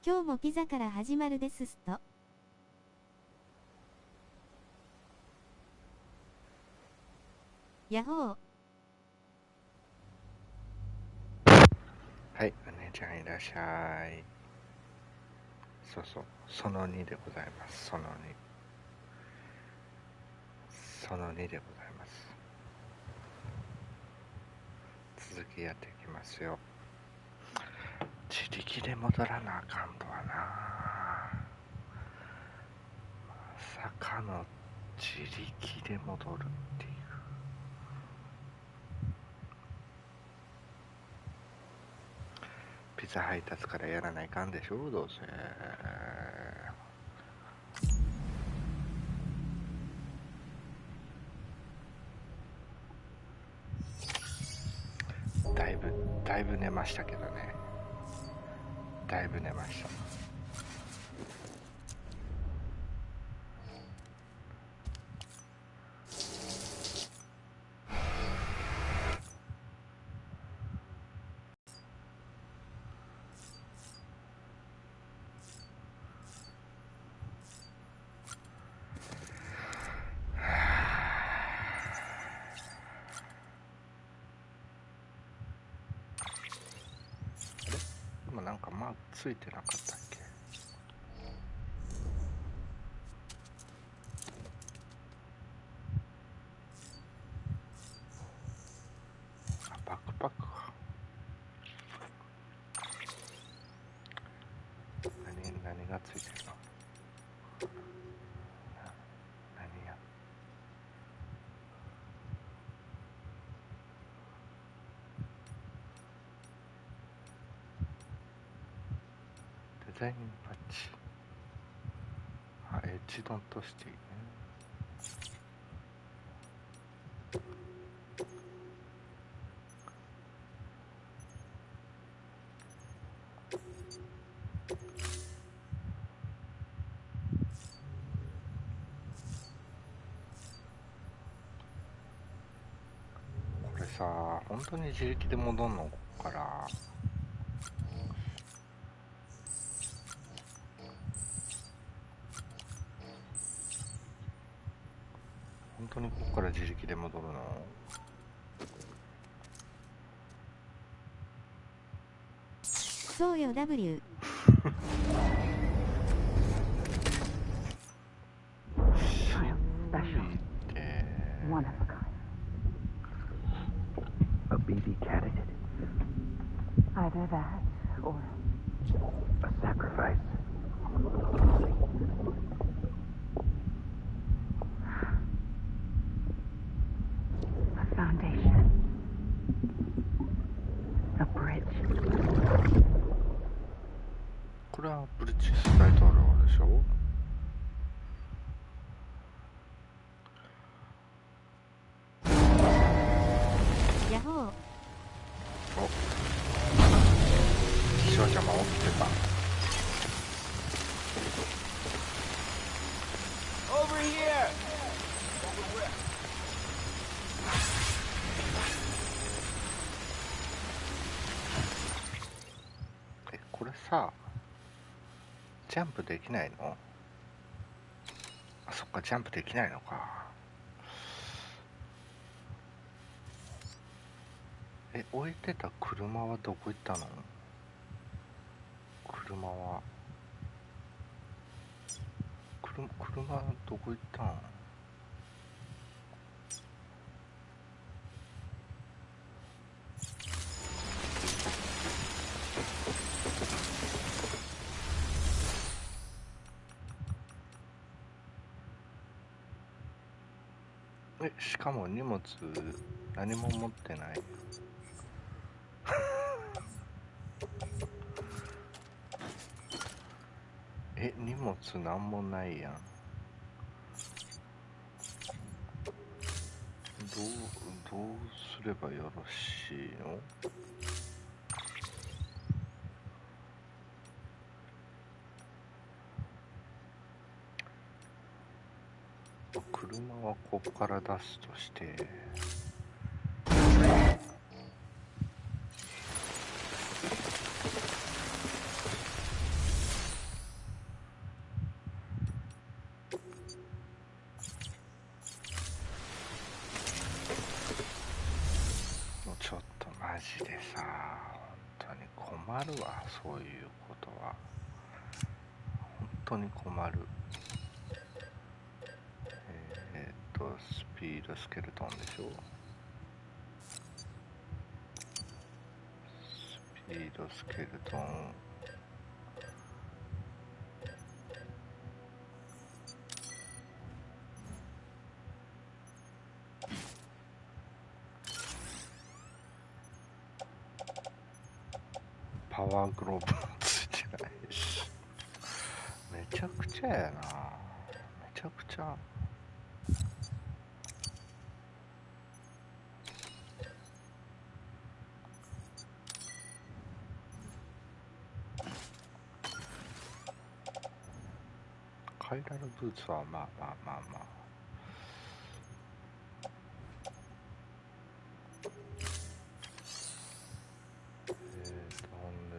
今日もピザから始まるですスと。ヤホー。はい、お姉ちゃんいらっしゃい。そうそう、その2でございます。その2。その2でございます。続きやっていきますよ。自力で戻らなあかんとはな。まさかの自力で戻るっていう。ピザ配達からやらないかんでしょ、どうせ。だいぶ寝ましたけどね。だいぶ寝ました。今なんかマークついてなかったっけ。あ、バックパックか。何がついてるの。何や。デザインパッチ。あ、エッジドンとしていいね。これさ、本当に自力で戻んのここから。本当にここから自力で戻るの。そうよ W。One of a kind. A baby candidate. Either that or a sacrifice. A foundation. A bridge. これはブリヂス大統領でしょ。ヤホー。お、しおちゃんも起きてた。Over here! これさ、ジャンプできないの？あ、そっか、ジャンプできないのか。置いてた車はどこ行ったの？車は。車どこ行ったん？しかも荷物何も持ってない。荷物なんもないやん。どうすればよろしいの？車はここから出すとして、困るわ、そういうことは。本当に困る。スピードスケルトンでしょ。スピードスケルトン。パワーグローブもついてないし、めちゃくちゃやな。めちゃくちゃ。カイラルブーツはまあまあまあまあ。ほんで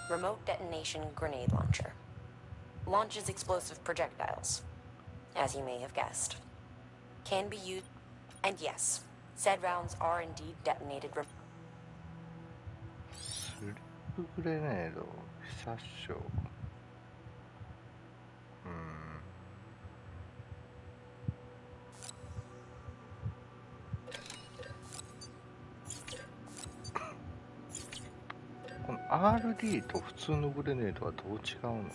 Remote detonation grenade launcher. Launches explosive projectiles, as you may have guessed. Can be used, and yes, said rounds are indeed detonated. スリップグレネード、被殺傷。この RD と普通のグレネードはどう違うの？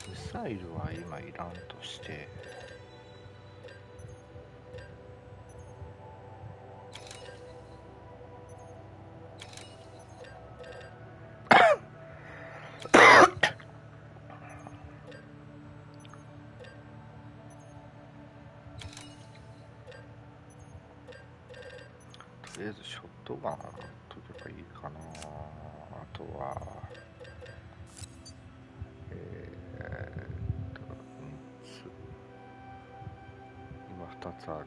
ミサイルは今いらんとしてとりあえずショットガンとけばいいかな。あとは3つ、今2つある。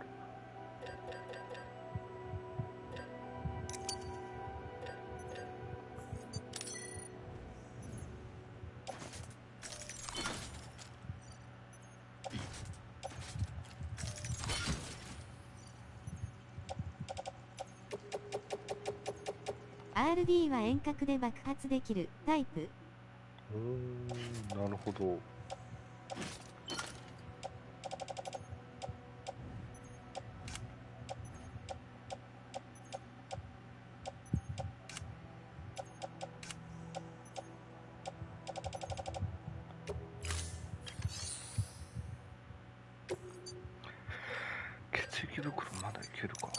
RD は遠隔で爆発できるタイプ。なるほど。血液袋まだいけるか。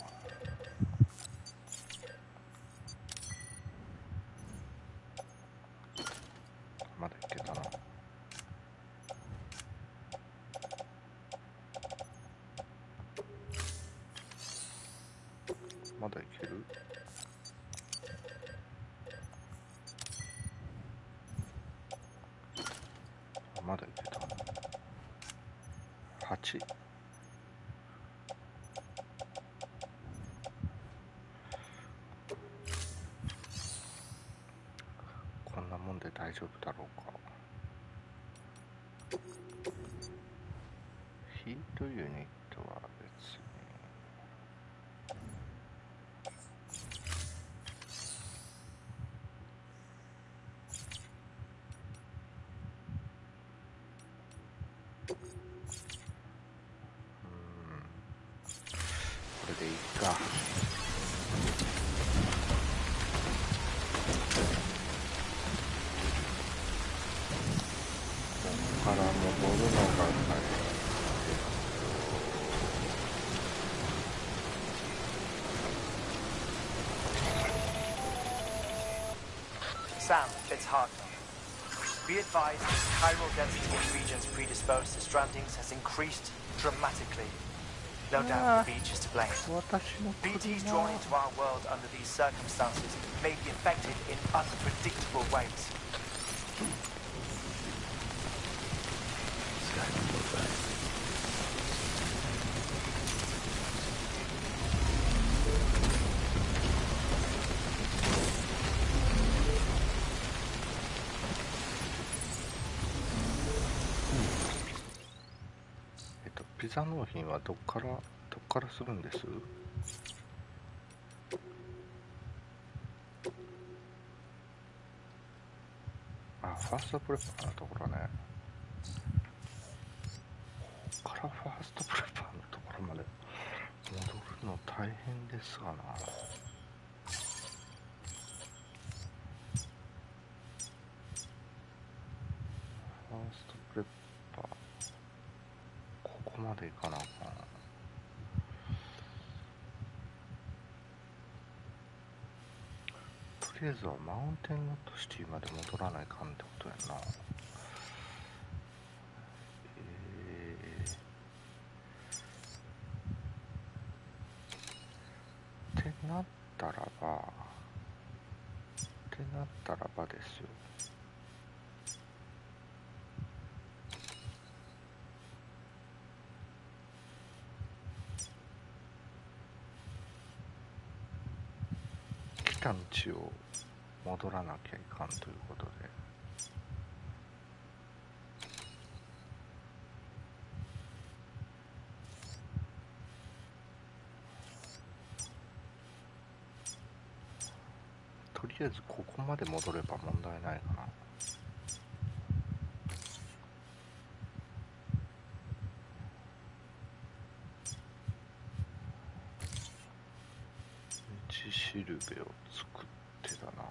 まだいけたな。まだいける。まだいけた。8。こんなもんで大丈夫だろうか。ヒートユニットは別にでいいか。ここから登るのが大変。Sam, it's hard. Be advised, chiral density in regions predisposed to strandings has increased dramatically. No doubt the beach is to blame. 私の BTs 車 drawn into our world under these circumstances may be affected in unpredictable ways. This guy can go back. ピザ納品はどっからするんです？あ、ファーストプレッパーのところね。ここからファーストプレッパーのところまで戻るの大変ですがな。ファーストプレッパーここまで行かなあかん。とりあえずはマウンテンノットシティまで戻らないかんってことやな。ってなったらばですよ。来た道を戻らなきゃいかんということで、とりあえずここまで戻れば問題ないかな。道しるべを作ってだな。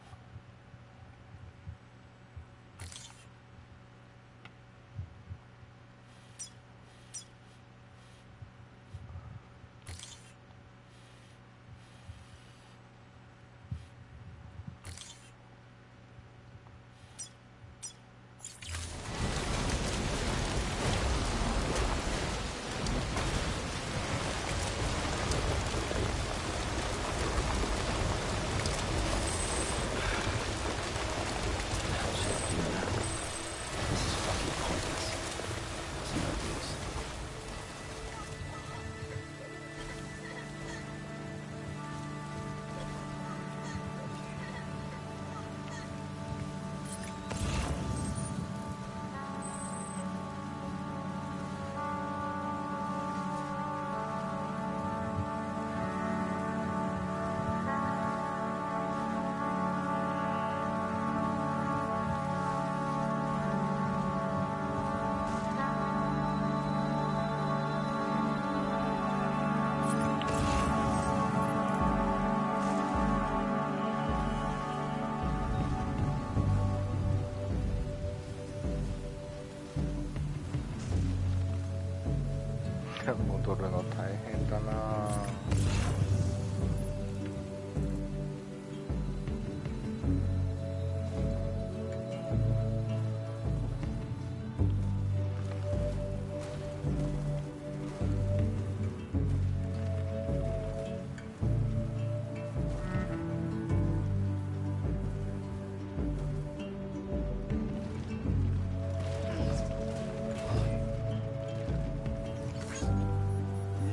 戻るの大変だな。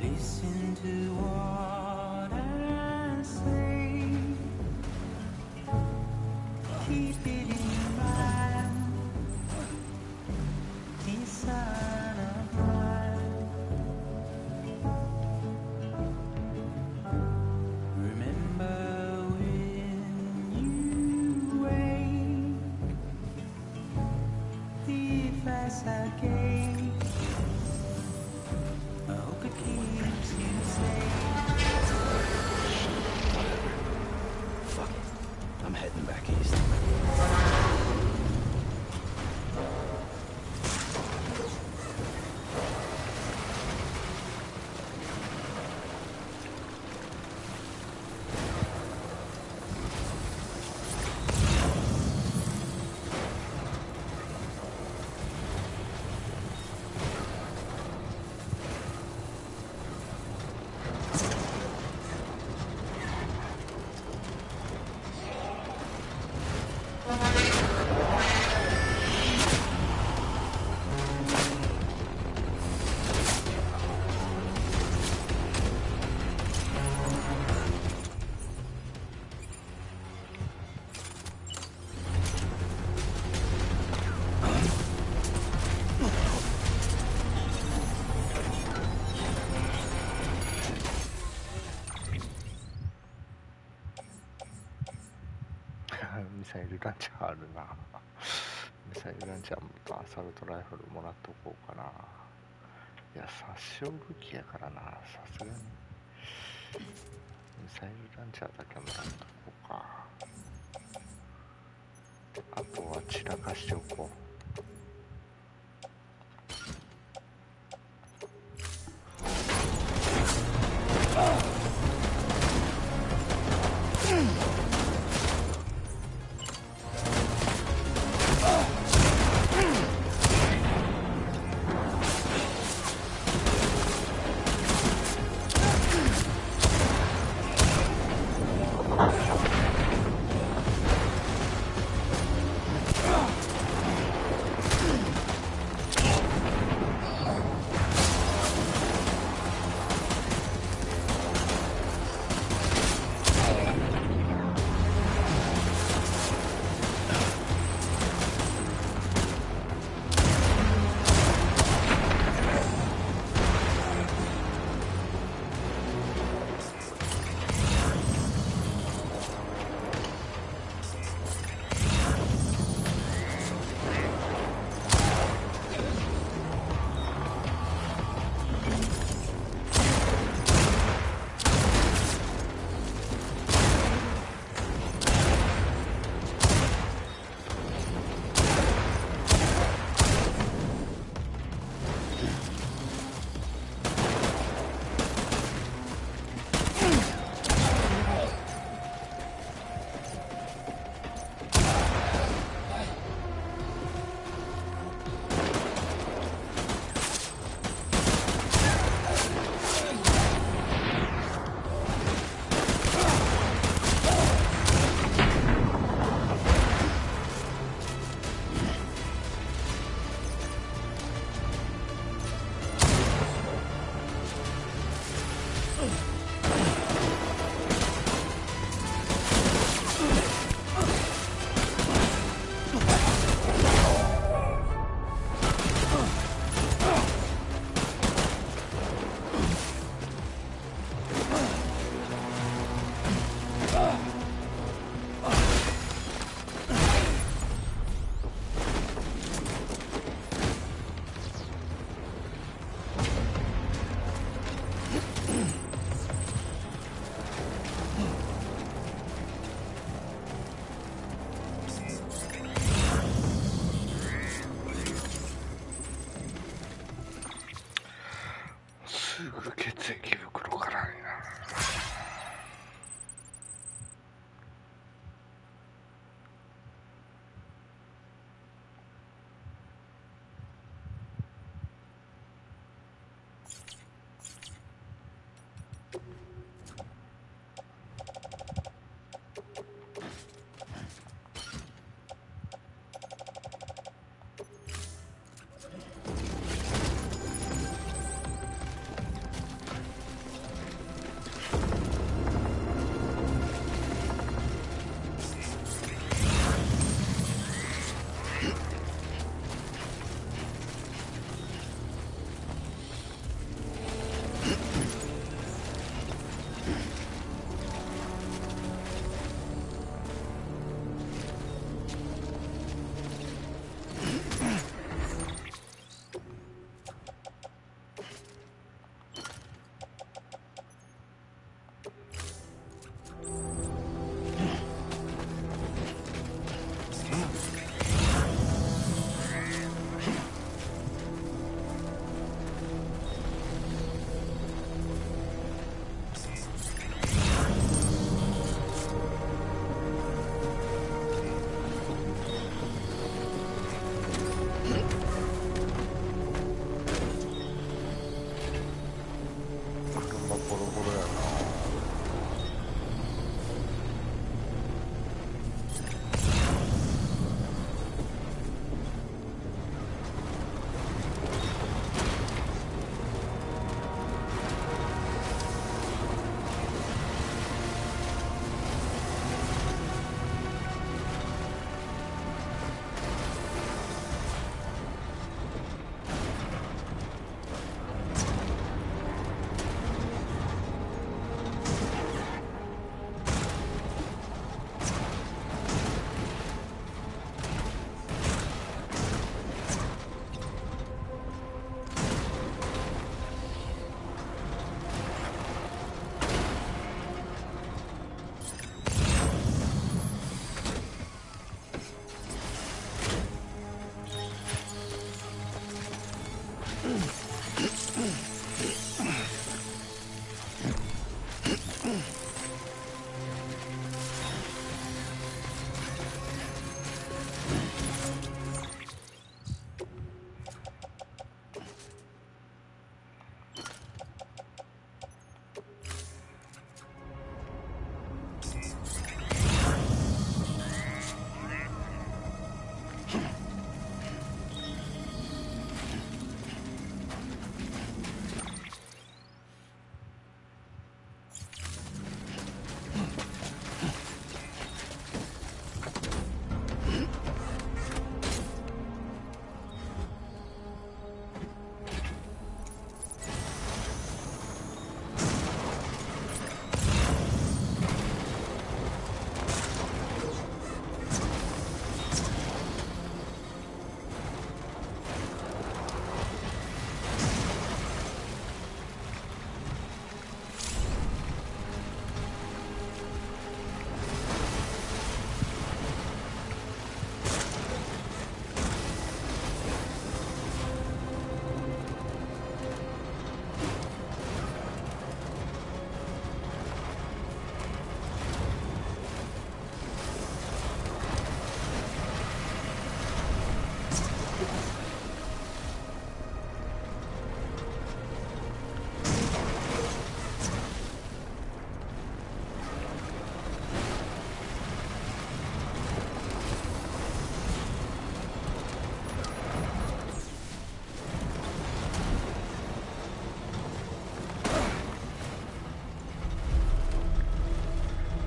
Listen to all ミサイルランチャーあるな。ミサイルランチャーとアサルトライフルもらっとこうかな。いや、殺傷武器やからな。さすがにミサイルランチャーだけもらっとこうか。あとは散らかしておこう。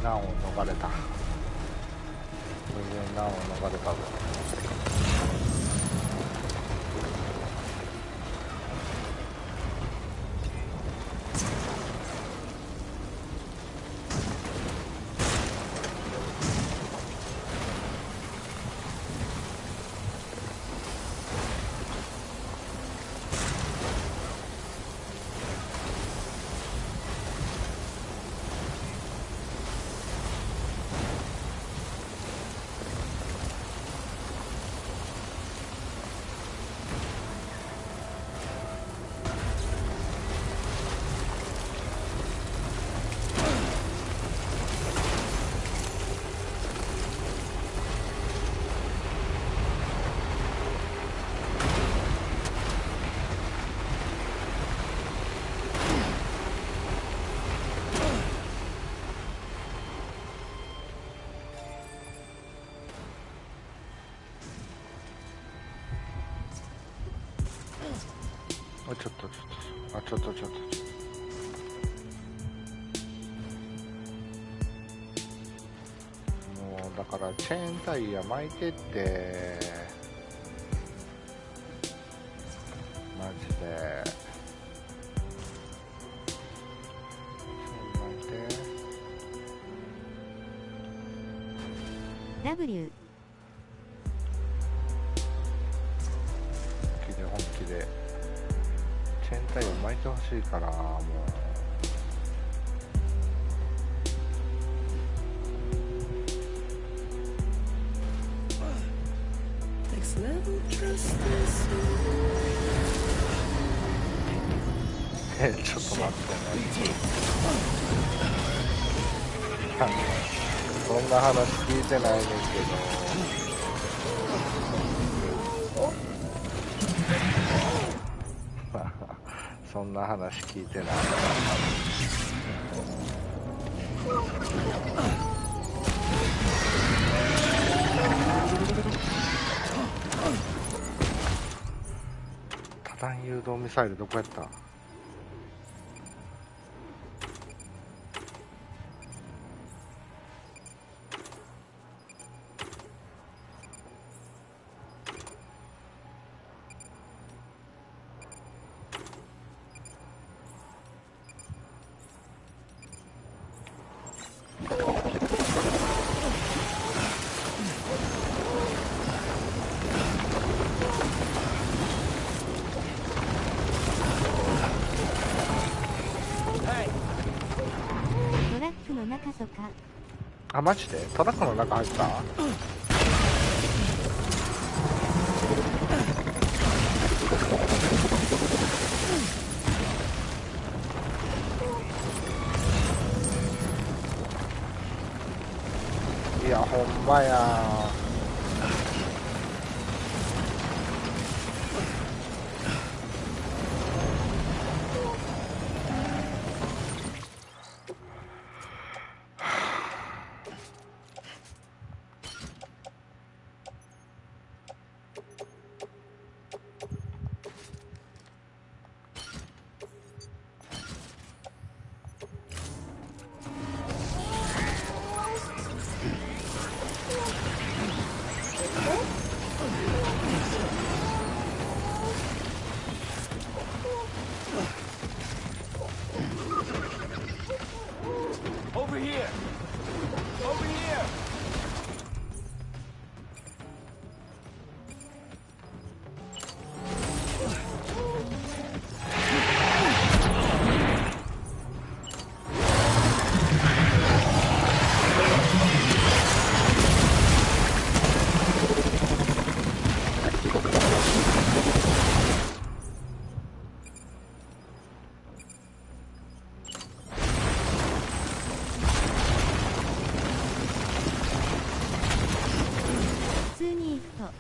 難を逃れた。これで難を逃れたぞ。ちょっともうだからチェーンタイヤ巻いてってマジで巻いて W 本気でチェーンタイヤ巻いてほしいからもうちょっと待ってねそんな話聞いてないねんけどそんな話聞いてない多弾誘導ミサイルどこやった？あ、マジでトラックの中入った？いや、ほんまや。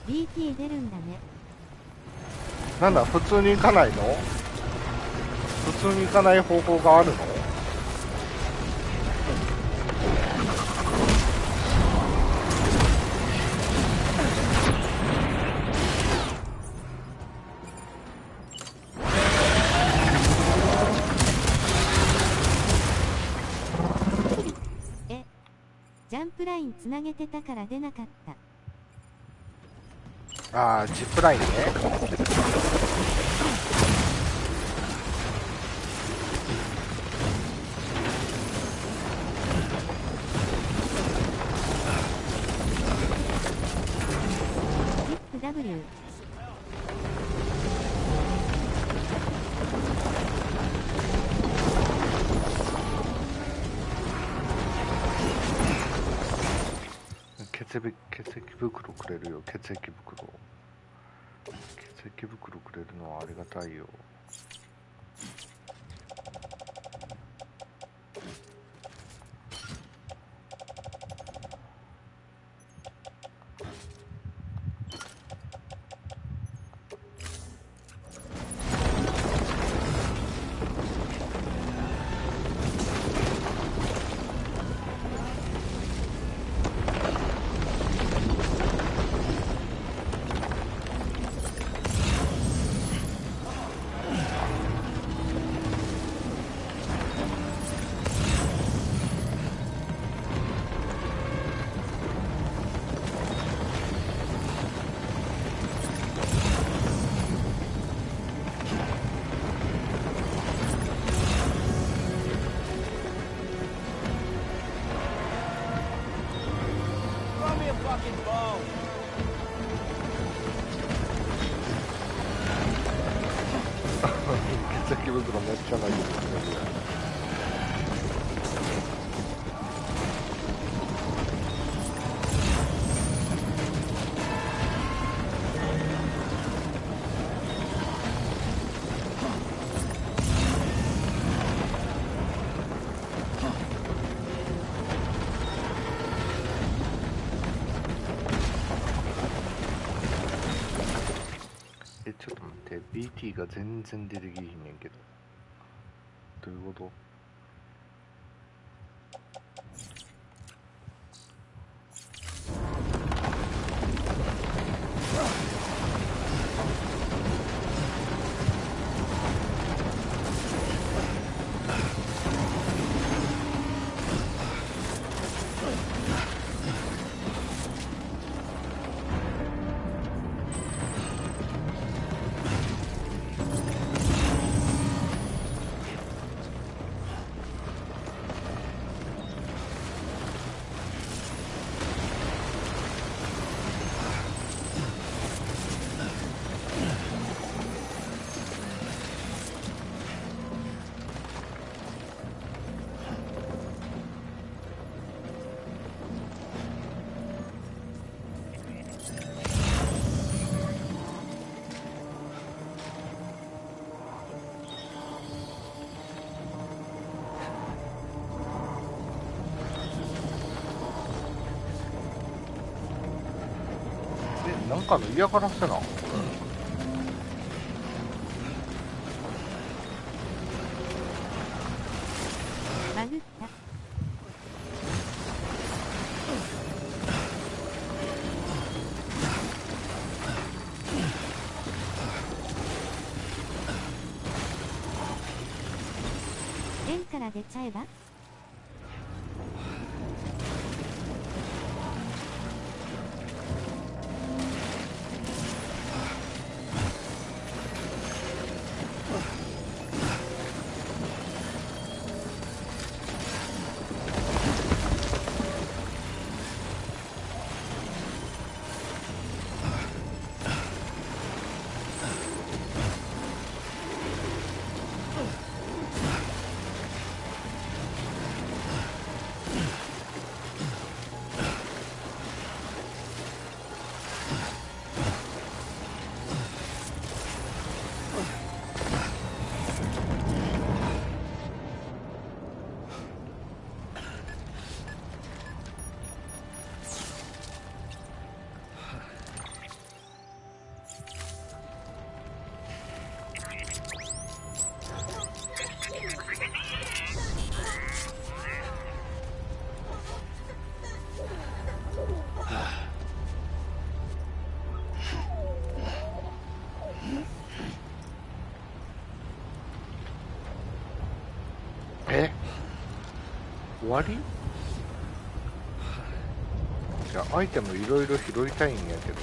BT 出るんだね。なんだ、普通に行かないの？普通に行かない方法があるの？ジャンプラインつなげてたから出なかった。ああ、ジップラインね。ジップ W。血液袋くれるよ。血液袋くれるのはありがたいよ。血液袋めっちゃないですね。ちょっと待って、BT が全然出てきひんねんけど。どういうこと？なんかの嫌がらせな。バグった。レンから出ちゃえば。終わり？いや、アイテムいろいろ拾いたいんやけど。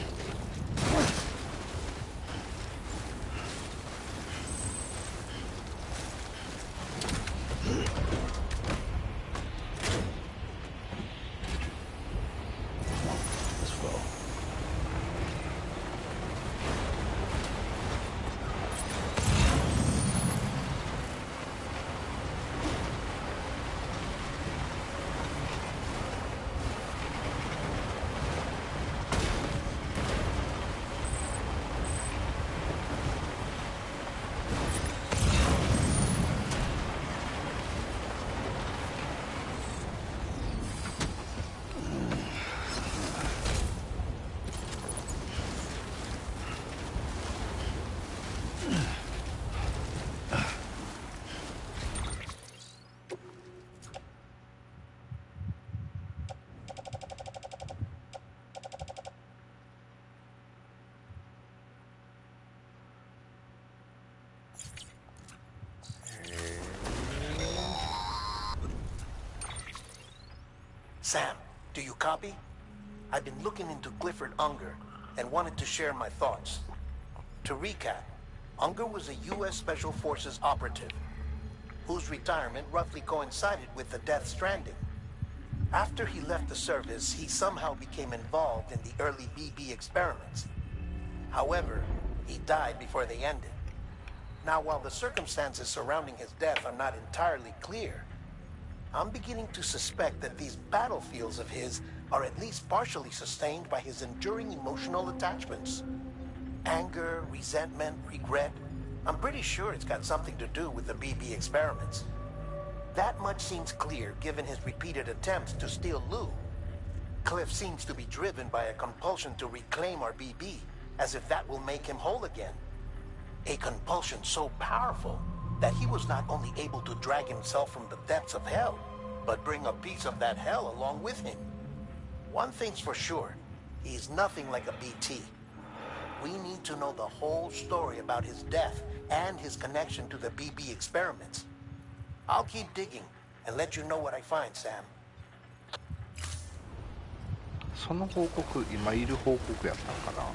Sam, do you copy? I've been looking into Clifford Unger and wanted to share my thoughts. To recap, Unger was a U.S. Special Forces operative whose retirement roughly coincided with the death Stranding. After he left the service, he somehow became involved in the early BB experiments. However, he died before they ended. Now, while the circumstances surrounding his death are not entirely clear, I'm beginning to suspect that these battlefields of his are at least partially sustained by his enduring emotional attachments. Anger, resentment, regret. I'm pretty sure it's got something to do with the BB experiments. That much seems clear given his repeated attempts to steal Lou. Cliff seems to be driven by a compulsion to reclaim our BB, as if that will make him whole again. A compulsion so powerful that he was not only able to drag himself from the depths of hell, but bring a piece of that hell along with him. One thing's for sure, he's nothing like a BT. We need to know the whole story about his death and his connection to the BB experiments. I'll keep digging and let you know what I find, Sam. その報告、今いる報告やったんかな。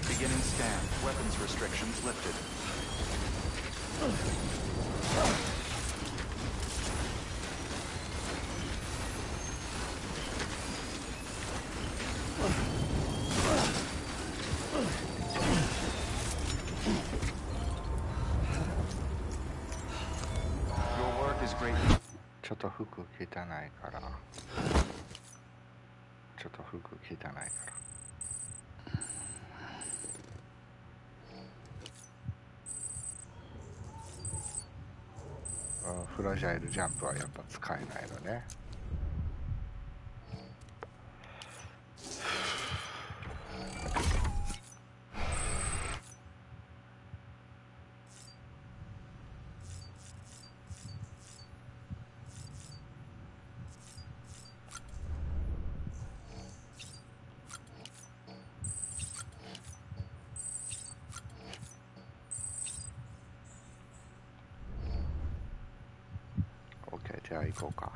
Beginning scan. Weapons restrictions lifted. Your work is great. ちょっと服汚いから。ちょっと服汚いから。フラジャイルジャンプはやっぱ使えないのね。じゃあ行こうか。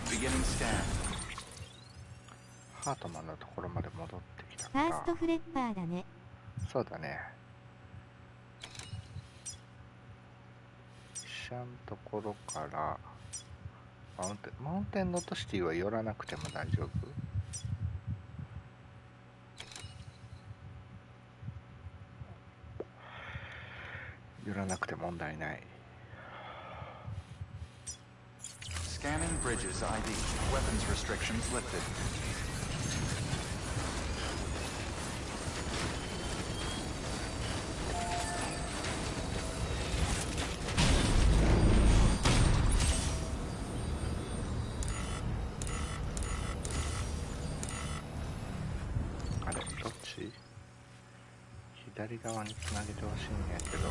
Beginning scan. ハートマンのところまで戻ってきたフか。ァーストフレッパーだね。そうだね。飛車のところからマウンテンノートシティは寄らなくても大丈夫？寄らなくて問題ない。Scanning bridges ID. Weapons restrictions lifted. What? 左側につなげてほしいんやけど。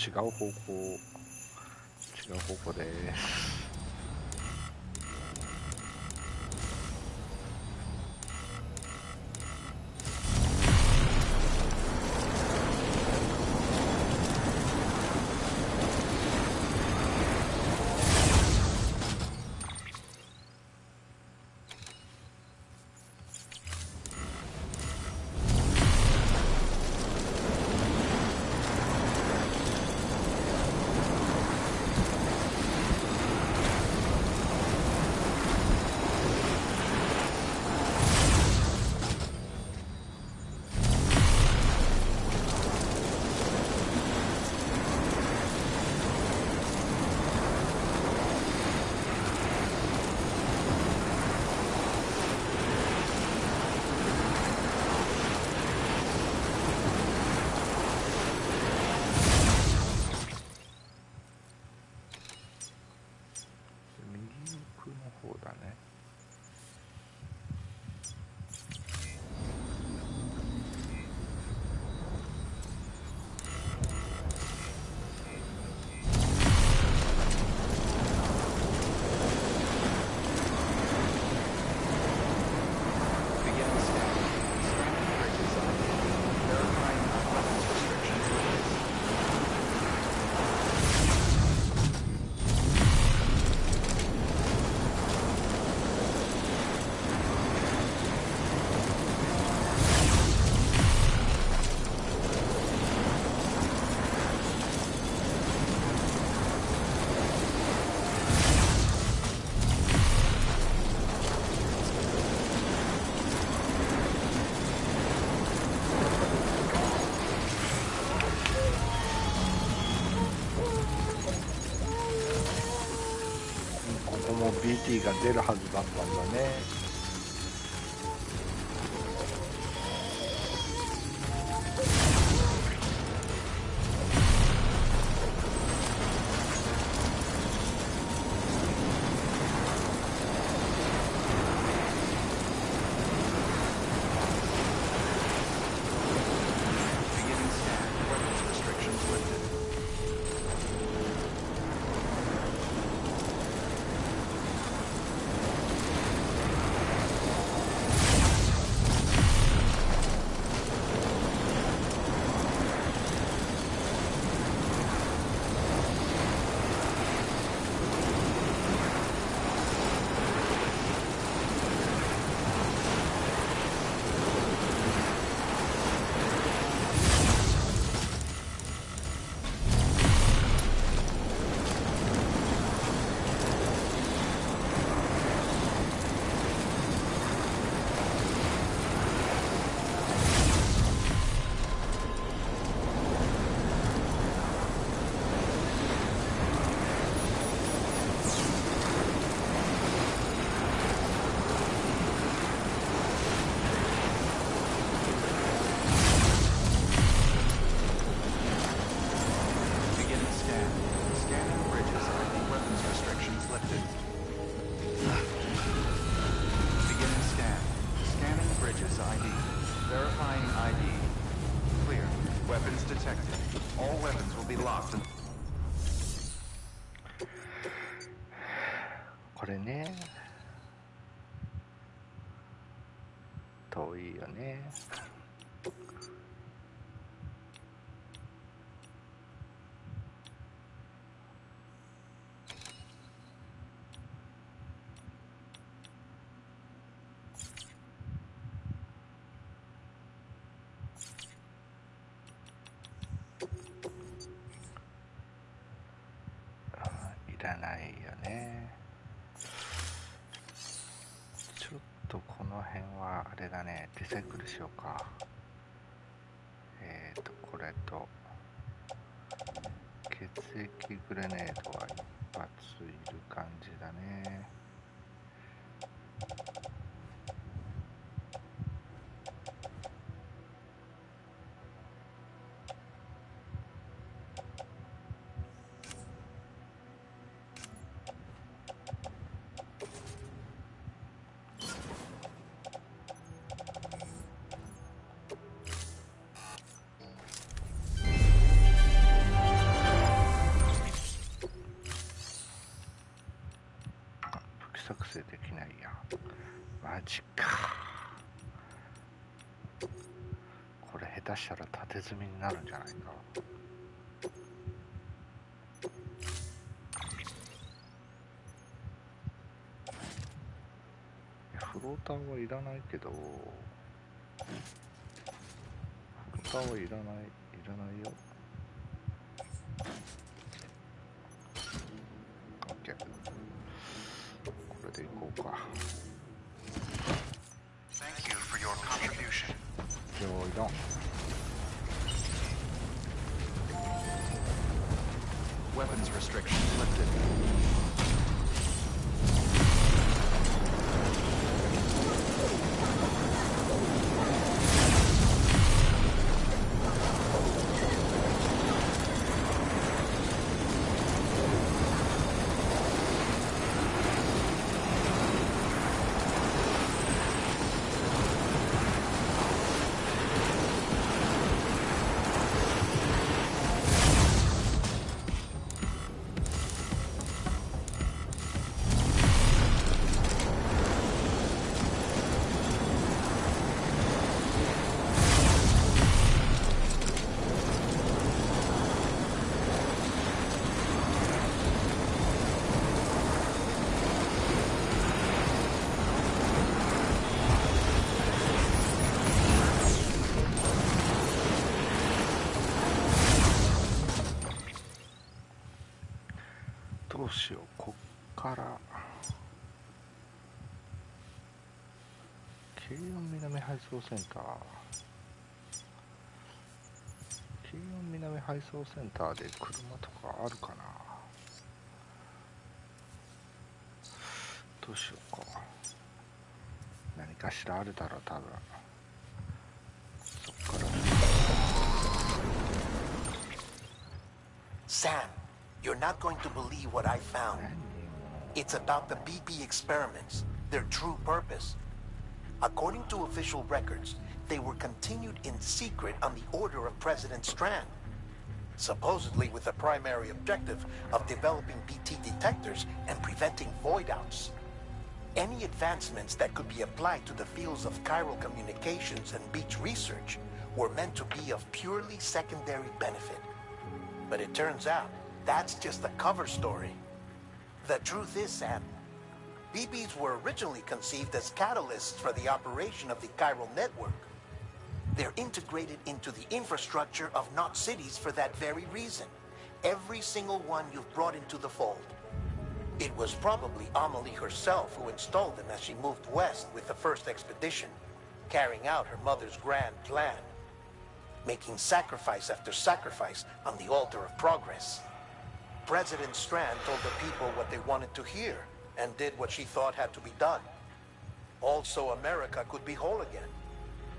違う方向です。BT が出るはずだったんだね。これね、遠いよね。いらないよね。ちょっとこの辺はあれだね、リサイクルしようか。これと血液グレネードは一発いる感じだね。作成できないや。マジか。これ下手したら縦積みになるんじゃないか。フローターはいらないけど、フローターはいらないよ。OK。これでいこうか。Thank you for your contribution. 用意ドン。Weapons restrictions lifted.どうしよう、こっから京葉南配送センター、京葉南配送センターで車とかあるかな。どうしようか。何かしらあるだろう、多分。そっから。Sam, you're not going to believe what I found. It's about the BP experiments, their true purpose. According to official records, they were continued in secret on the order of President Strand, supposedly with the primary objective of developing BT detectors and preventing void-outs. Any advancements that could be applied to the fields of chiral communications and beach research were meant to be of purely secondary benefit. But it turns out, that's just the cover story. The truth is, Sam, BBs were originally conceived as catalysts for the operation of the chiral network. They're integrated into the infrastructure of not cities for that very reason. Every single one you've brought into the fold. It was probably Amelie herself who installed them as she moved west with the first expedition, carrying out her mother's grand plan, making sacrifice after sacrifice on the altar of progress. President Strand told the people what they wanted to hear and did what she thought had to be done. Also, America could be whole again.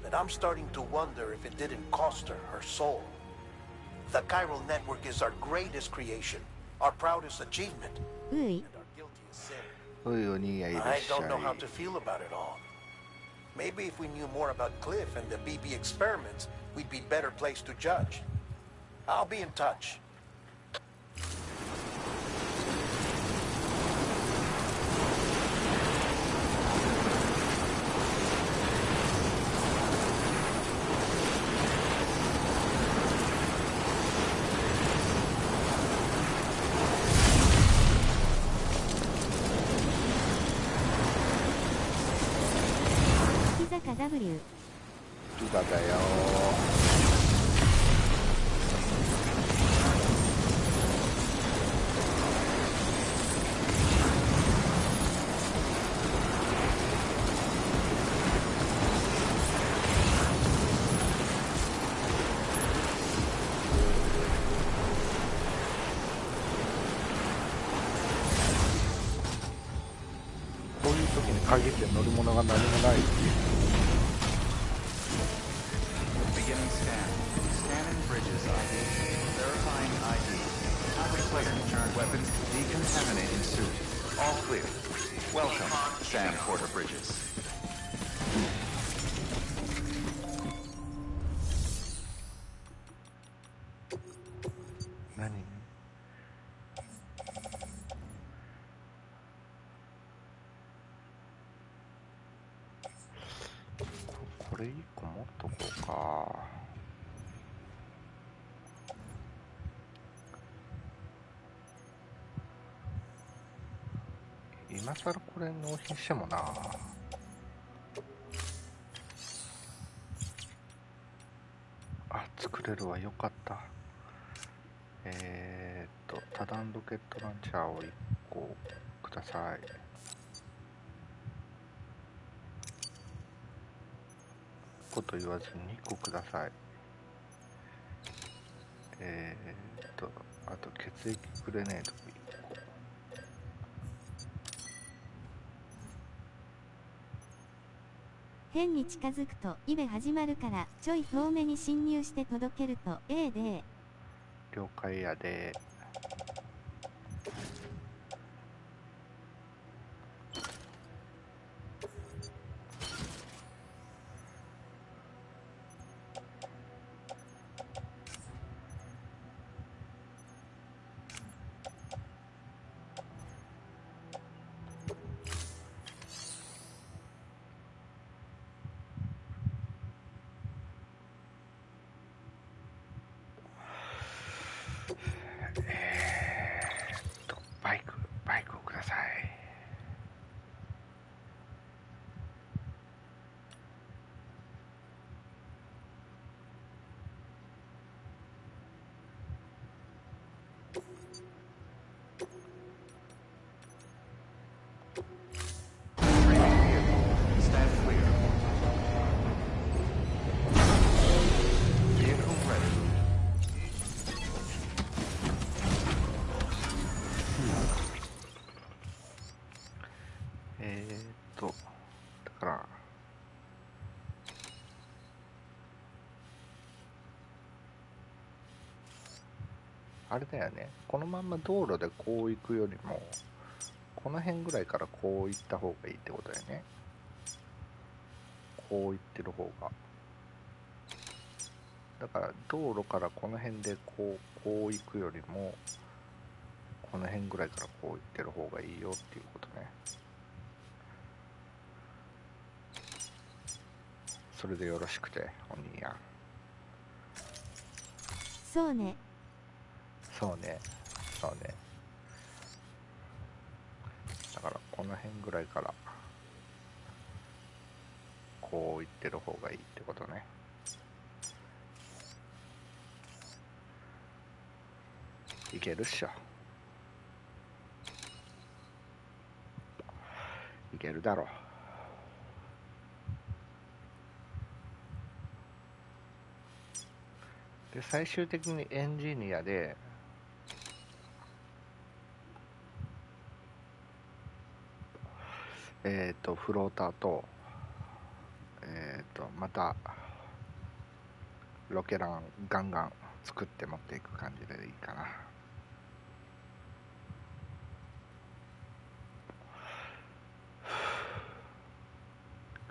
But I'm starting to wonder if it didn't cost her her soul. The chiral network is our greatest creation, our proudest achievement, うい and our guiltiest sin. おいお兄やいらっ I しゃ don't know how い。 to feel about it all. Maybe if we knew more about Cliff and the BB experiments, we'd be better placed to judge. I'll be in touch. ザ W。ピザだよこういう時に限って乗るものが何もないっていう。Beginning scan. Scanning bridges ID. Verifying ID. Have a pleasant journey. Weapons decontaminating suit. All clear. Welcome, Sam Porter Bridges. 何？これ1個持っとこうか。今更これ納品してもな。あ、作れるわ、よかった。多段ロケットランチャーを1個ください。こと言わずに2個ください。あと血液グレネード1個。変に近づくとイベ始まるからちょい遠目に侵入して届けると A で。了解やで。バイクをください。だからあれだよね、このまんま道路でこう行くよりもこの辺ぐらいからこう行った方がいいってことだよね。こう行ってる方が、だから道路からこの辺でこう行くよりもこの辺ぐらいからこう行ってる方がいいよっていうことね。それでよろしくて、お兄やん。そうね。そうね。そうね。だからこの辺ぐらいからこう行ってる方がいいってことね。いけるっしょ。いけるだろう。で、最終的にエンジニアでフローターとまたロケランガンガン作って持っていく感じでいいかな。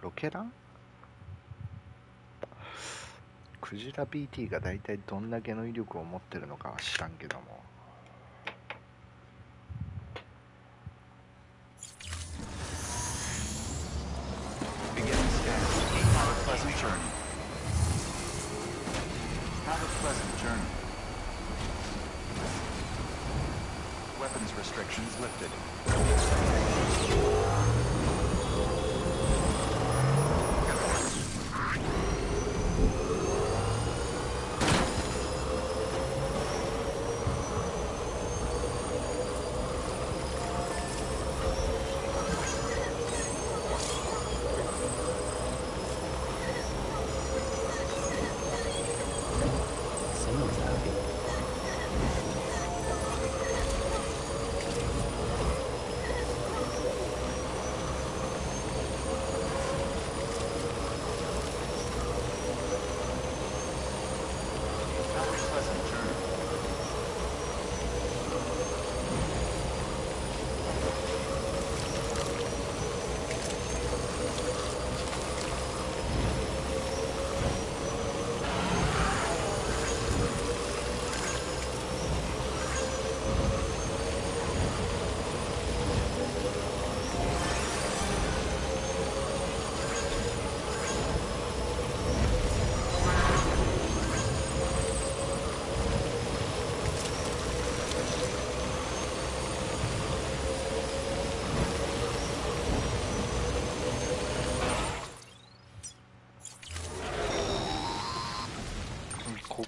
ロケランクジラ BT が大体どんだけの威力を持ってるのかは知らんけども、Weapons restrictions lifted.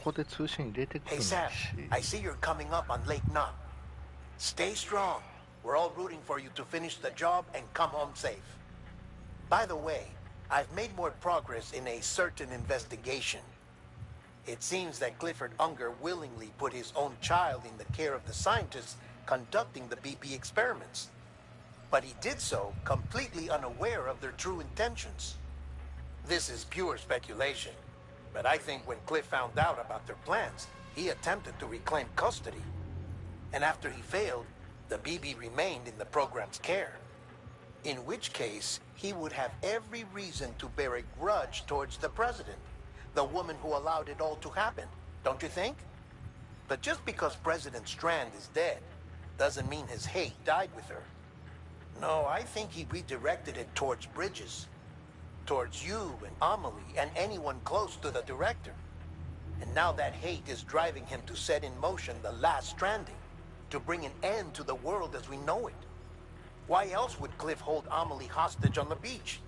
こで通信入れてくる Hey ん Sam, だし。 I see you're coming up on Lake Knot. Stay strong. We're all rooting for you to finish the job and come home safe. By the way, I've made more progress in a certain investigation. It seems that Clifford Unger willingly put his own child in the care of the scientists conducting the BP experiments. But he did so completely unaware of their true intentions. This is pure speculation, but I think when Cliff found out about their plans, he attempted to reclaim custody. And after he failed, the BB remained in the program's care. In which case, he would have every reason to bear a grudge towards the president, the woman who allowed it all to happen, don't you think? But just because President Strand is dead, doesn't mean his hate died with her. No, I think he redirected it towards Bridges. Towards you and Amelie and anyone close to the director. And now that hate is driving him to set in motion the last Stranding, to bring an end to the world as we know it. Why else would Cliff hold Amelie hostage on the beach?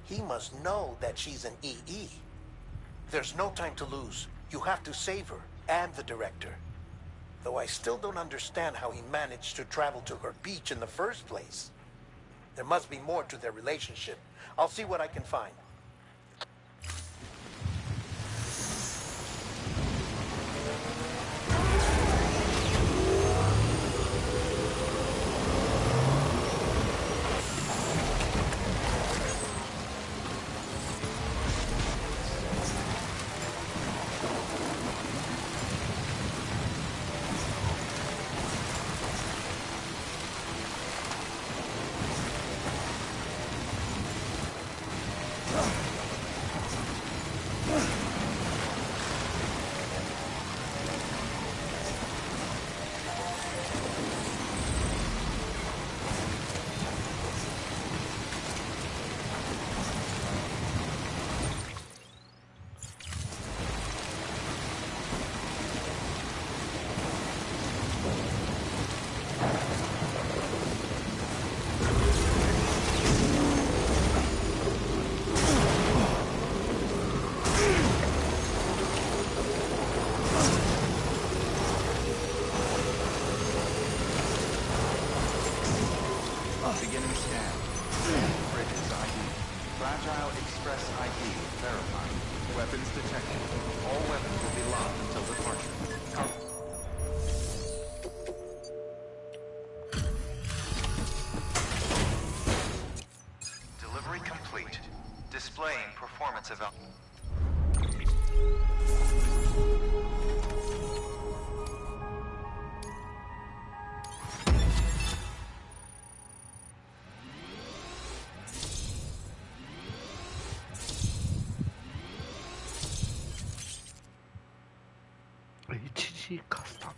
He must know that she's an EE. There's no time to lose. You have to save her and the director. Though I still don't understand how he managed to travel to her beach in the first place. There must be more to their relationship. I'll see what I can find. Beginning scan. Bridges ID. Fragile Express ID verified. Weapons detected. All weapons will be locked until departure. Delivery complete. Displaying performance evaluation. HG カスタム。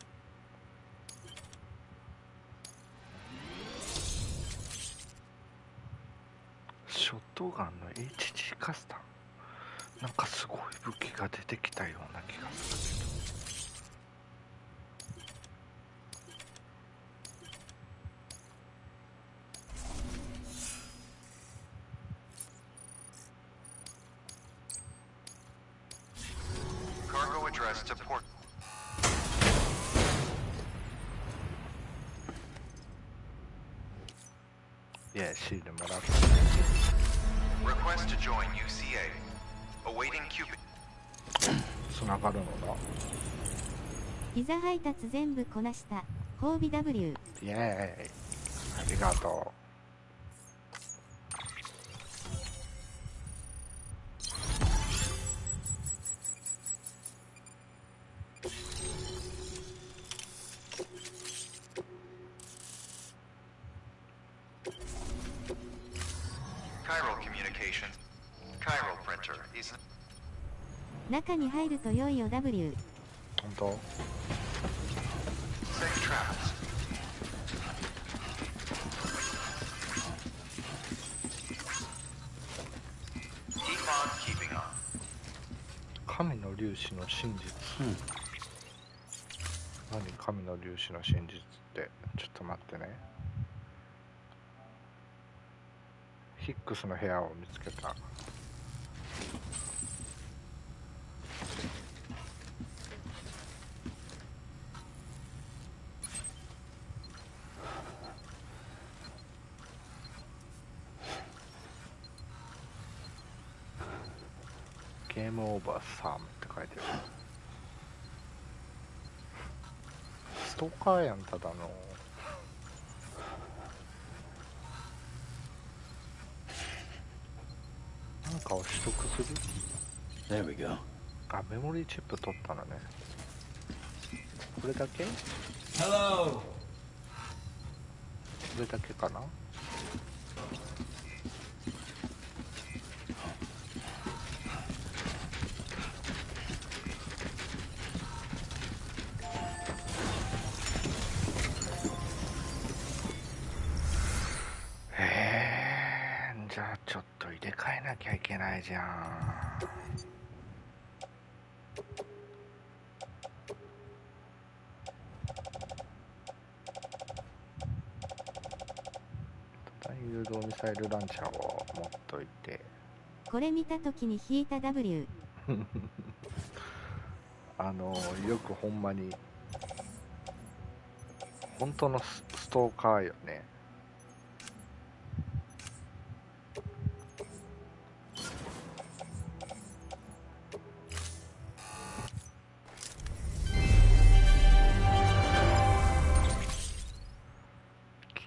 ショットガンの HG カスタム。なんかすごい武器が出てきたような気がするけど。Cargo address to port. Yeah, シールもらった。 Request to join UCA. Awaiting Cupid. つながるのだ。ピザ配達全部こなした。褒美 W。イエーイ。ありがとう。Chiral communications. Chiral printer is 中に入ると良いよ W。本当？ safe travels. Keep on keeping on. 神の粒子の真実。何神の粒子の真実って。ちょっと待ってね。ヒックスの部屋を見つけた。ゲームオーバー3って書いてある。ストーカーやん、ただの。なんかを取得する。 There we go. あ、メモリーチップ取ったのね。これだけ？ Hello. これだけかな。じゃあちょっと入れ替えなきゃいけないじゃん。誘導ミサイルランチャーを持っといて。これ見た時に引いた W よくほんまに本当のストーカーよね。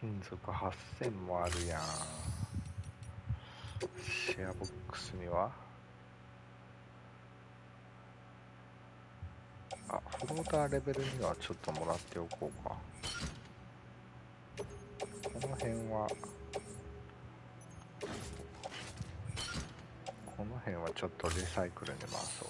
金属8000もあるやん。シェアボックスにはフローターレベルにはちょっともらっておこうか。この辺はちょっとリサイクルに回そう。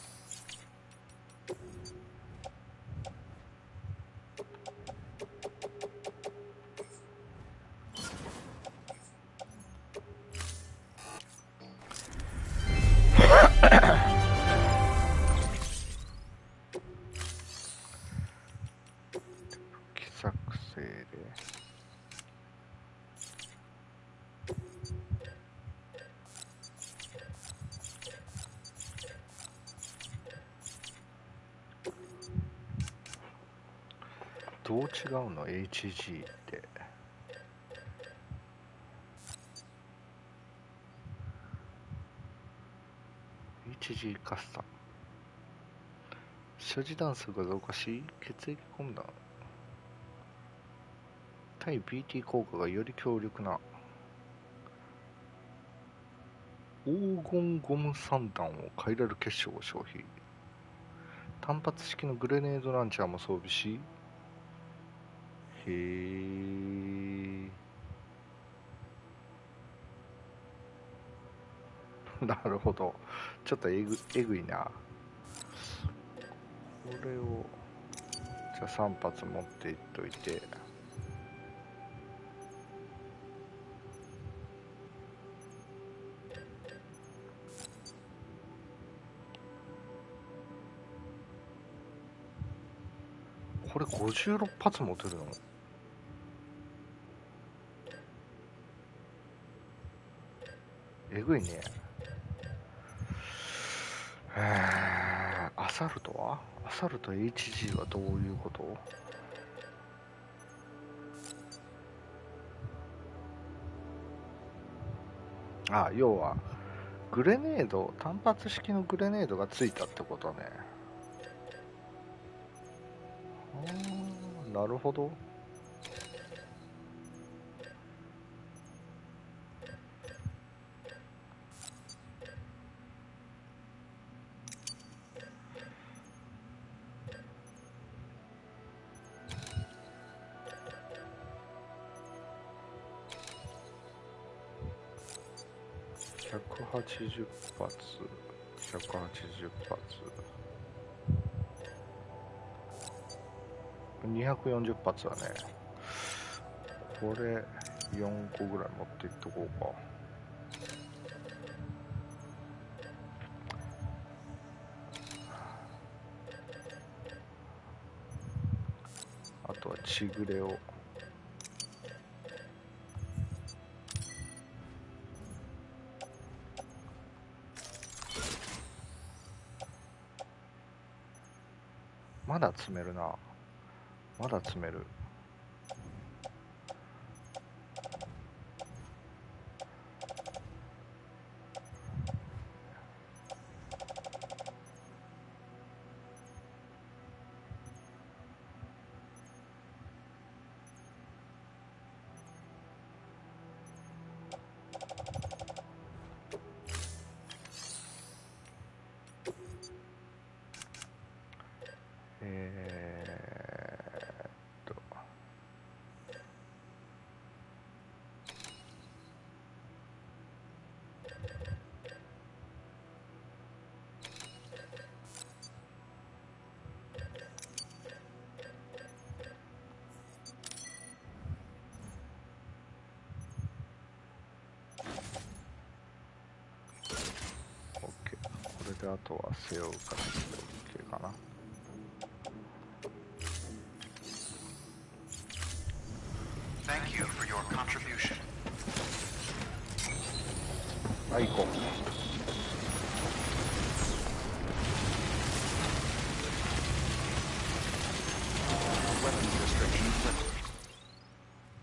気作成でどう違うの HG って。HG カスタム。所持弾数が増加し血液混乱。対 BT 効果がより強力な黄金ゴム散弾を変えられる結晶を消費。単発式のグレネードランチャーも装備し、へーなるほど。ちょっとえぐいな。これをじゃあ3発持っていっといて、これ56発持てるの？えぐいね。アサルトは？アサルト HG はどういうこと？要はグレネード、単発式のグレネードがついたってことね。なるほど。180発、180発、240発はね、これ4個ぐらい持っていっとこうか。あとはちぐれをまだ詰めるな。まだ詰める。であとは背負うから背負う系かな。Thank you for your contribution. はい、行こう。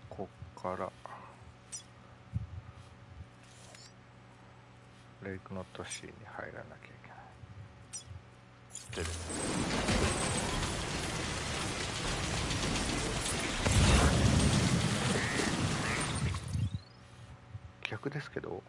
こっからレイクノットシーに入らなきゃいけない。出る。逆ですけど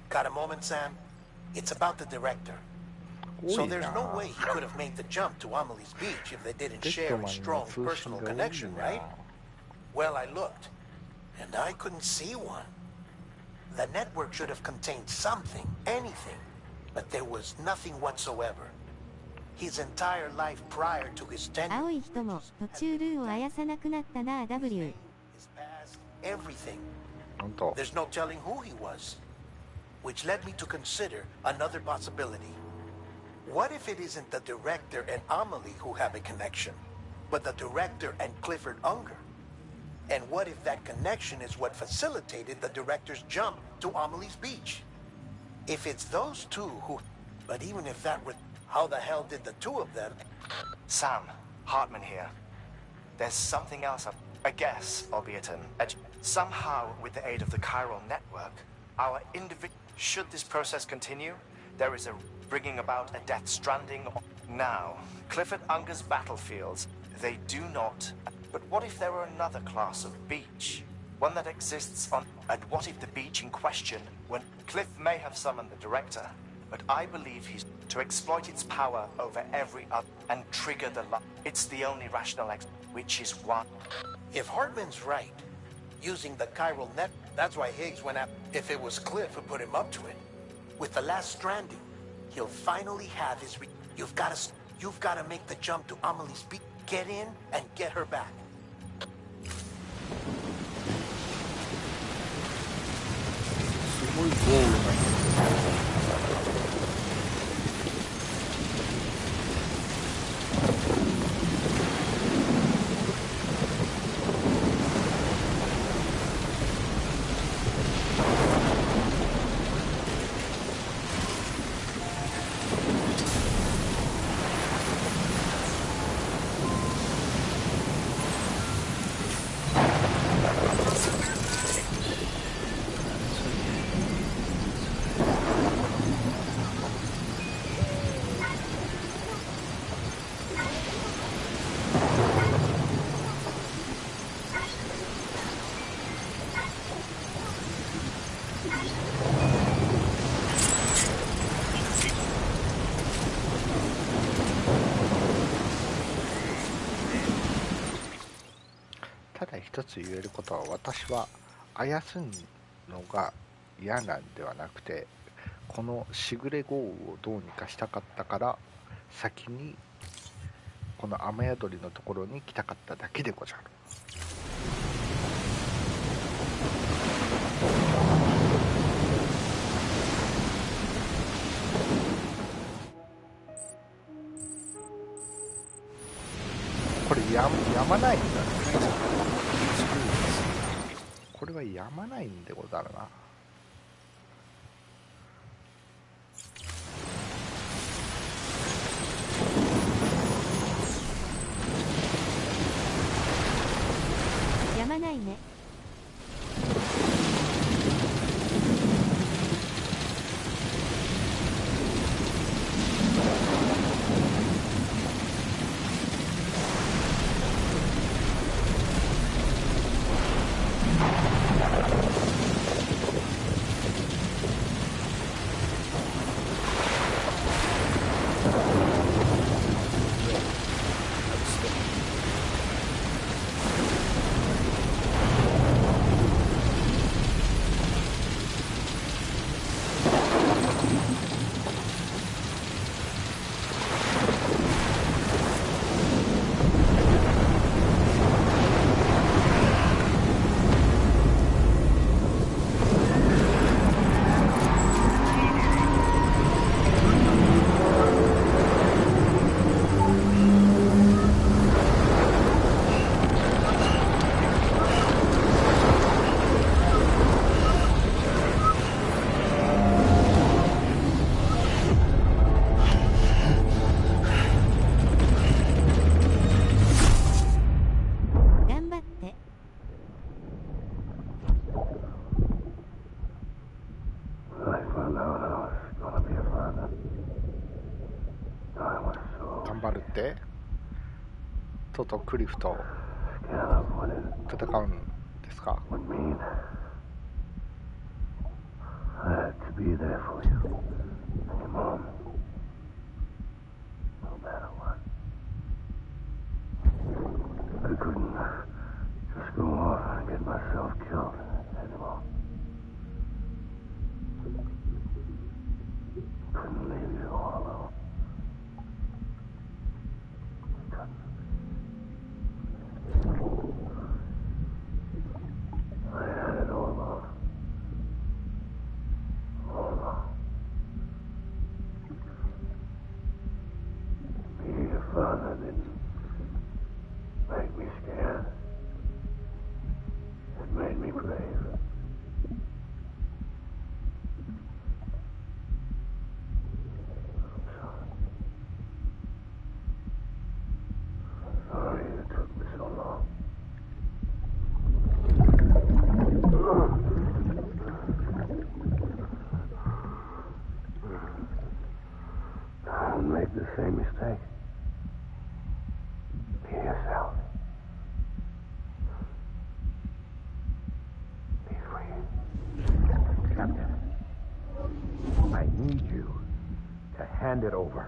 Got a moment, Sam? It's about the director. So there's no way he could have made the jump to Amelie's Beach if they didn't share a strong personal connection, right? Well, I looked, and I couldn't see one. The network should have contained something, anything, but there was nothing whatsoever. His entire life prior to his 青い人も途中ルーをあやさなくなったな W。 his past, everything. 本当。 There's no telling who he was. Which led me to consider another possibility. What if it isn't the director and Amelie who have a connection, but the director and Clifford Unger? And what if that connection is what facilitated the director's jump to Amelie's Beach? If it's those two who... But even if that were... How the hell did the two of them... Sam, Hartman here. There's something else, a guess, albeit an edge. Somehow, with the aid of the chiral network, our individual... Should this process continue, there is a bringing about a death stranding. Now, Clifford Unger's battlefields, they do not. But what if there were another class of beach? One that exists on. And what if the beach in question, when Cliff may have summoned the director, but I believe he's to exploit its power over every other and trigger the. It's the only rational which is one. If Hartman's right, using the chiral net, that's why Higgs went up. If it was Cliff who put him up to it, with the last stranding, he'll finally have his. You've got to make the jump to Amelie's Beach. Get in and get her back. すごい豪雨な。ただ一つ言えることは、私はあやすのが嫌なんではなくて、このしぐれ豪雨をどうにかしたかったから、先にこの雨宿りのところに来たかっただけでござる。これやまないんだね。これはやまないんでござるな。やまないね。とうとうクリフと戦うんですか。Hand it over.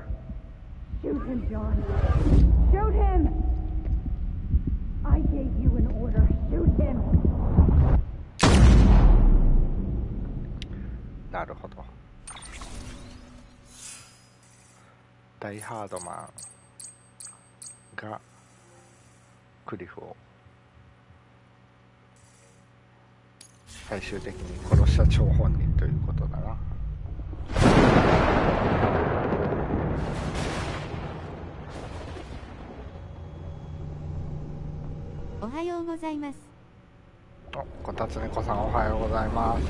Shoot him, John. Shoot him! I gave you an order. Shoot him! なるほど。ダイハードマンがクリフを最終的に殺した張本人ということだな。おはようございます。こたつねこさんおはようございます。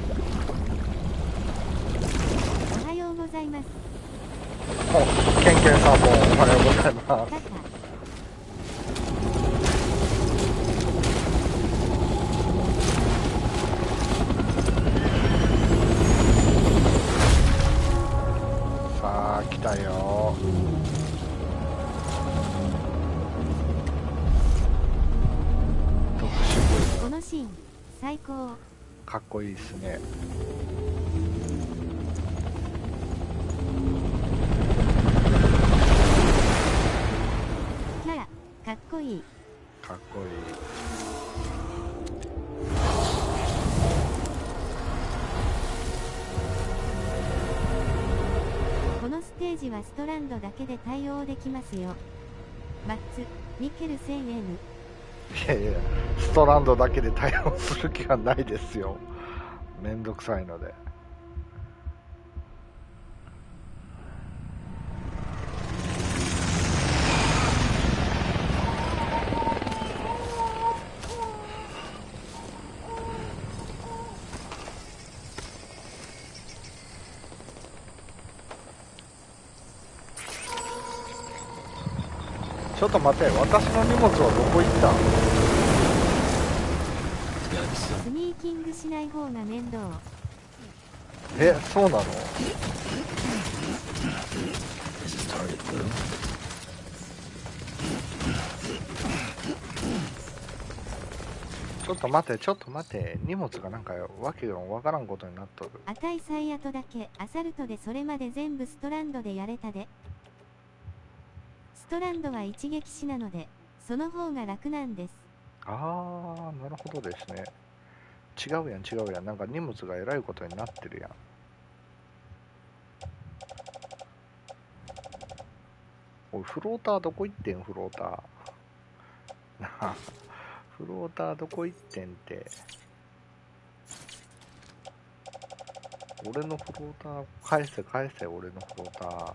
おはようございます。ケンケンさんもおはようございます。さあ来たよ。このシーン最高。かっこいいですね。キャラかっこいい。かっこいい。ージはストランドだけで対応できますよ。マッツ、ニケル 1000N。いやいや、ストランドだけで対応する気はないですよ。めんどくさいので。ちょっと待って、私の荷物はどこ行った？スニーキングしない方が面倒。え、そうなの？ちょっと待って、ちょっと待って、荷物がなんかわけがわからんことになっとる。値最後だけアサルトでそれまで全部ストランドでやれたで。ストランドは一撃死なので、その方が楽なんです。あー、なるほどですね。違うやん違うやん、なんか荷物がえらいことになってるやん。おい、フローターどこ行ってん、フローター。なあ、フローターどこ行ってんって。俺のフローター返せ返せ、俺のフローター。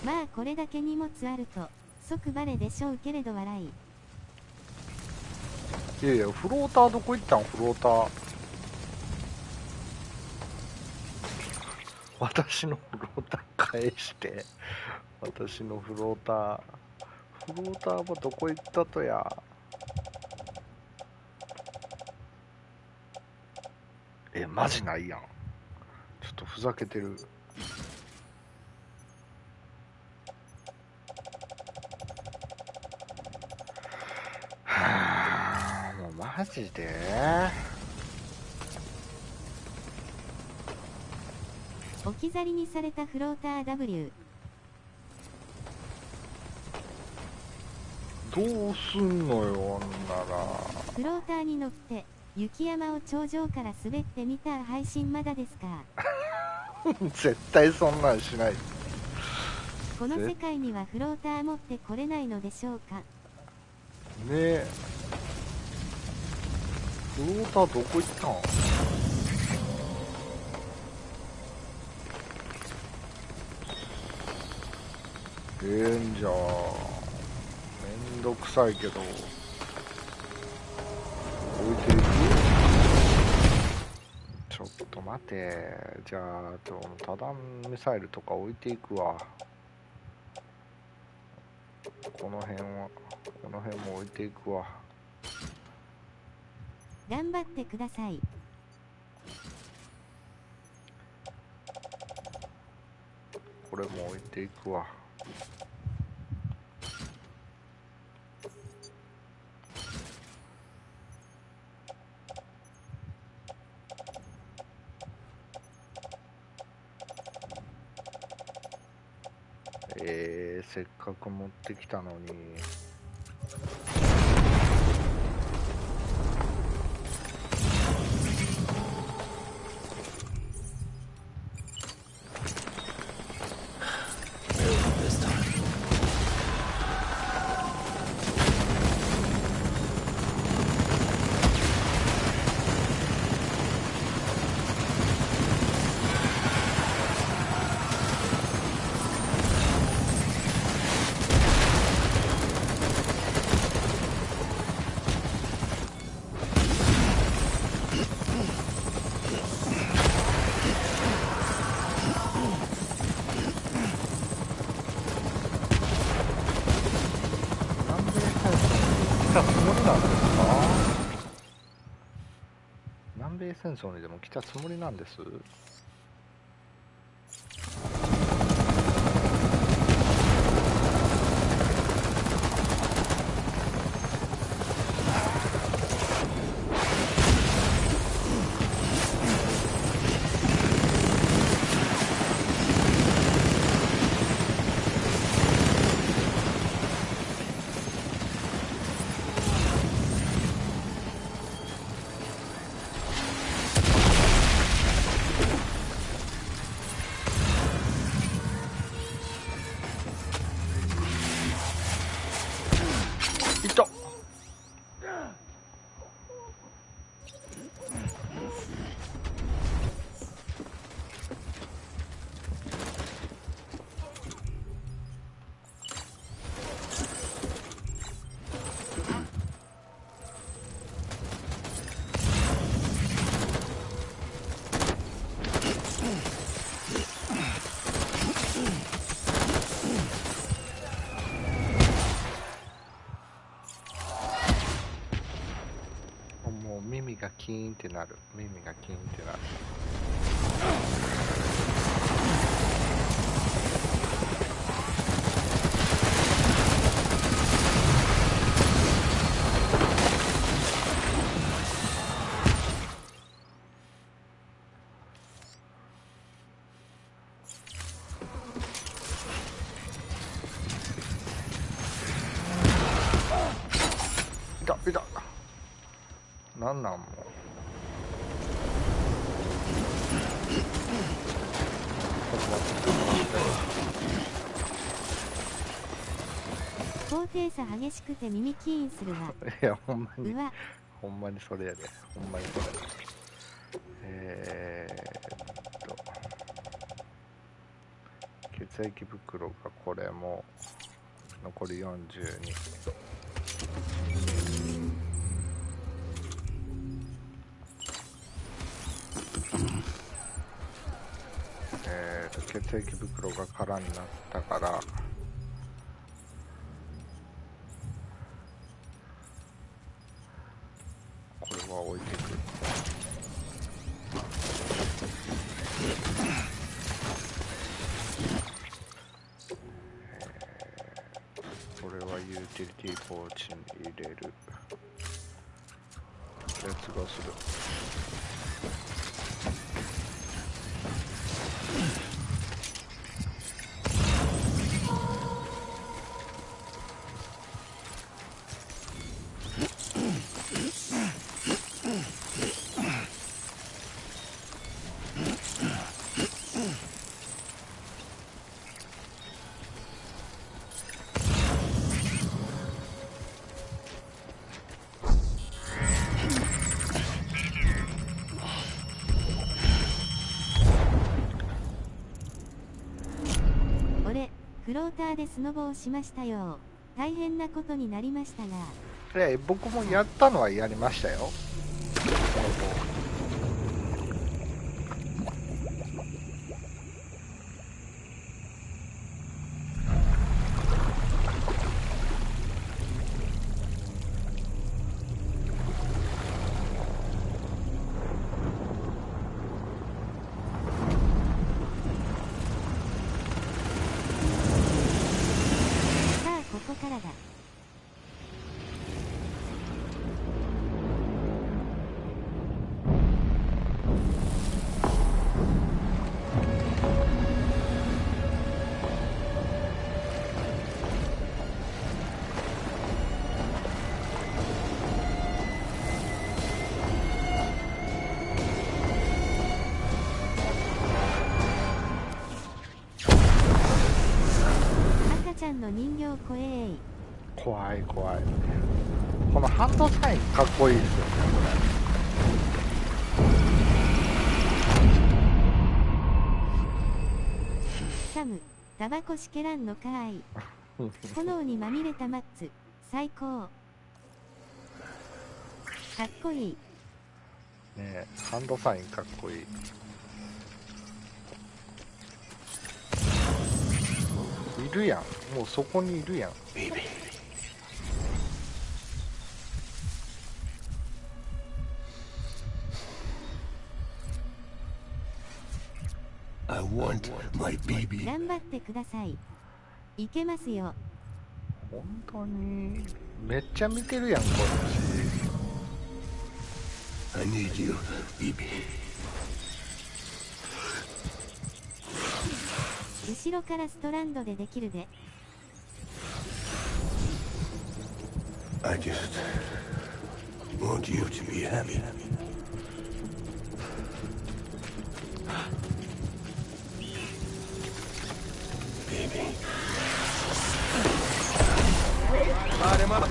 まあこれだけ荷物あると即バレでしょうけれど笑い。いやいや、フローターどこ行ったん、フローター。私のフローター返して。私のフローター。フローターはどこ行ったとや。え、マジないやん。ちょっとふざけてる。はぁ、もうマジで置き去りにされたフローター W。 どうすんのよ、あんなら。フローターに乗って雪山を頂上から滑ってみた配信まだですか？絶対そんなんしない。この世界にはフローター持ってこれないのでしょうか？ねえ、フローターどこ行ったん？んじゃあめんどくさいけど置いていく？ちょっと待て。じゃあ多弾ミサイルとか置いていくわ。この辺も置いていくわ。頑張ってください。これも置いていくわ。せっかく持ってきたのに。南米戦争にでも来たつもりなんです。がキーンってなる。耳がキーンってなる。いたなんなんもう高低差激しくて耳キーンするわ。いやほんまにうわほんまにそれやで。ほんまにそれ。血液袋がこれも残り42。血液袋が空になったからこれは置いていく。これはユーティリティポーチに入れる。レッツゴーする。フローターでスノボをしましたよ。大変なことになりましたが。僕もやったのはやりましたよ。の人形怖い。怖い怖い。このハンドサインかっこいいですよねサム、タバコしけらんのかーい。炎にまみれたマッツ、最高。かっこいい。ねえ、ハンドサインかっこいい。いるやん、もうそこにいるやん。頑張ってください。いけますよ。本当にめっちゃ見てるやんこっち。I need you, baby. 後ろからストランドでできるで。I just want you to be happy. Baby. あれまだ。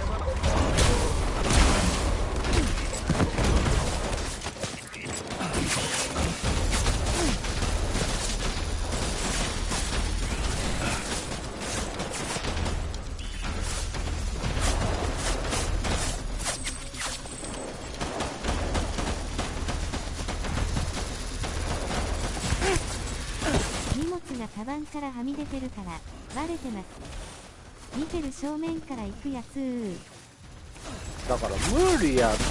カバンからはみ出てるからバレてます。見てる正面から行くやつ。だから無理やって。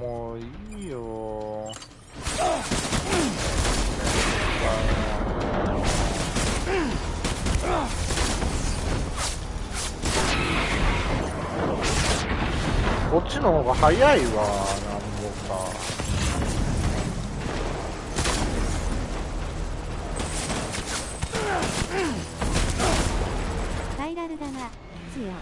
もういいよ。こっちの方が早いわ、なんぼか。スパイラルだな、強。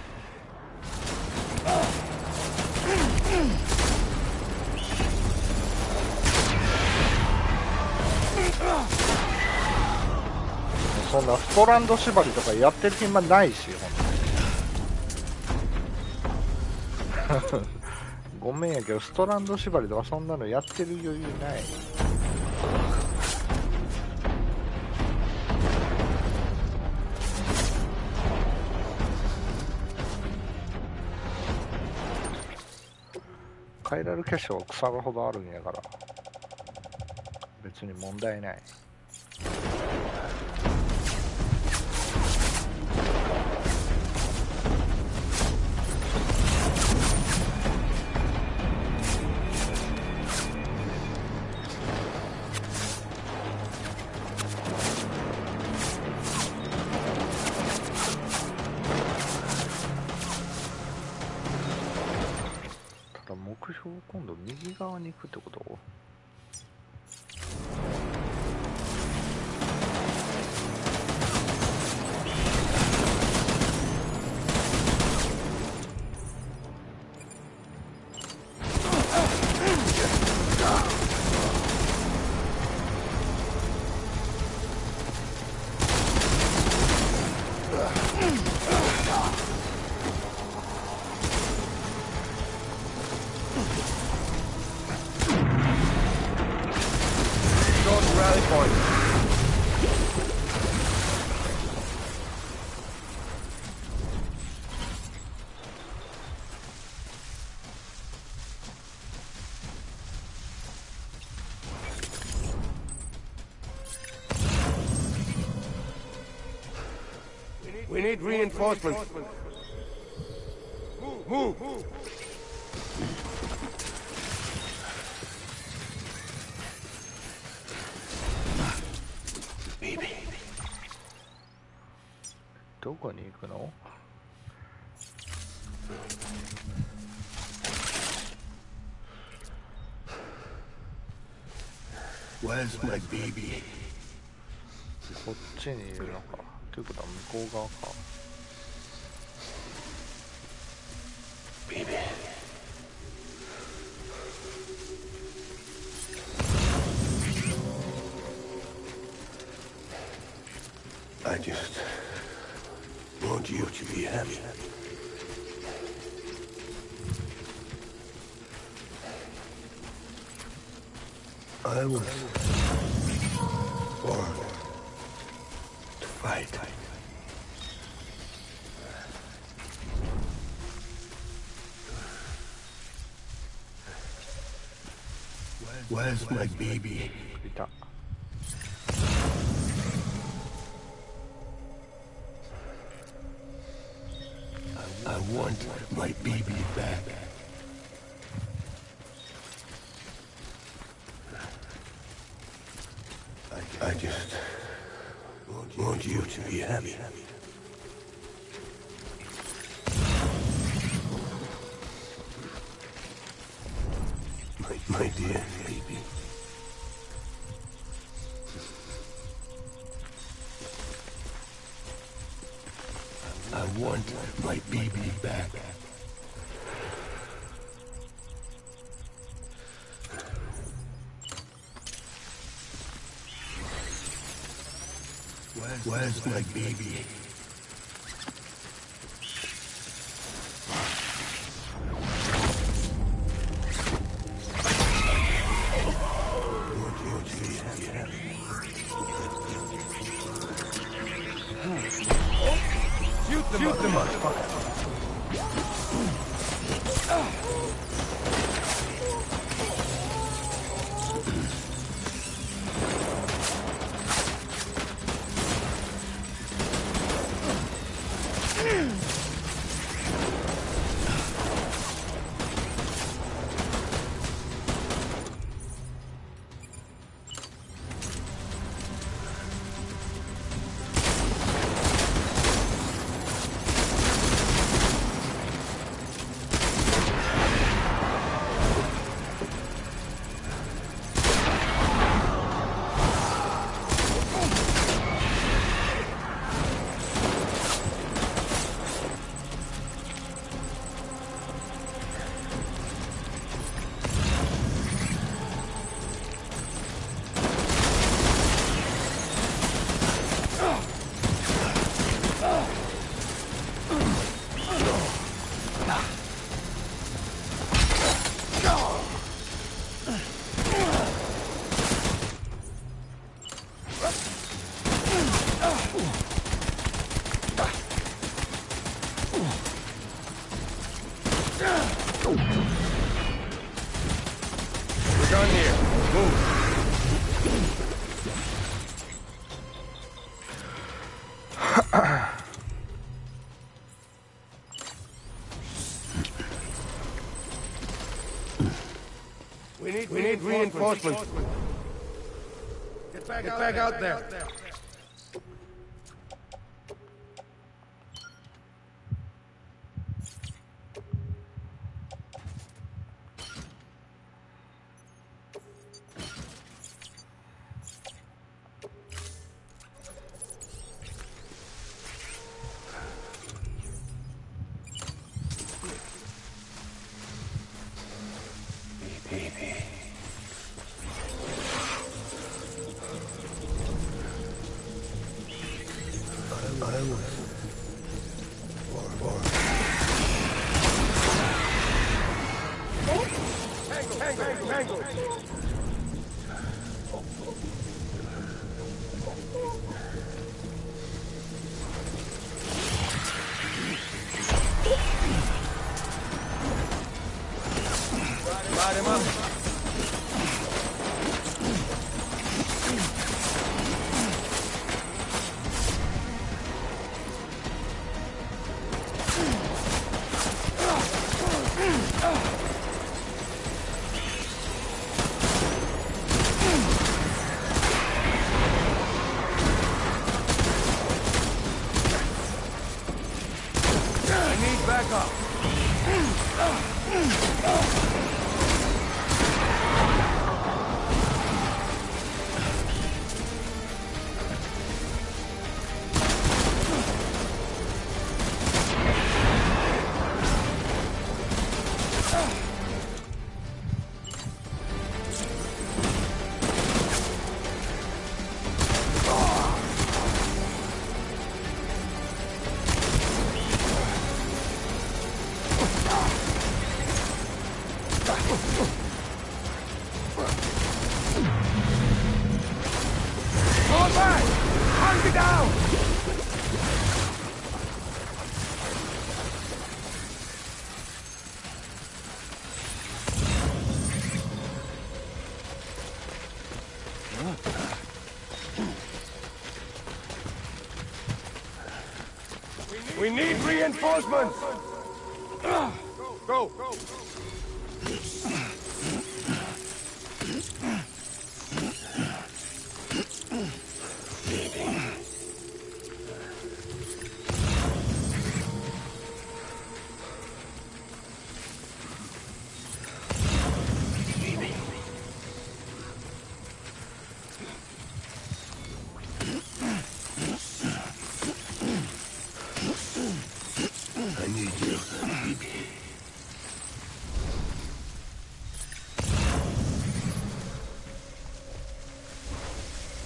そんなストランド縛りとかやってる暇ないし、ほんとごめんやけど、ストランド縛りとかそんなのやってる余裕ない。カイラル結晶は草がほどあるんやから別に問題ない。目標今度右側に行くってこと？We need reinforcements. Move! Baby. どこに行くの？Where's my baby? こっちにいるのか。ということは向こう側か。Baby. I just want you to be happy. I was born to fight. Where's my baby? いた。I want my baby back. I just want you to be happy. My dear baby. I want my baby back. Where's my baby? Shoot the motherfucker. reinforcements. Get back out there. We need reinforcements! Go!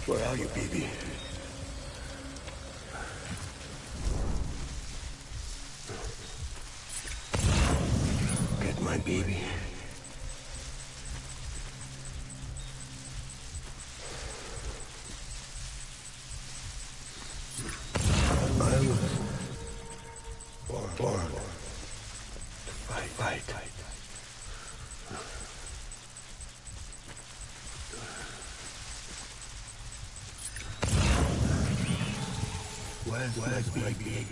Where are you, baby? Get my baby. I was born to fight. Where's my baby?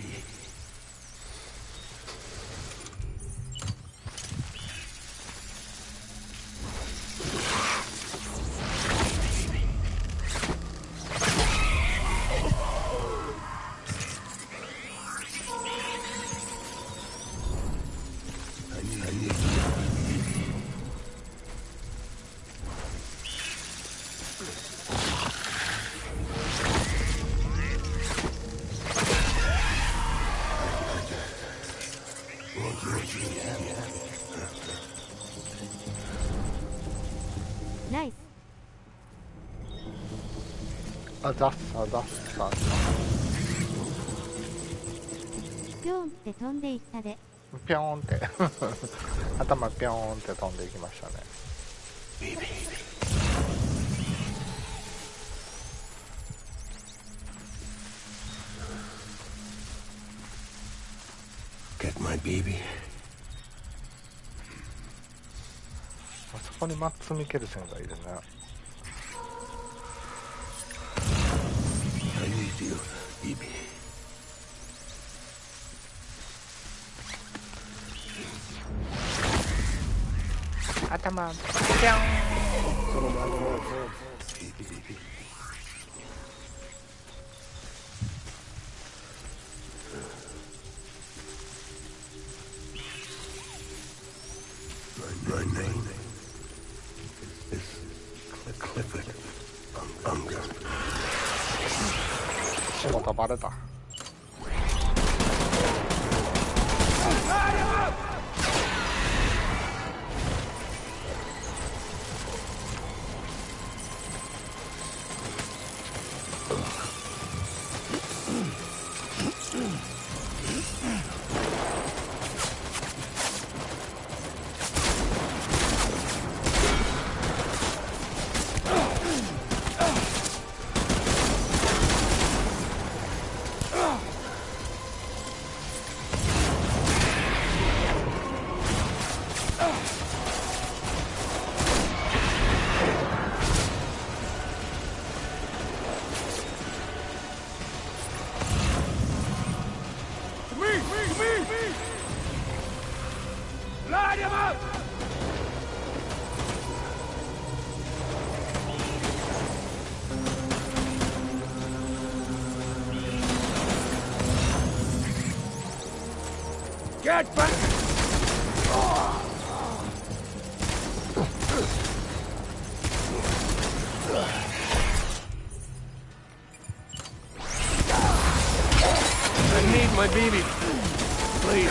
ナイス。あざっさざっさ。ピョンって飛んでいったで。ピョーンって頭ピョーンって飛んでいきましたね。Get my baby. あそこにマッツ・ミケルセンがいるね。I need you, baby. 頭ピョーン。My name is Clifford Unger. 仕事バレた。Get back! I need my baby. Please.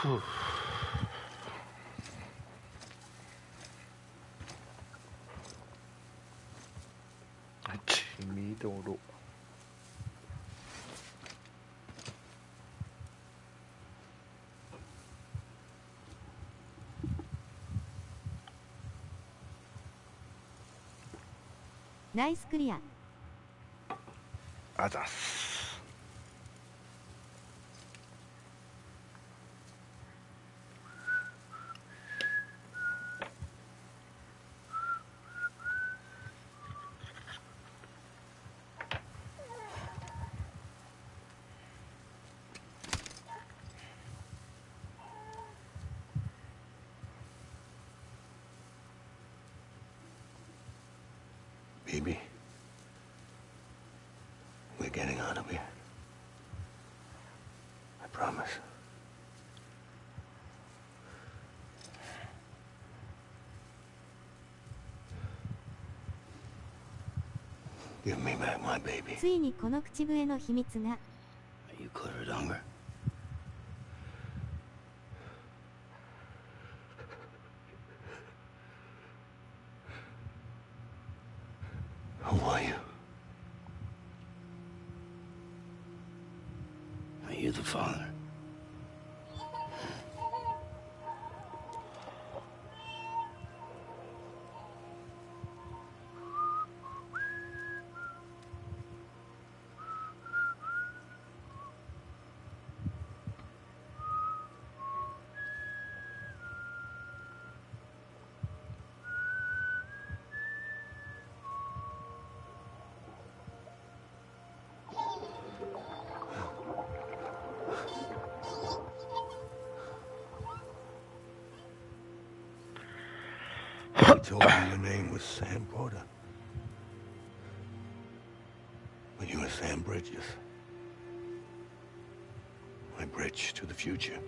Whew. 血みどろ。ナイスクリア。あざっす。Baby, we're getting out of here. I promise. Give me back my baby. ついにこの口笛の秘密が。 Are you Clifford Unger? Who are you? Are you the father? He told me your name was Sam Porter. But you were Sam Bridges. My bridge to the future.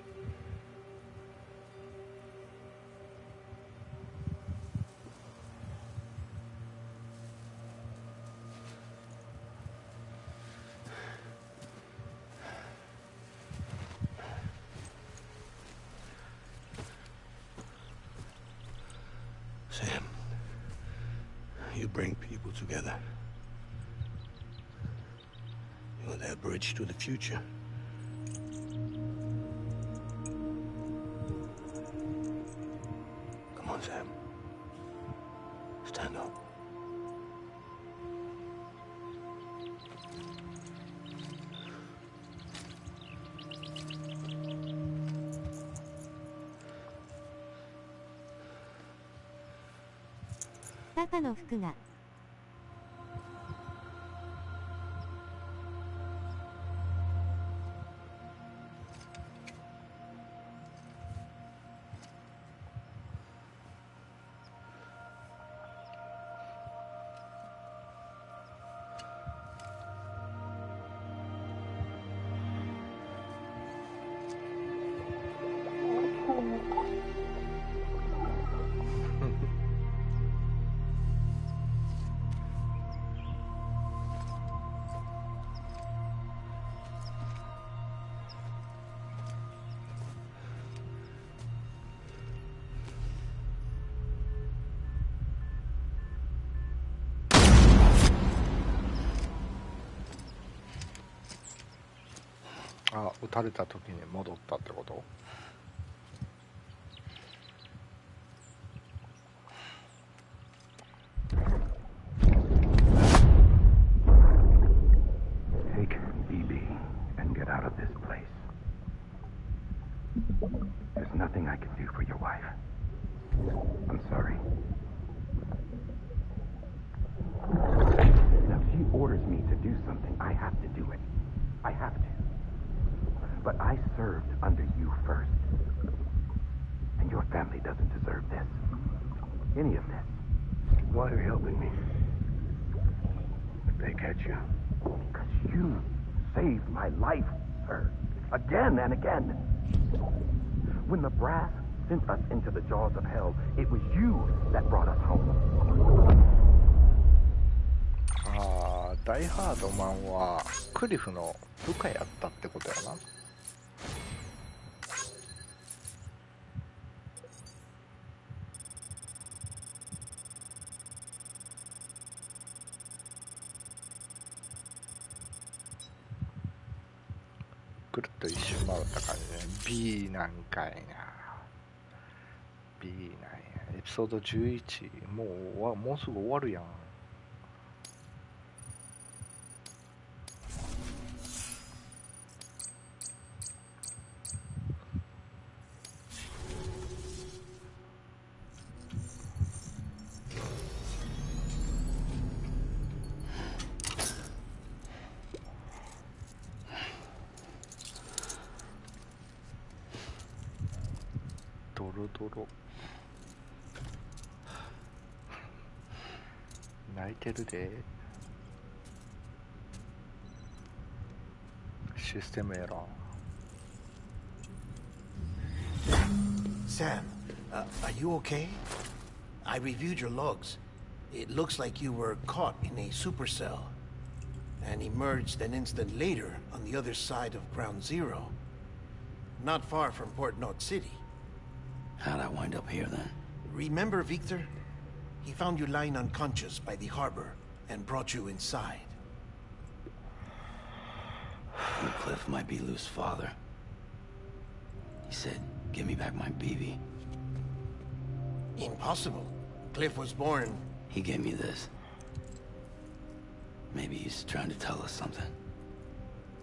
Sam, you bring people together. You're their bridge to the future. Come on, Sam. Stand up. パパの服が。あ、撃たれた時に戻ったってこと？There's nothing I can do for your wife. I'm sorry. Now, if she orders me to do something, I have to do it. I have to. But I served under you first. And your family doesn't deserve this. Any of this. Why are you helping me? If they catch you. Because you saved my life, sir. Again and again. When the brass sent us into the jaws of hell, it was you that brought us home. ああ、ダイハードマンはクリフの部下やったってことやな。くるっと一周回った感じね。B なんかいな。B なんや。エピソード11。もうすぐ終わるやん。ドロドロ泣いてるで。システムエラー。Sam, are you okay? I reviewed your logs. It looks like you were caught in a supercell and emerged an instant later on the other side of Ground Zero, not far from Port Knot City. How'd I wind up here then? Remember Victor? He found you lying unconscious by the harbor and brought you inside. Cliff might be Lou's father. He said, give me back my BB. Impossible. Cliff was born... He gave me this. Maybe he's trying to tell us something.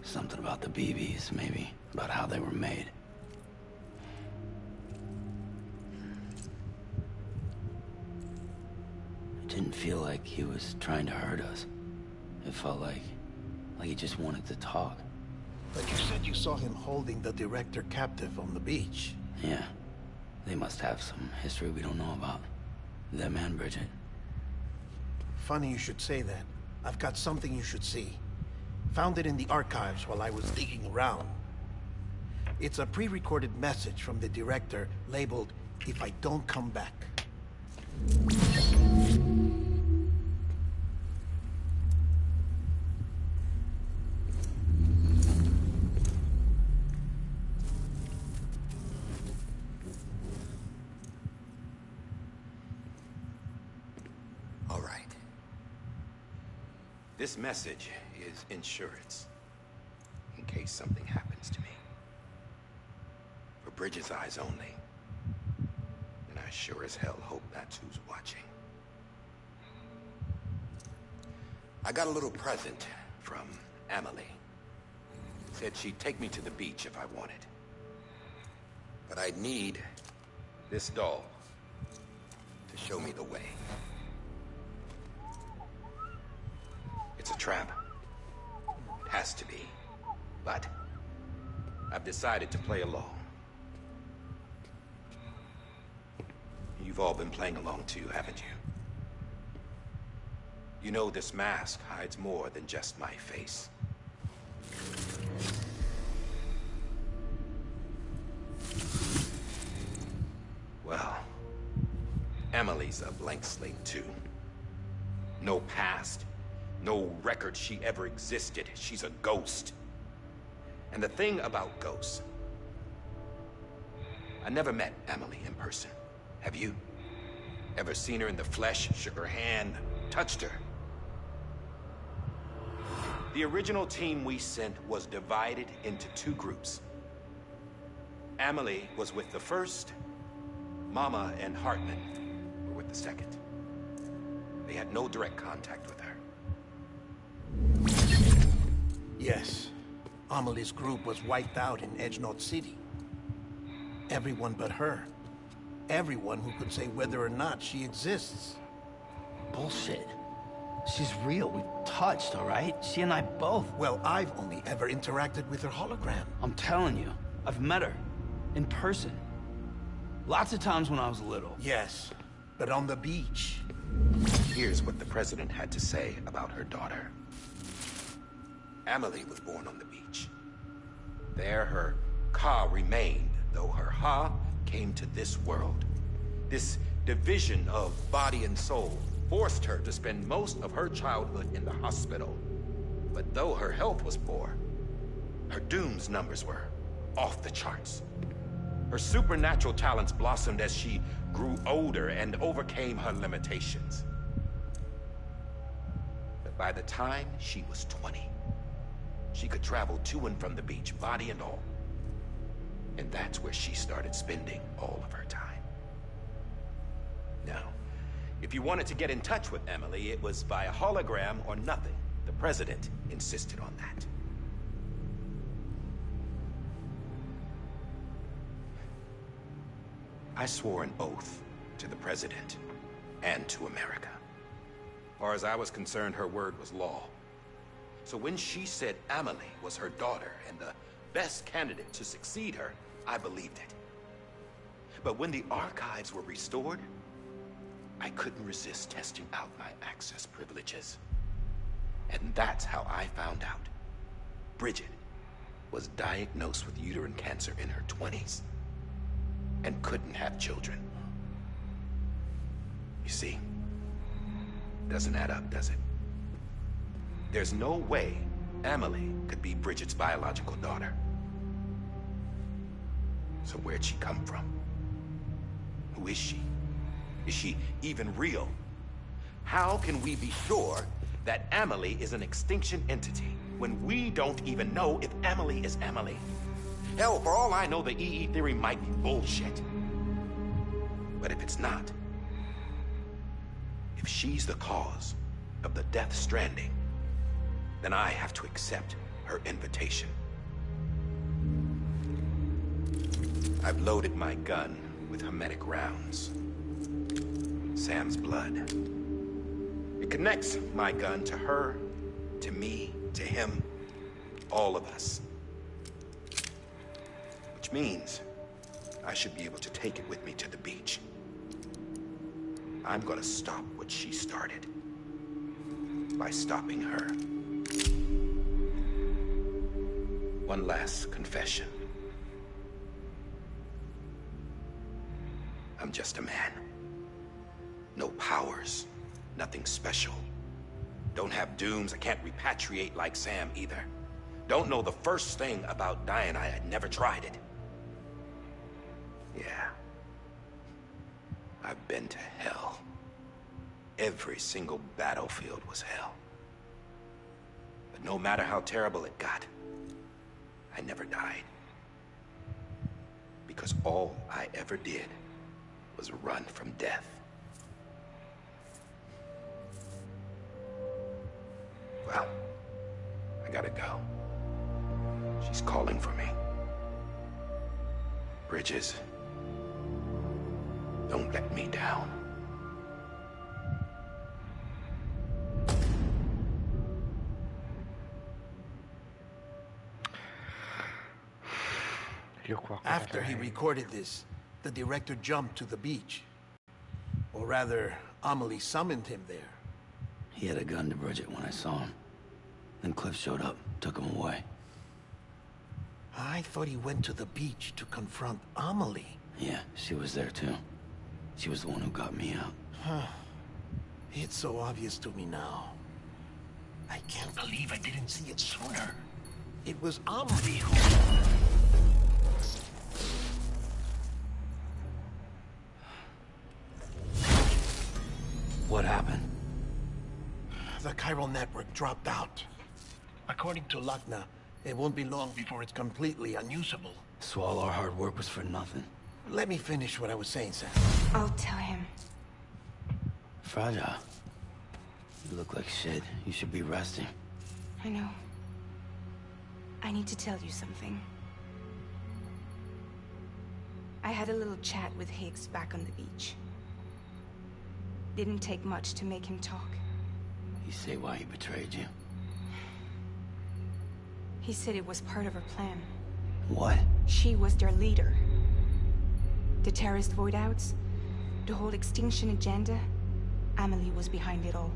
Something about the BBs, maybe. About how they were made. It didn't feel like he was trying to hurt us. It felt like he just wanted to talk. But you said you saw him holding the director captive on the beach. Yeah. They must have some history we don't know about. Them and Bridget. Funny you should say that. I've got something you should see. Found it in the archives while I was digging around. It's a pre-recorded message from the director labeled, "If I don't come back." All right. This message is insurance, in case something happens to me. For Bridget's eyes only. And I sure as hell hope that's who's watching. I got a little present from Emily. Said she'd take me to the beach if I wanted. But I'd need this doll to show me the way. trap. It has to be. But I've decided to play along. You've all been playing along too, haven't you? You know this mask hides more than just my face. Well, Emily's a blank slate too. No past, no record she ever existed. She's a ghost. And the thing about ghosts, I never met Emily in person. Have you? Ever seen her in the flesh, shook her hand, touched her? The original team we sent was divided into two groups. Emily was with the first, Mama and Hartman were with the second. They had no direct contact with her. Yes. Amelie's group was wiped out in Edgenorth City. Everyone but her. Everyone who could say whether or not she exists. Bullshit. She's real. We've touched, all right? She and I both. Well, I've only ever interacted with her hologram. I'm telling you, I've met her. In person. Lots of times when I was little. Yes, but on the beach. Here's what the president had to say about her daughter. Emily was born on the beach. There her Ka remained, though her Ha came to this world. This division of body and soul forced her to spend most of her childhood in the hospital. But though her health was poor, her Doom's numbers were off the charts. Her supernatural talents blossomed as she grew older and overcame her limitations. But by the time she was 20, she could travel to and from the beach, body and all. And that's where she started spending all of her time. Now, if you wanted to get in touch with Emily, it was via hologram or nothing. The president insisted on that. I swore an oath to the president and to America. As far as I was concerned, her word was law. So when she said Emily was her daughter and the best candidate to succeed her, I believed it. But when the archives were restored, I couldn't resist testing out my access privileges. And that's how I found out. Bridget was diagnosed with uterine cancer in her 20s and couldn't have children. You see, doesn't add up, does it? There's no way Emily could be Bridget's biological daughter. So where'd she come from? Who is she? Is she even real? How can we be sure that Emily is an extinction entity when we don't even know if Emily is Emily? Hell, for all I know, the EE theory might be bullshit. But if it's not, if she's the cause of the Death Stranding, then I have to accept her invitation. I've loaded my gun with hermetic rounds. Sam's blood. It connects my gun to her, to me, to him, all of us. Which means I should be able to take it with me to the beach. I'm gonna stop what she started by stopping her. One last confession. I'm just a man. No powers, nothing special. Don't have dooms, I can't repatriate like Sam either. Don't know the first thing about dying, I had never tried it. Yeah. I've been to hell. Every single battlefield was hell. But no matter how terrible it got, I never died. Because all I ever did was run from death. Well, I gotta go. She's calling for me. Bridges, don't let me down. After he recorded this, the director jumped to the beach. Or rather, Amelie summoned him there. He had a gun to Bridget when I saw him. Then Cliff showed up, took him away. I thought he went to the beach to confront Amelie. Yeah, she was there too. She was the one who got me out. Huh. It's so obvious to me now. I can't believe I didn't see it sooner. It was Amelie who... What happened? The chiral network dropped out. According to Lachna, it won't be long before it's completely unusable. So all our hard work was for nothing. Let me finish what I was saying, Sam. I'll tell him. Fragile. You look like shit. You should be resting. I know. I need to tell you something. I had a little chat with Higgs back on the beach. Didn't take much to make him talk. You say why he betrayed you? He said it was part of her plan. What? She was their leader. The terrorist void-outs, the whole extinction agenda, Amelie was behind it all.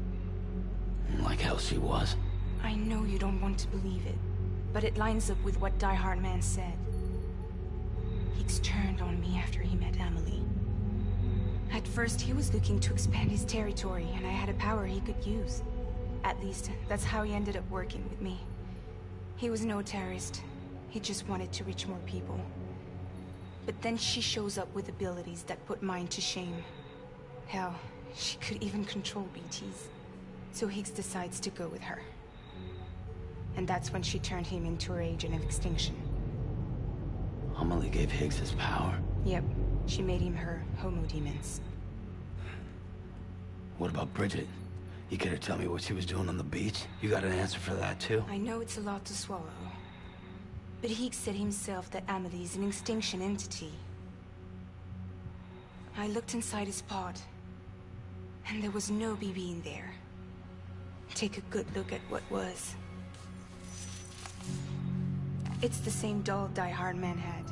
Like hell she was. I know you don't want to believe it, but it lines up with what Die Hard Man said. Higgs turned on me after he met Amelie. At first, he was looking to expand his territory, and I had a power he could use. At least, that's how he ended up working with me. He was no terrorist. He just wanted to reach more people. But then she shows up with abilities that put mine to shame. Hell, she could even control BTs. So Higgs decides to go with her. And that's when she turned him into her agent of extinction. Amelie gave Higgs his power. Yep, she made him her homo demons. What about Bridget? You care to tell me what she was doing on the beach? You got an answer for that too? I know it's a lot to swallow. But Higgs said himself that Amelie is an extinction entity. I looked inside his pod, and there was no BB in there. Take a good look at what was. It's the same doll Die Hard Man had.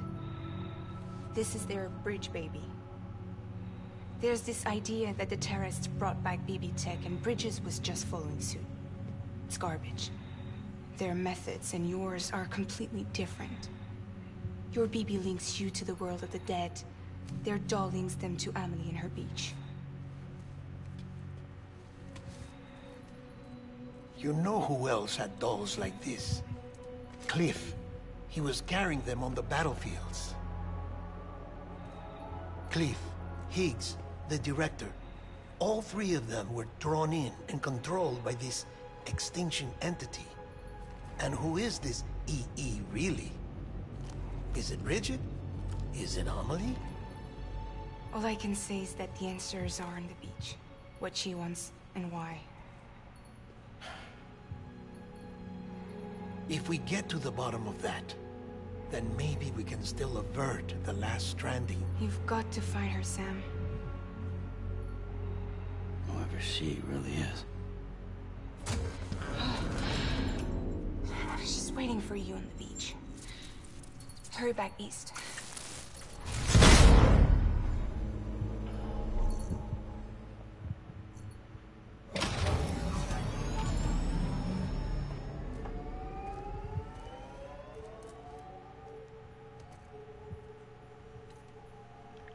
This is their bridge baby. There's this idea that the terrorists brought back BB tech and Bridges was just following suit. It's garbage. Their methods and yours are completely different. Your BB links you to the world of the dead. Their doll links them to Amelie and her beach. You know who else had dolls like this? Cliff. He was carrying them on the battlefields. Cliff, Higgs, the director. All three of them were drawn in and controlled by this extinction entity. And who is this EE really? Is it Bridget? Is it Amelie? All I can say is that the answers are on the beach. What she wants and why. If we get to the bottom of that, then maybe we can still avert the last stranding. You've got to find her, Sam. Whoever she really is. She's waiting for you on the beach. Hurry back east.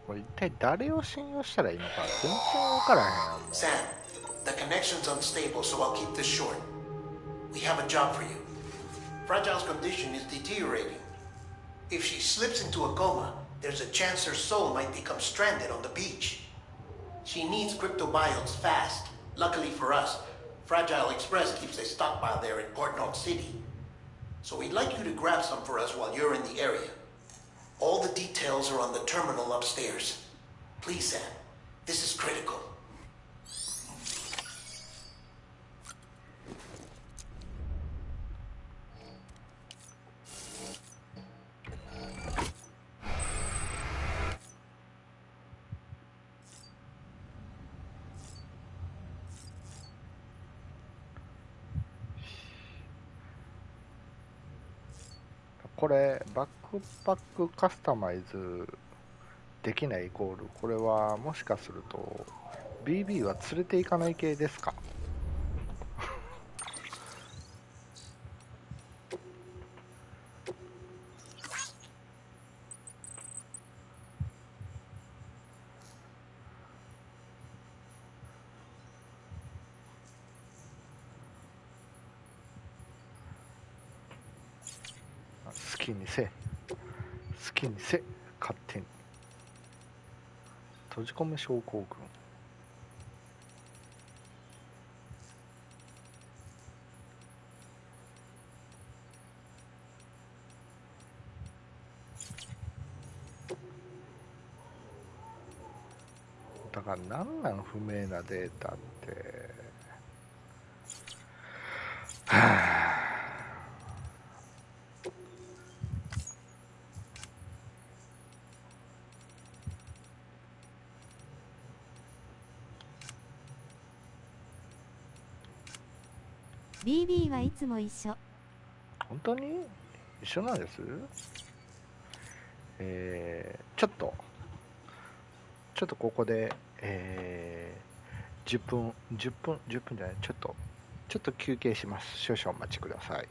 これ一体誰を信用したらいいのか全然分からへんやんもう。 Sam, the connection's unstable, so I'll keep this short. We have a job for you. Fragile's condition is deteriorating. If she slips into a coma, there's a chance her soul might become stranded on the beach. She needs cryptobiotes fast. Luckily for us, Fragile Express keeps a stockpile there in Port North City. So we'd like you to grab some for us while you're in the area. All the details are on the terminal upstairs. Please, Sam. This is critical. これバックパックカスタマイズできないイコール、これはもしかすると BB は連れていかない系ですか？好きにせ好きにせ勝手に閉じ込め症候群。だから何なん不明なデータって。はあ、BB はいつも一緒。本当に一緒なんです。ちょっとここで、10分じゃない、ちょっと休憩します。少々お待ちください。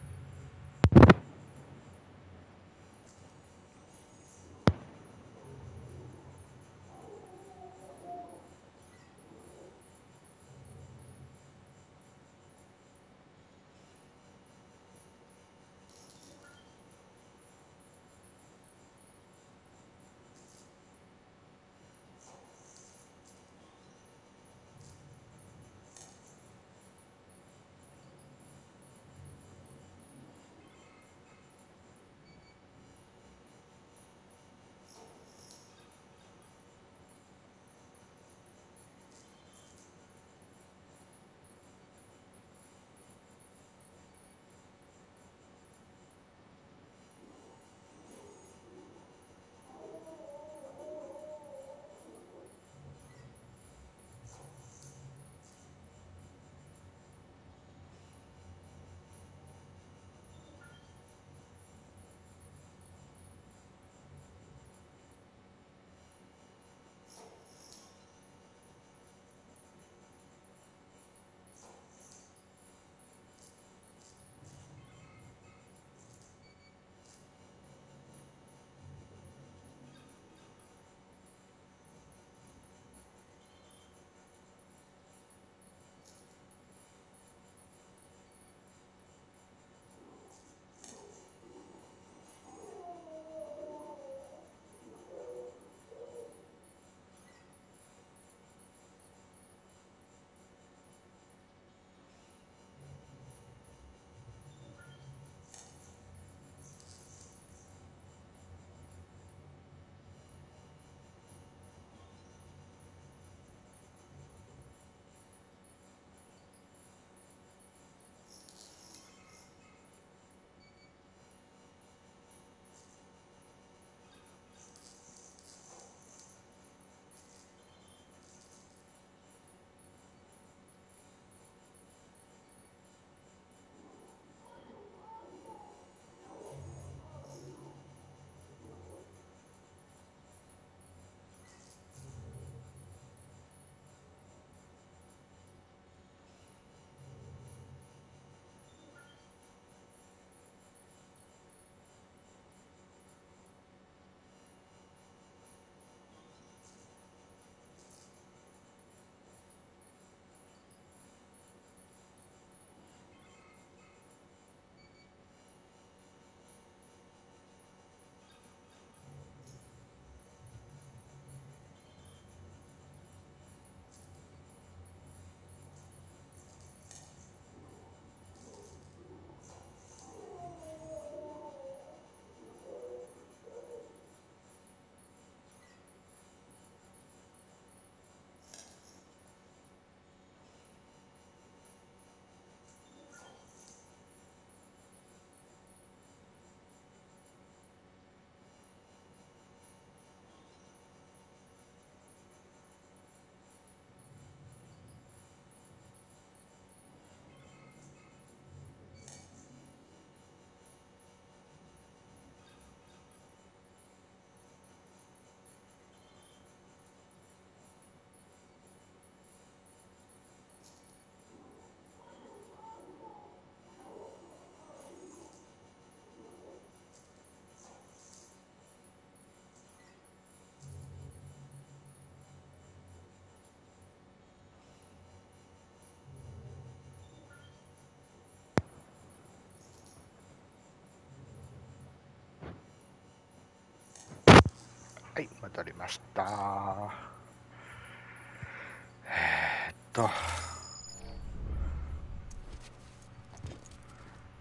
はい戻りました。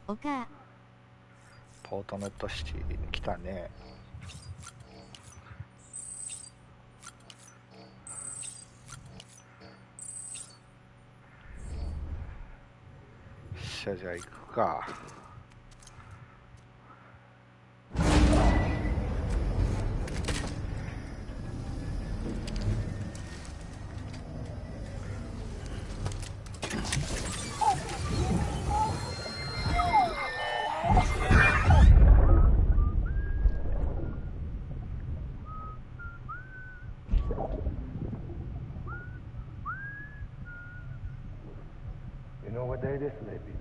おかポートネットシティに来たね。じゃあ行くか。You know what day this may be?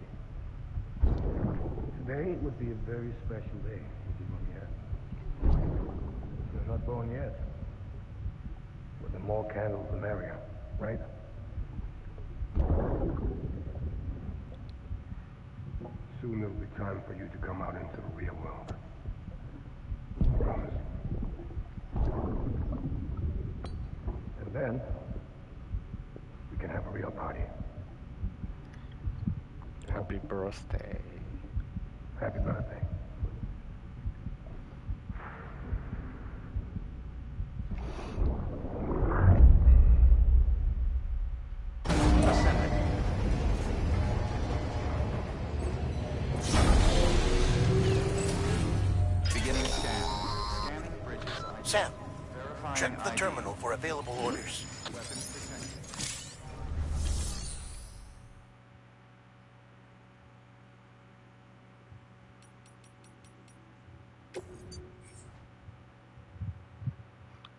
Today would be a very special day if you were here. You're not born yet. But the more candles, the merrier, right? Soon there'll be time for you to come out into the real world. Promise. And then, we can have a real party. Happy birthday. Happy birthday. Beginning scan. Scanning bridges. Sam, Verifying check the ID. terminal for available orders. Weapons detected.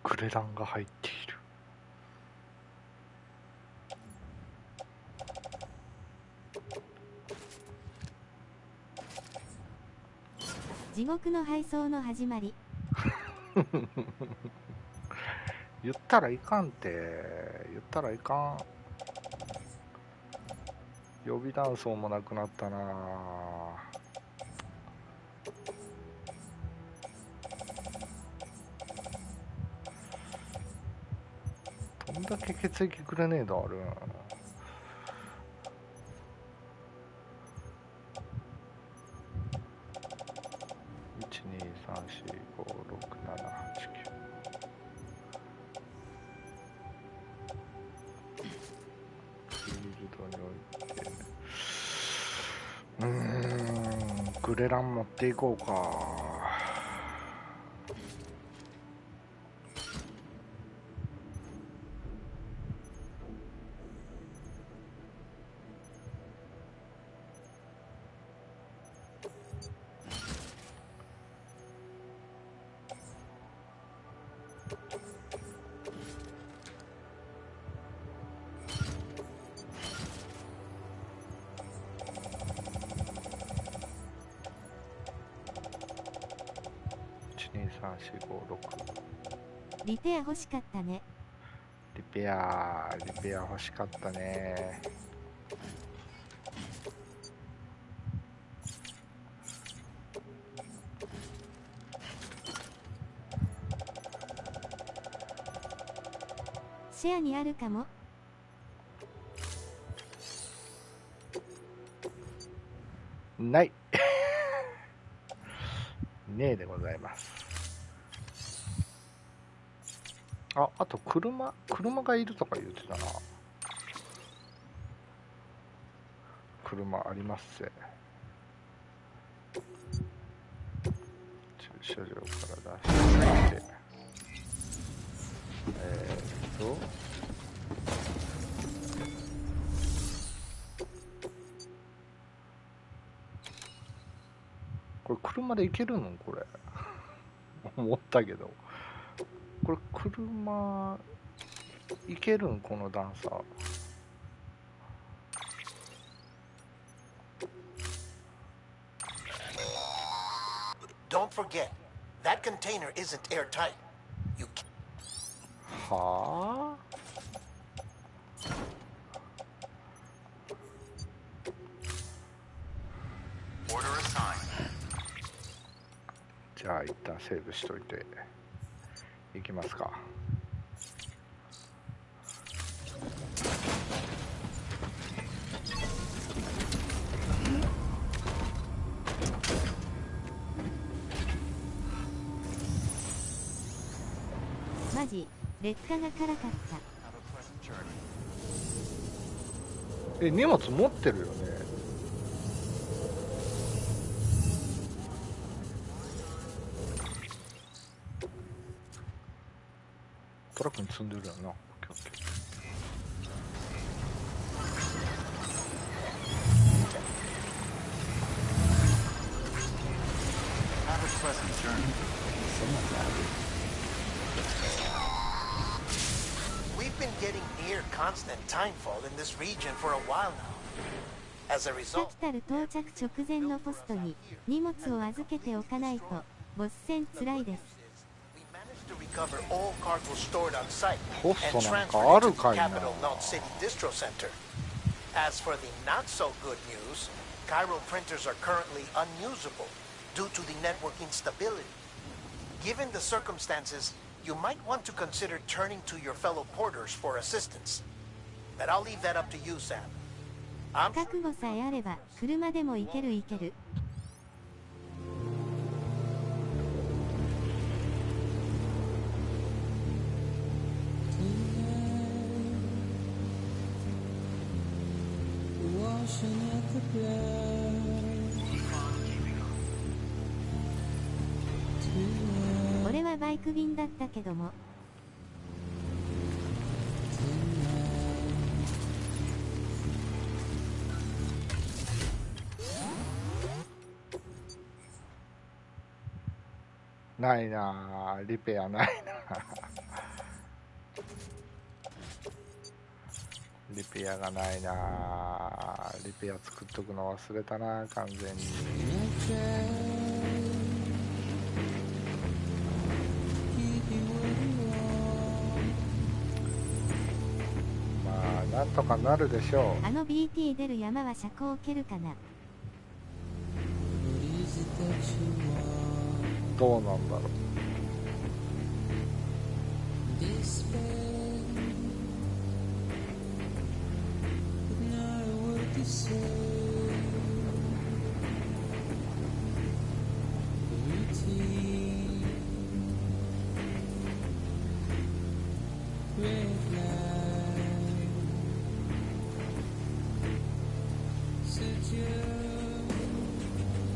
クレランが入っている。地獄の配送の始まり。言ったらいかんって言ったらいかん。予備弾倉もなくなったな。どんだけ血液グレネードあるん。グレラン持っていこうか。リペア欲しかったね。リペア欲しかったね。シェアにあるかも。ないねえでございます。あと車がいるとか言ってたな。車ありますぜ。駐車場から出してこれ車で行けるのこれ思ったけど、これ車行けるんこの段差。Don't forget, that container isn't airtight. You はあ。じゃあ一旦セーブしといて行きますか。マジ劣化が辛かった。荷物持ってるよね。トラックに積んでるよな。We've been getting near constant timefall in this region for a while now. As a 来 result, たる到着直前のポストに荷物を預けておかないとボス戦つらいです。 we managed to recover all cargo stored on site ポス and トなん transfer かあ it to る the かいな。 capital Knot City Distro Center. As for the not so good news, Cairo printers are currently unusable due to the network instability. Given the circumstances, you might want to consider turning to your fellow porters for assistance. But I'll leave that up to you, Sam. I'm 覚悟さえあれば車でも行ける行ける。俺はバイク便だったけども。ないなぁ、リペアないなリペアがないなぁ。リペア作っとくの忘れたな完全に。まあなんとかなるでしょう。あの BT 出る山は車高を蹴るかな。どうなんだろう。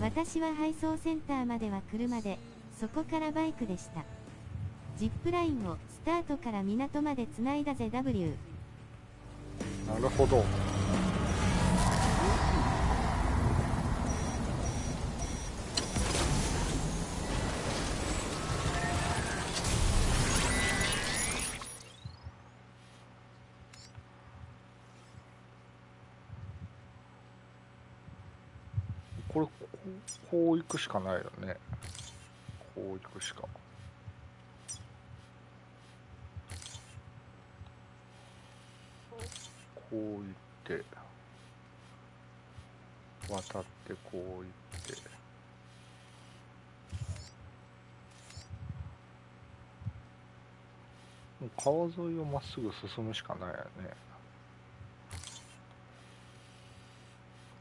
私は配送センターまでは車で、そこからバイクでした。ジップラインをスタートから港までつないだぜ W。なるほど。これこう行くしかないよね。こう行くしか。こう行って渡ってこう行ってもう川沿いをまっすぐ進むしかないよね。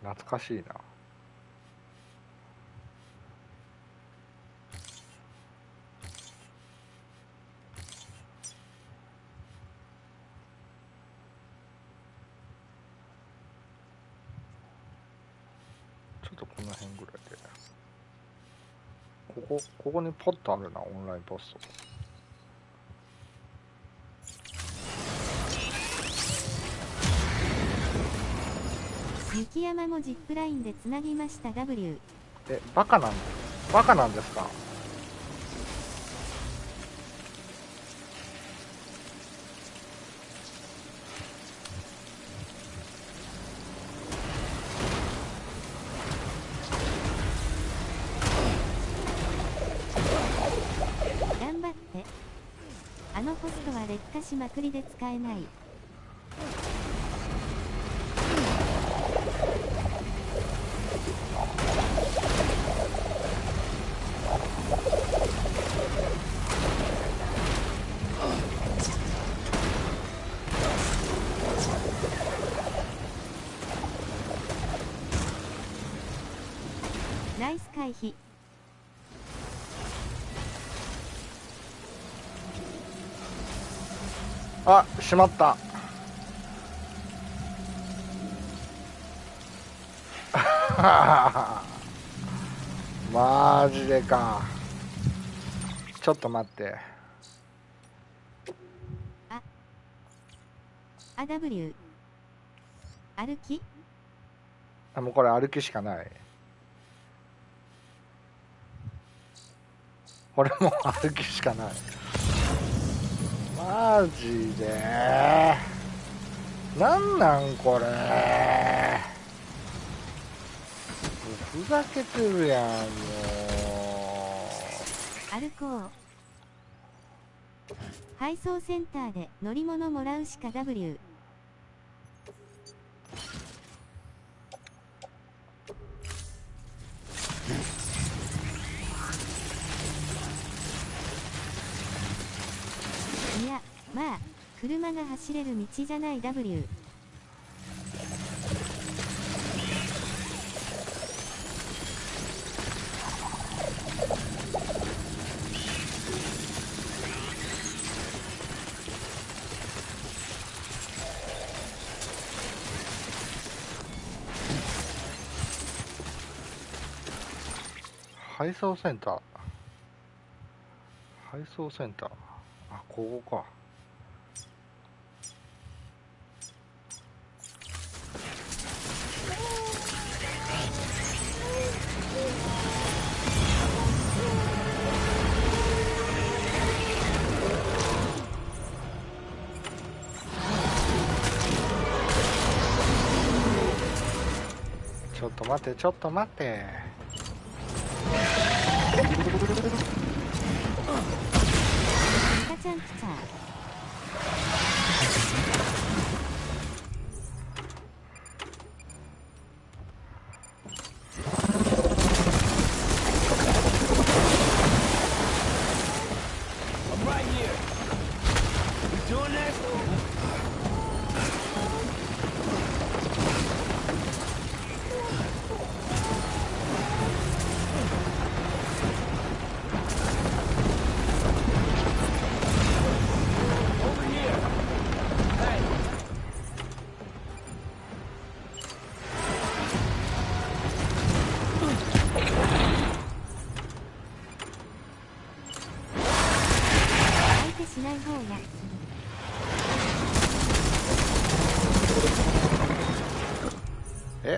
懐かしいな。この辺ぐらいでここにポッとあるな、オンラインポスト。雪山もジップラインでつなぎました W。 バカなんですか。あのポストは劣化しまくりで使えない。ライス回避。あ、しまった。マジでか。ちょっと待って。W 歩き。もうこれ歩きしかない。これも歩きしかない。マジでなんなんこれ。ふざけてるやん。もう歩こう。配送センターで乗り物もらうしか。 W。 いや、まあ車が走れる道じゃない。 W。 配送センター。配送センター。あ、ここか。ちょっと待って、ちょっと待って。赤ちゃん来た。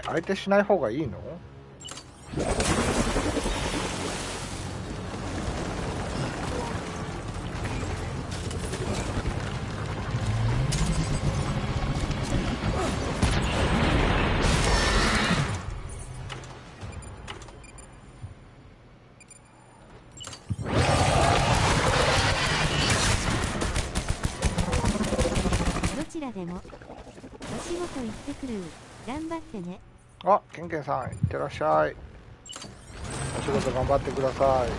相手しない方がいいの？どちらでもお仕事行ってくる。頑張ってね。あ、ケンケンさん、いってらっしゃい。お仕事頑張ってください。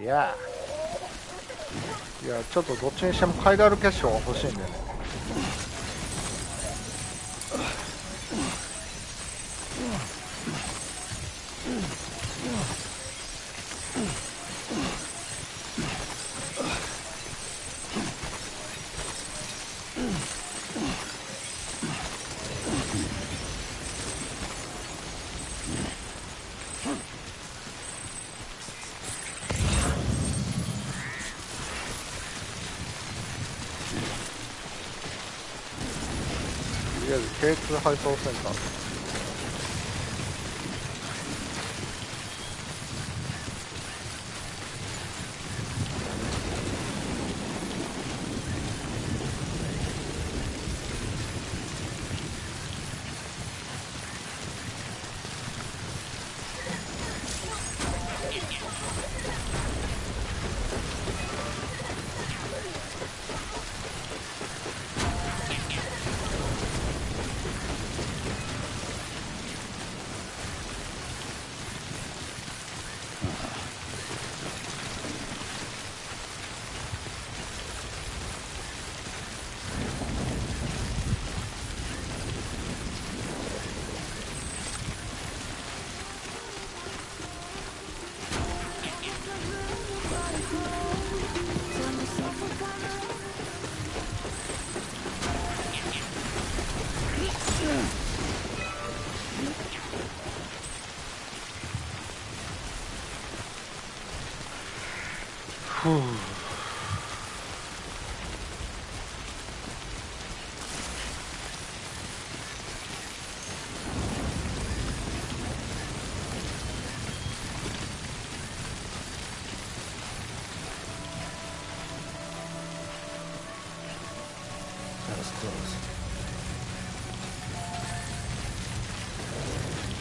いや、ちょっとどっちにしてもカイダル結晶が欲しいんだよね。りあえず K2 配送センター。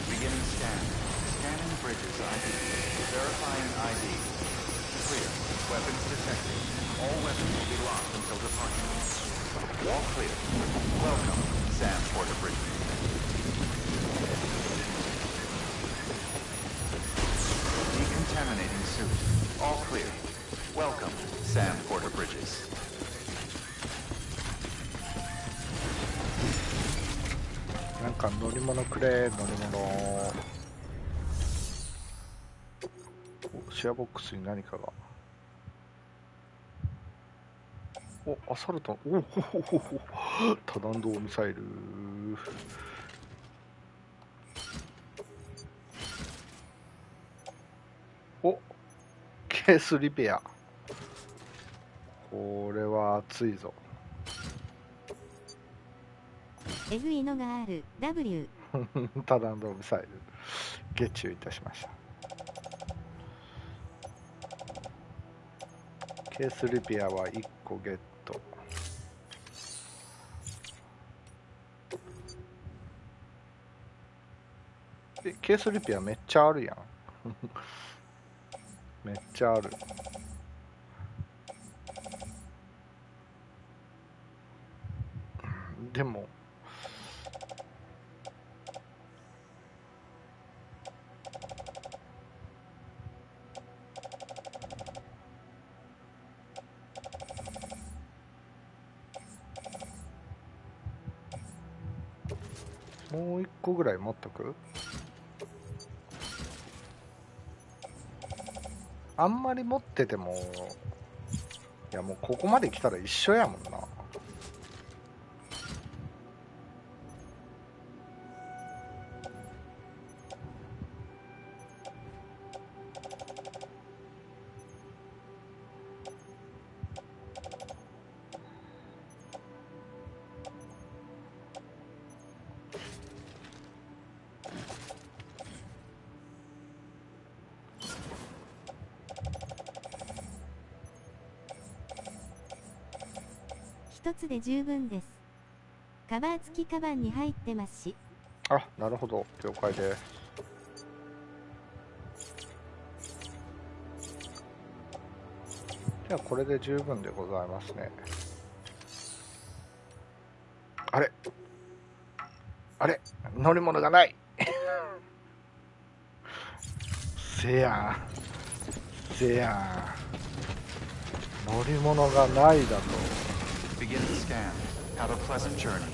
Beginning scan. Scanning bridges ID. Verifying ID. Clear. Weapons detected. All weapons will be locked until departure. All clear. Welcome, Sam Porter Bridges. Decontaminating suit. All clear. Welcome, Sam Porter Bridges. なんか乗り物くれ、乗り物。お、シェアボックスに何かが。お、アサルト、おほほほほ、多弾道ミサイル。お、ケースリペア。これは熱いぞ。えぐいのがある W 多弾道ミサイルゲッチュいたしました。ケースリペアは1個ゲット。ケースリペアめっちゃあるやん。めっちゃある。でももう1個ぐらい持っとく。あんまり持ってても、いやもうここまで来たら一緒やもんな。一つで十分です。カバー付きカバンに入ってますし。あ、なるほど、了解です。じゃあこれで十分でございますね。あれあれ、乗り物がないせやんせやん、乗り物がないだと。Begin scan. Have a pleasant journey.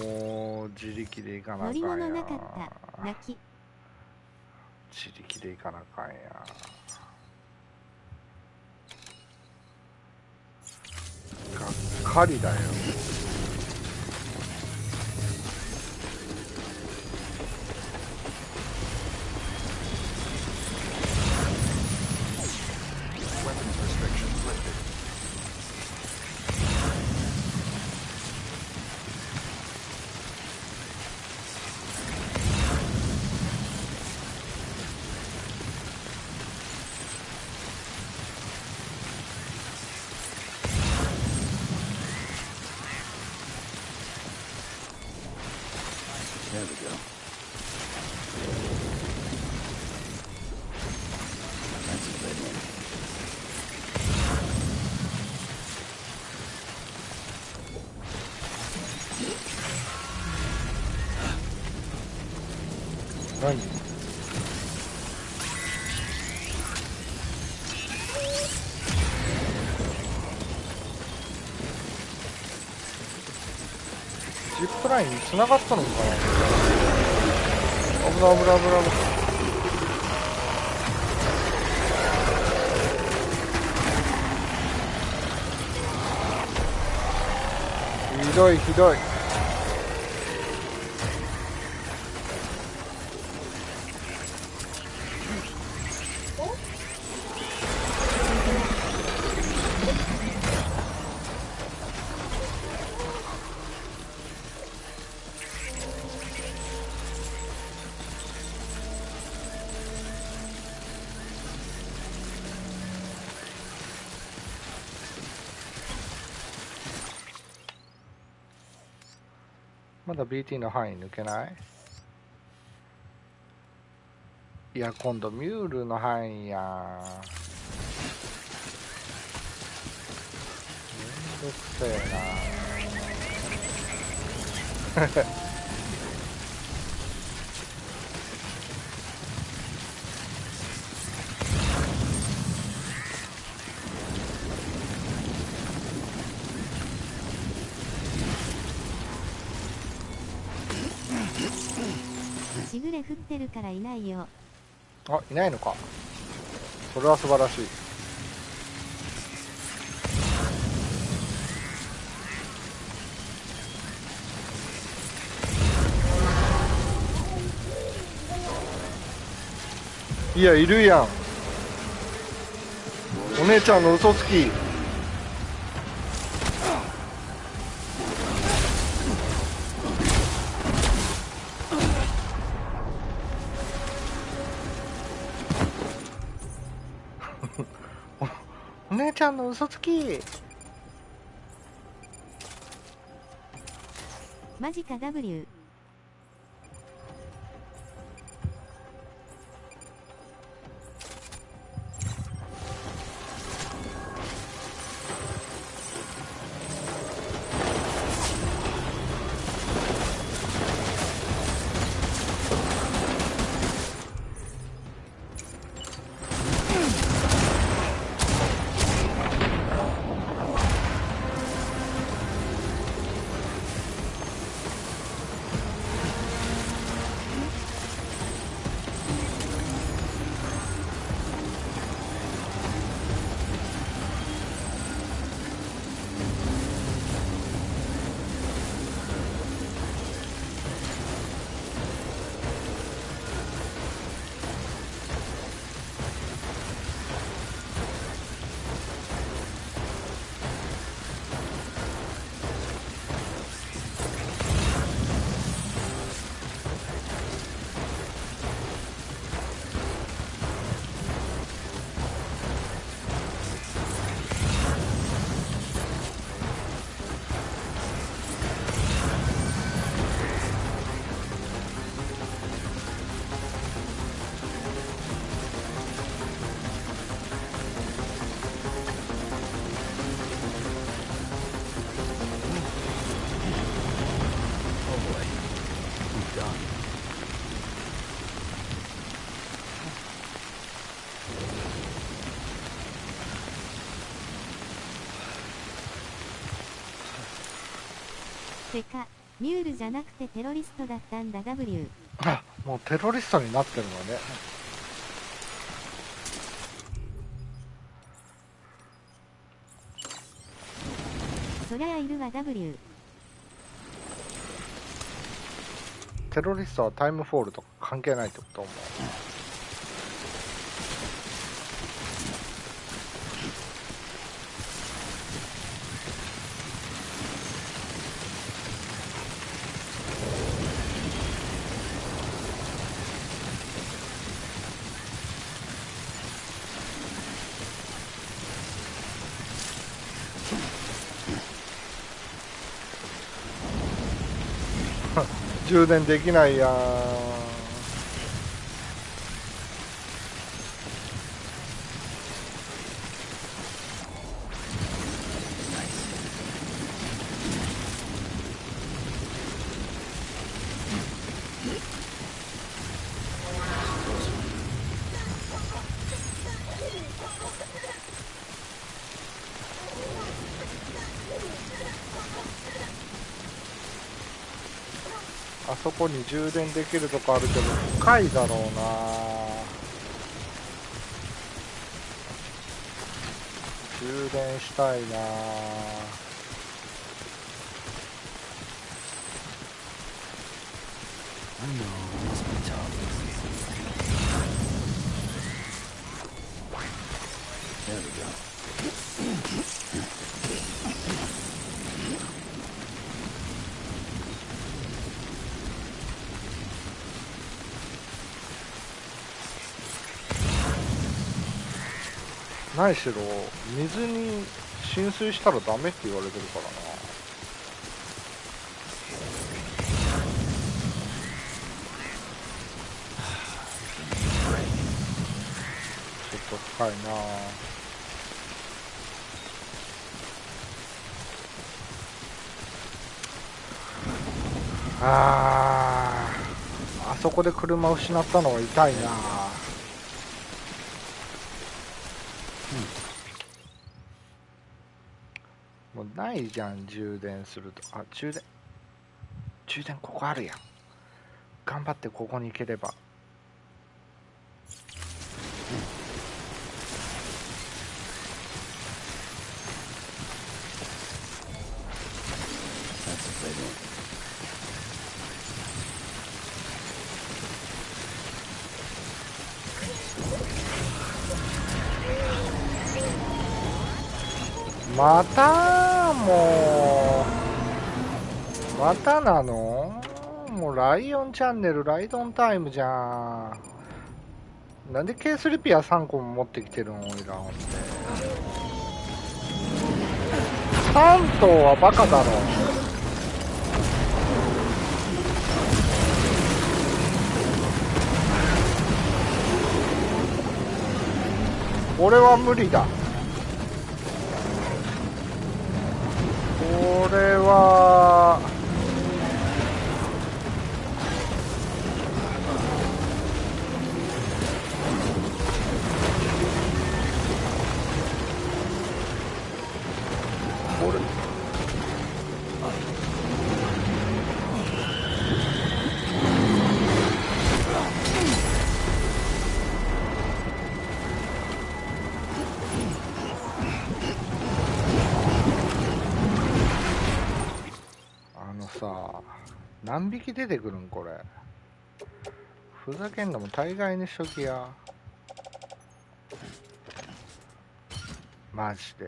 もう自力で行かなあか乗りんや。物なかった泣き。自力で行かなあかんや。がっかりだよ。Weapons restrictions lifted. 何？ジップラインに繋がったのかな。危ない危ない危ない危ない。ひどいひどい。まだ BT の範囲抜けない？いや、今度ミュールの範囲やん。めんどくせえな。しぐれ降ってるからいないよ。あ、いないのか。それは素晴らしい。いや、いるやん。お姉ちゃんの嘘つき。お姉ちゃんの嘘つき。マジか W。てか、ミュールじゃなくてテロリストだったんだ W。あ、もうテロリストになってるのね。そりゃあいるわ W。テロリストはタイムフォールとか関係ないってこと思う。充電できないやん。あそこに充電できるとこあるけど深いだろうな。充電したいな。何しろ水に浸水したらダメって言われてるからな。ちょっと深いな。あそこで車を失ったのは痛いな。もうないじゃん、充電すると。あ、充電ここあるやん。頑張ってここに行ければ。またまたなの？もうライオンチャンネルライドンタイムじゃん。なんで K3P は3個も持ってきてるの？おいらほんで3頭はバカだろ。俺は無理だ。これは何匹出てくるんこれ。ふざけんのも大概にしときや。マジで。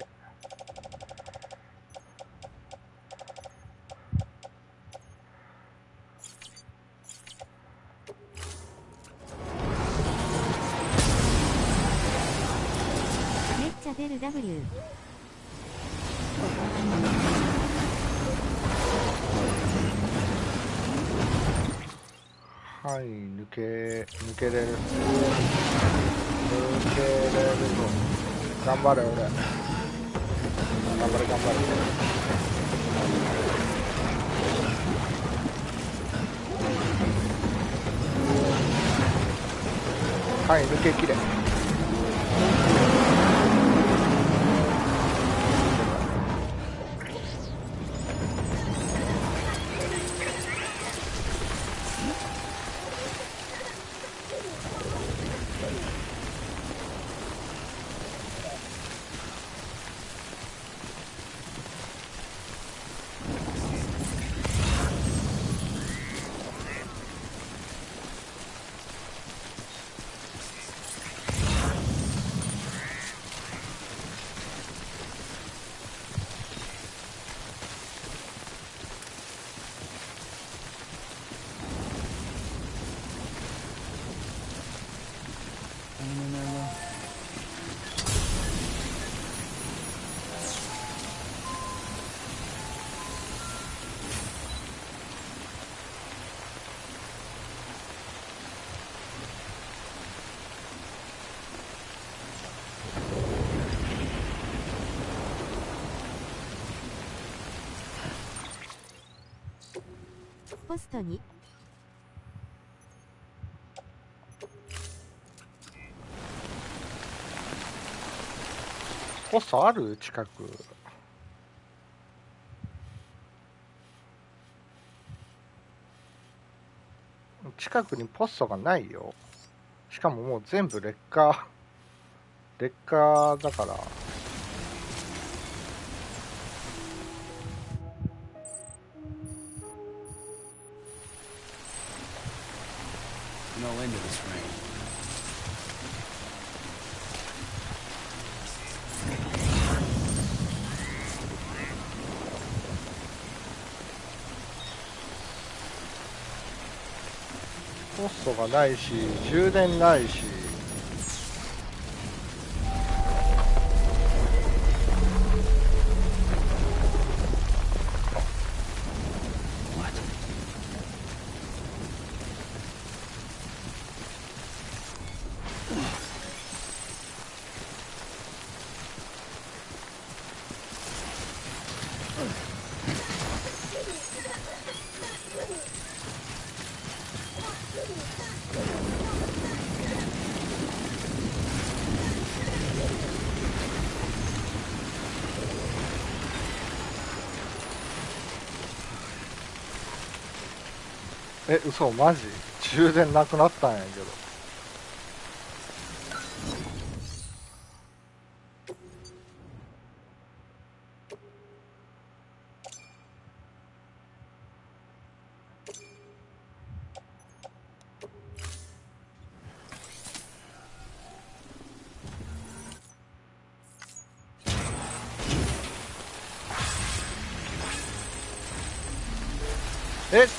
めっちゃ出る W。はい、抜けれる。抜けれるぞ。頑張れ、俺。頑張れ。はい、抜けきれ。ポストにポストある？近く。近くにポストがないよ。しかももう全部劣化だから。No end to this rain. ポストがないし、充電ないし。嘘マジ充電なくなったんやけど。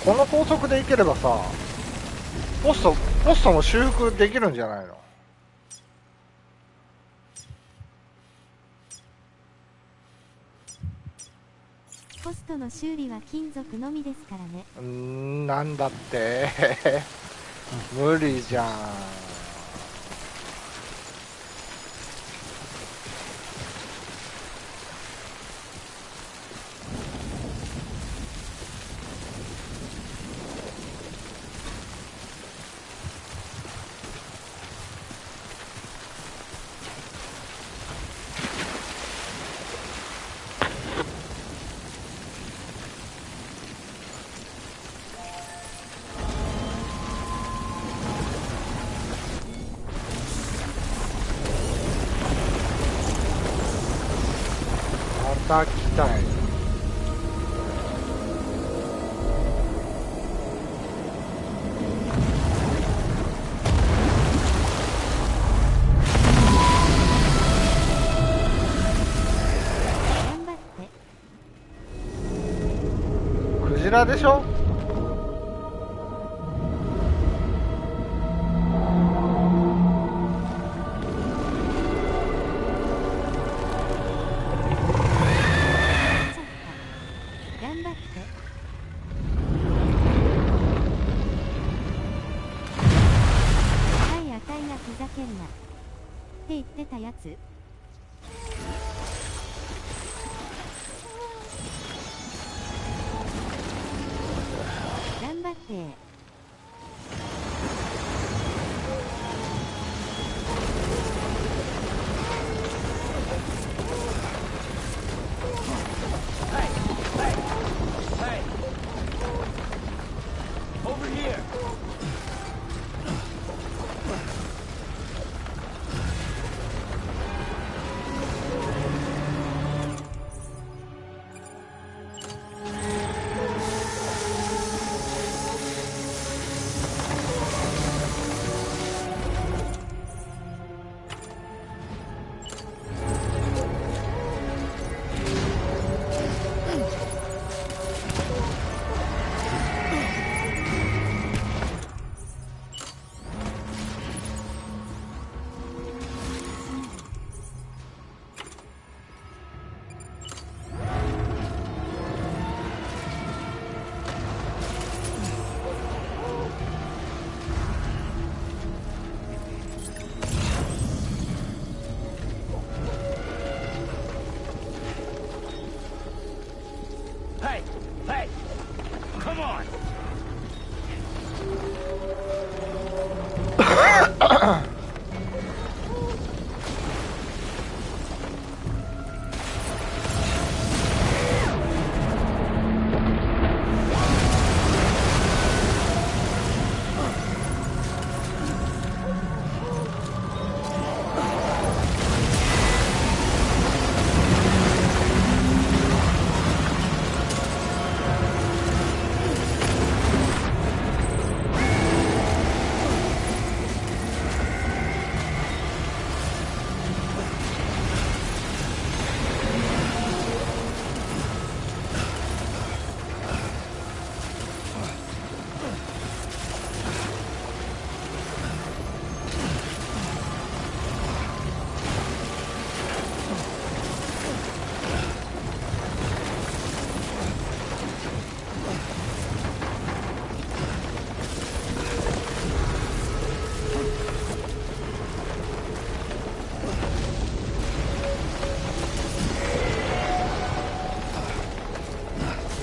この高速で行ければさ、ポストも修復できるんじゃないの？ポストの修理は金属のみですからね。なんだって無理じゃん。また来たい。頑張って。クジラでしょ？って言ってたやつ。頑張って。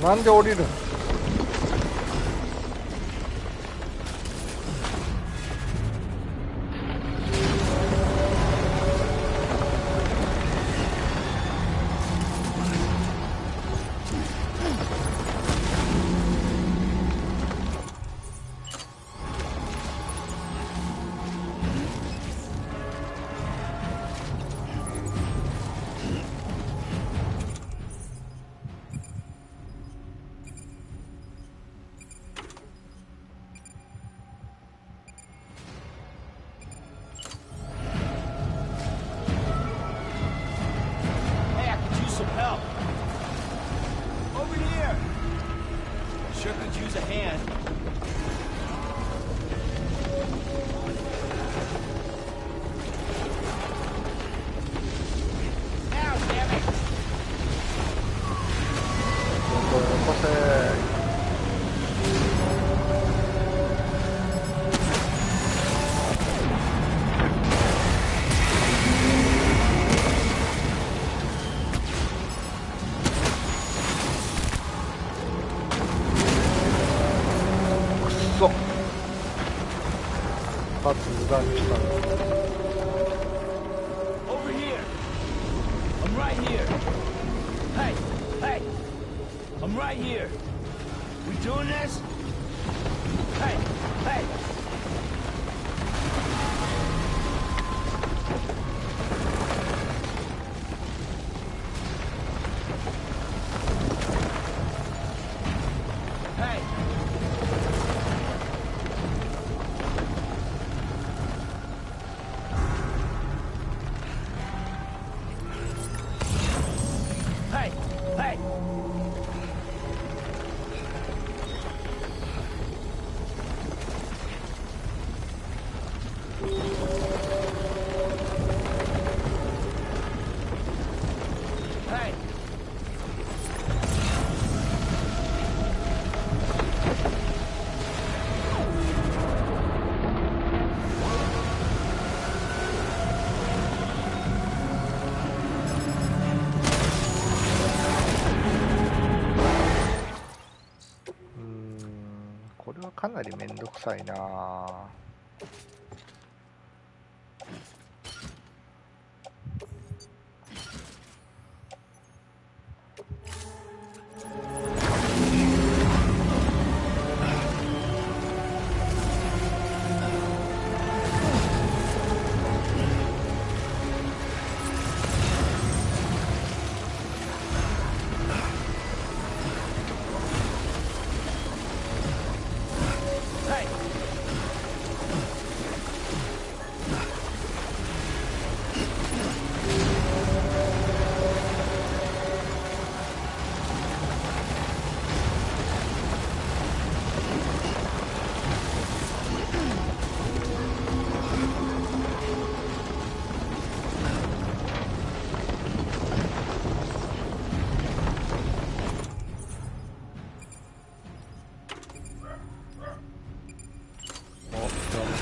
なんで降りるん？かなりめんどくさいなぁ。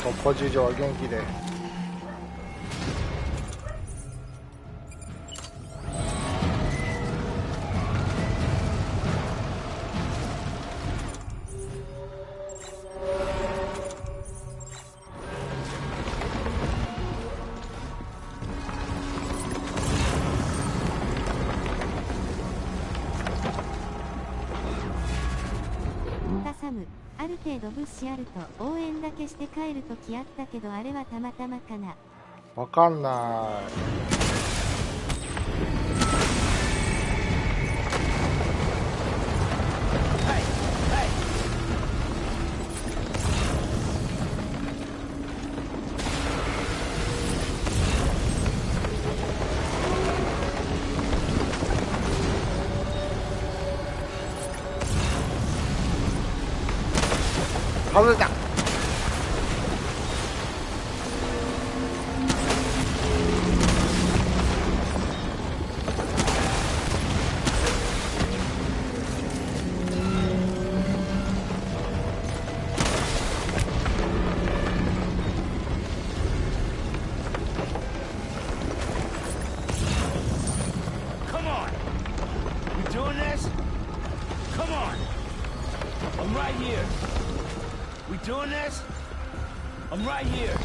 突破事情は元気で。ある程度物資あると応援だけして帰るときあったけど、あれはたまたまかな。わかんない。外れた。Come on! We doing this? Come on! I'm right here. We doing this? I'm right here.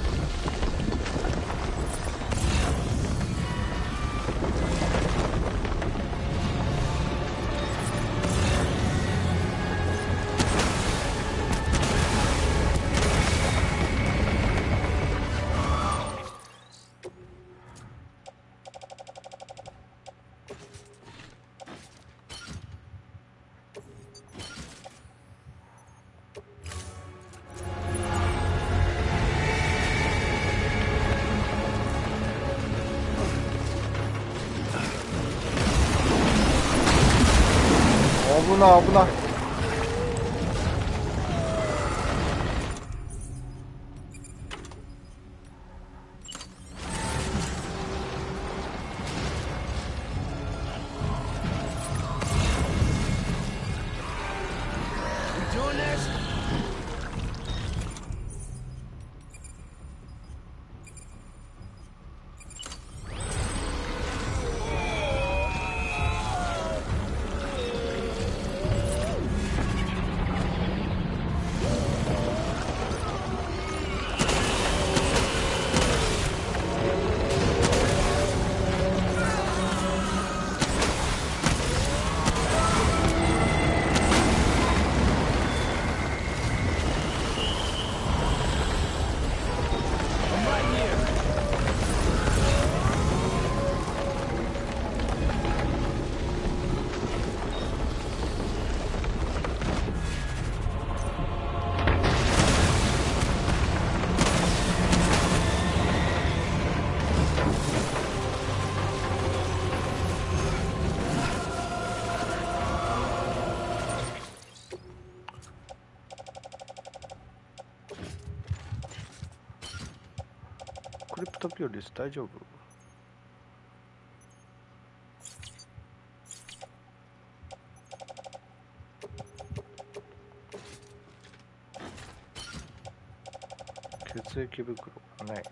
危ない危ない。クリプトピオリス大丈夫？血液袋がない。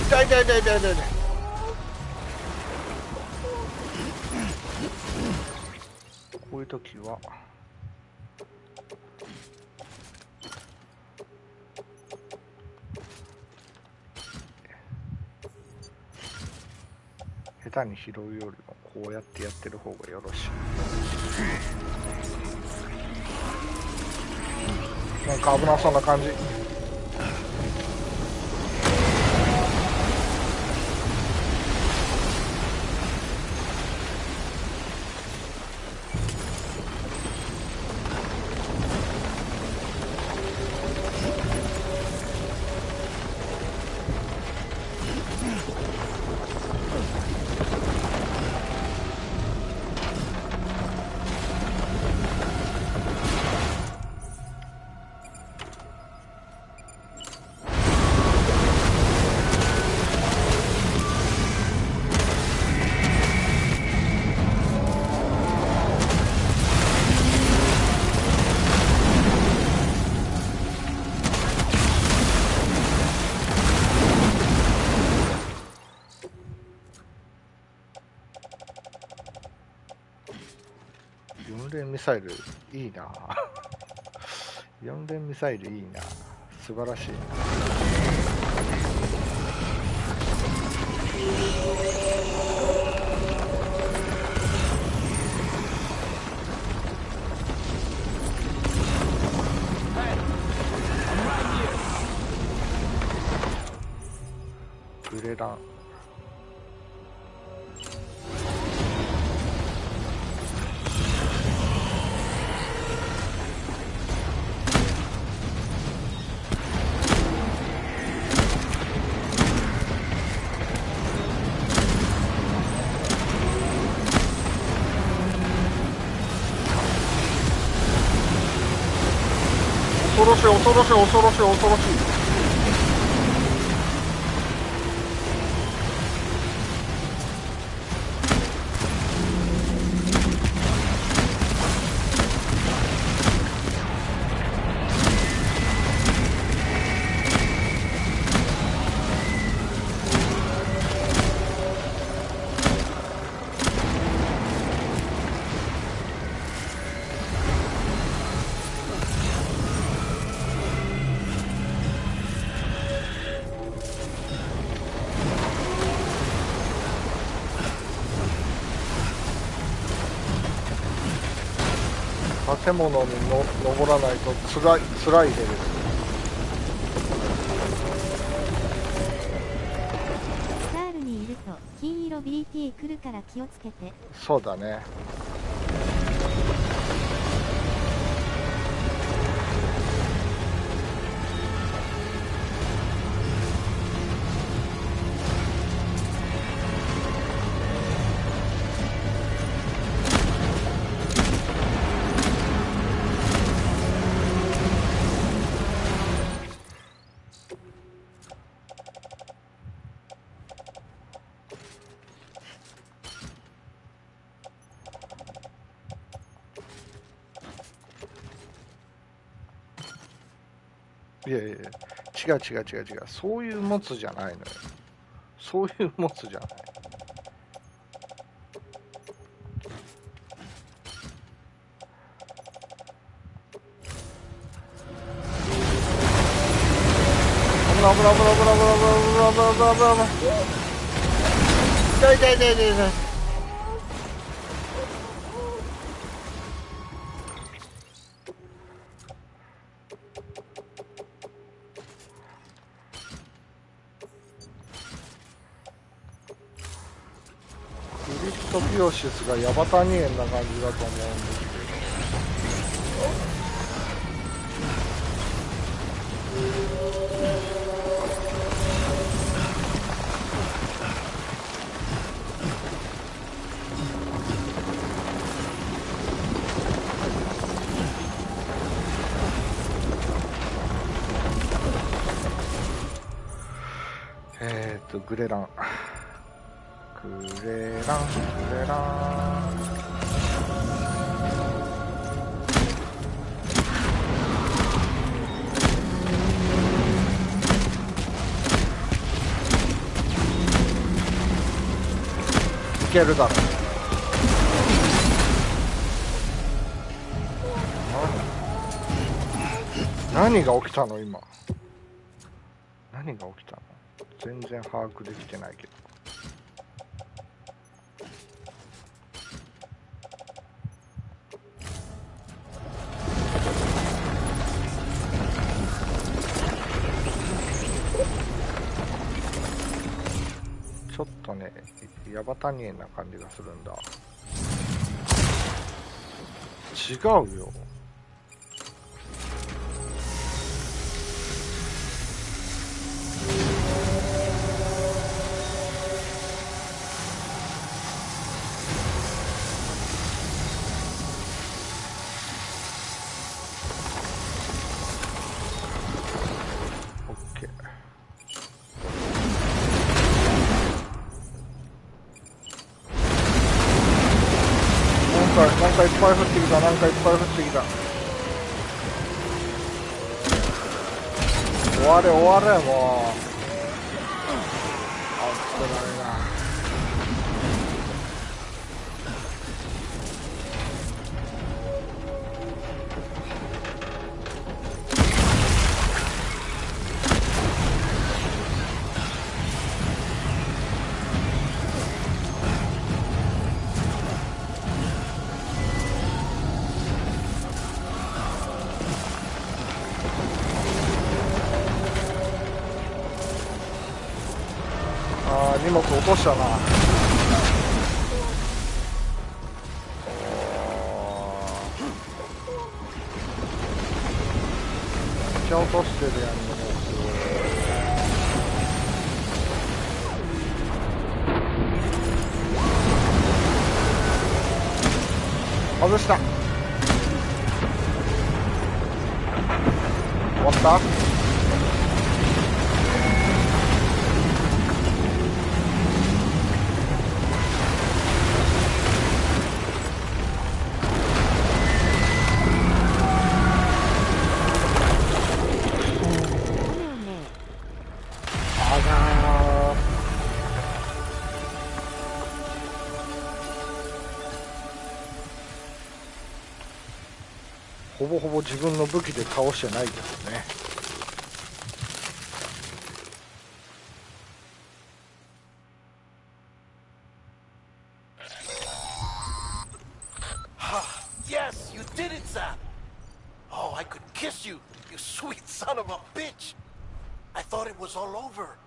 痛い痛い痛い痛い痛い。こういう時は下手に拾うよりもこうやってやってる方がよろしい。なんか危なそうな感じ。4連ミサイルいいな。4連ミサイルいいな。素晴らしい。グレラン。恐ろしい恐ろしい恐ろしい恐ろしい。建物に登らないとつらいでです。スタールにいると金色 BT 来るから気をつけて。そうだね。いやいや、違う、そういう持つじゃないのよ。そういう持つじゃない。危ない。痛い。美容室がヤバタニエンな感じだと思うんですけど、グレランいけるだろ。何が起きたの今。何が起きたの。全然把握できてないけど。ちょっとね、ヤバタニエンな感じがするんだ。違うよ。なんかいっぱい降ってきた。終われもう。あってないな。荷物落としたな。めっちゃ落としてるやん、荷物。外した。終わった。ほぼほぼ自分の武器で倒してないですね。Yes, you did it, Sam. I could kiss you, you sweet son of a bitch. I thought it was all over.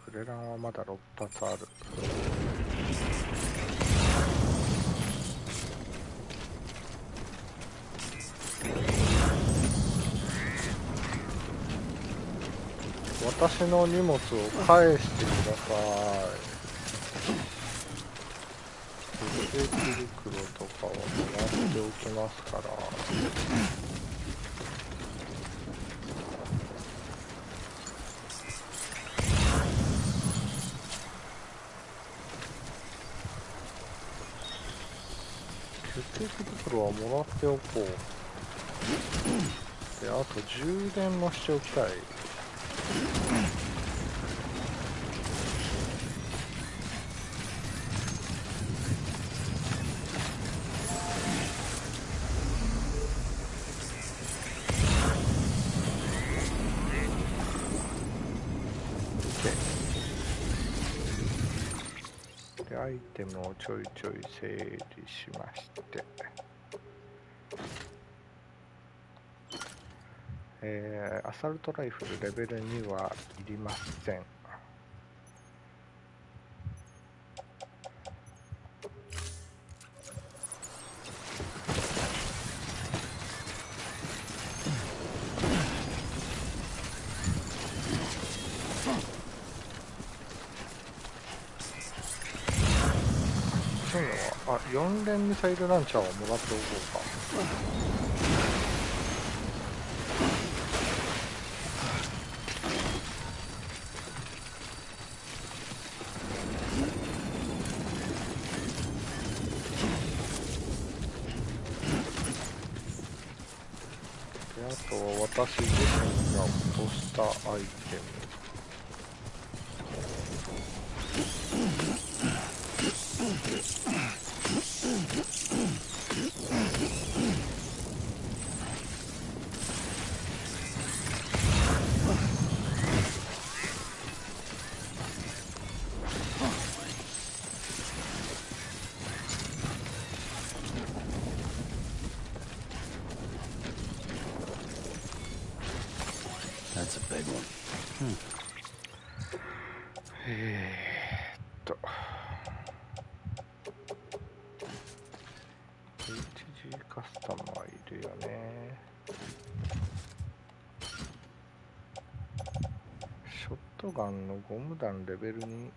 クレランはまだ6発ある。私の荷物を返してください。血液袋とかをもらっておきますから。血液袋はもらっておこう。で、あと充電もしておきたい。で、アイテムをちょいちょい整理しまして、アサルトライフルレベル2はいりません。そういうのは、4連ミサイルランチャーをもらっておこうか。あとは私自身が落としたアイテム。That's a big one. HG カスタムはいるよね。ショットガンのゴム弾レベル2。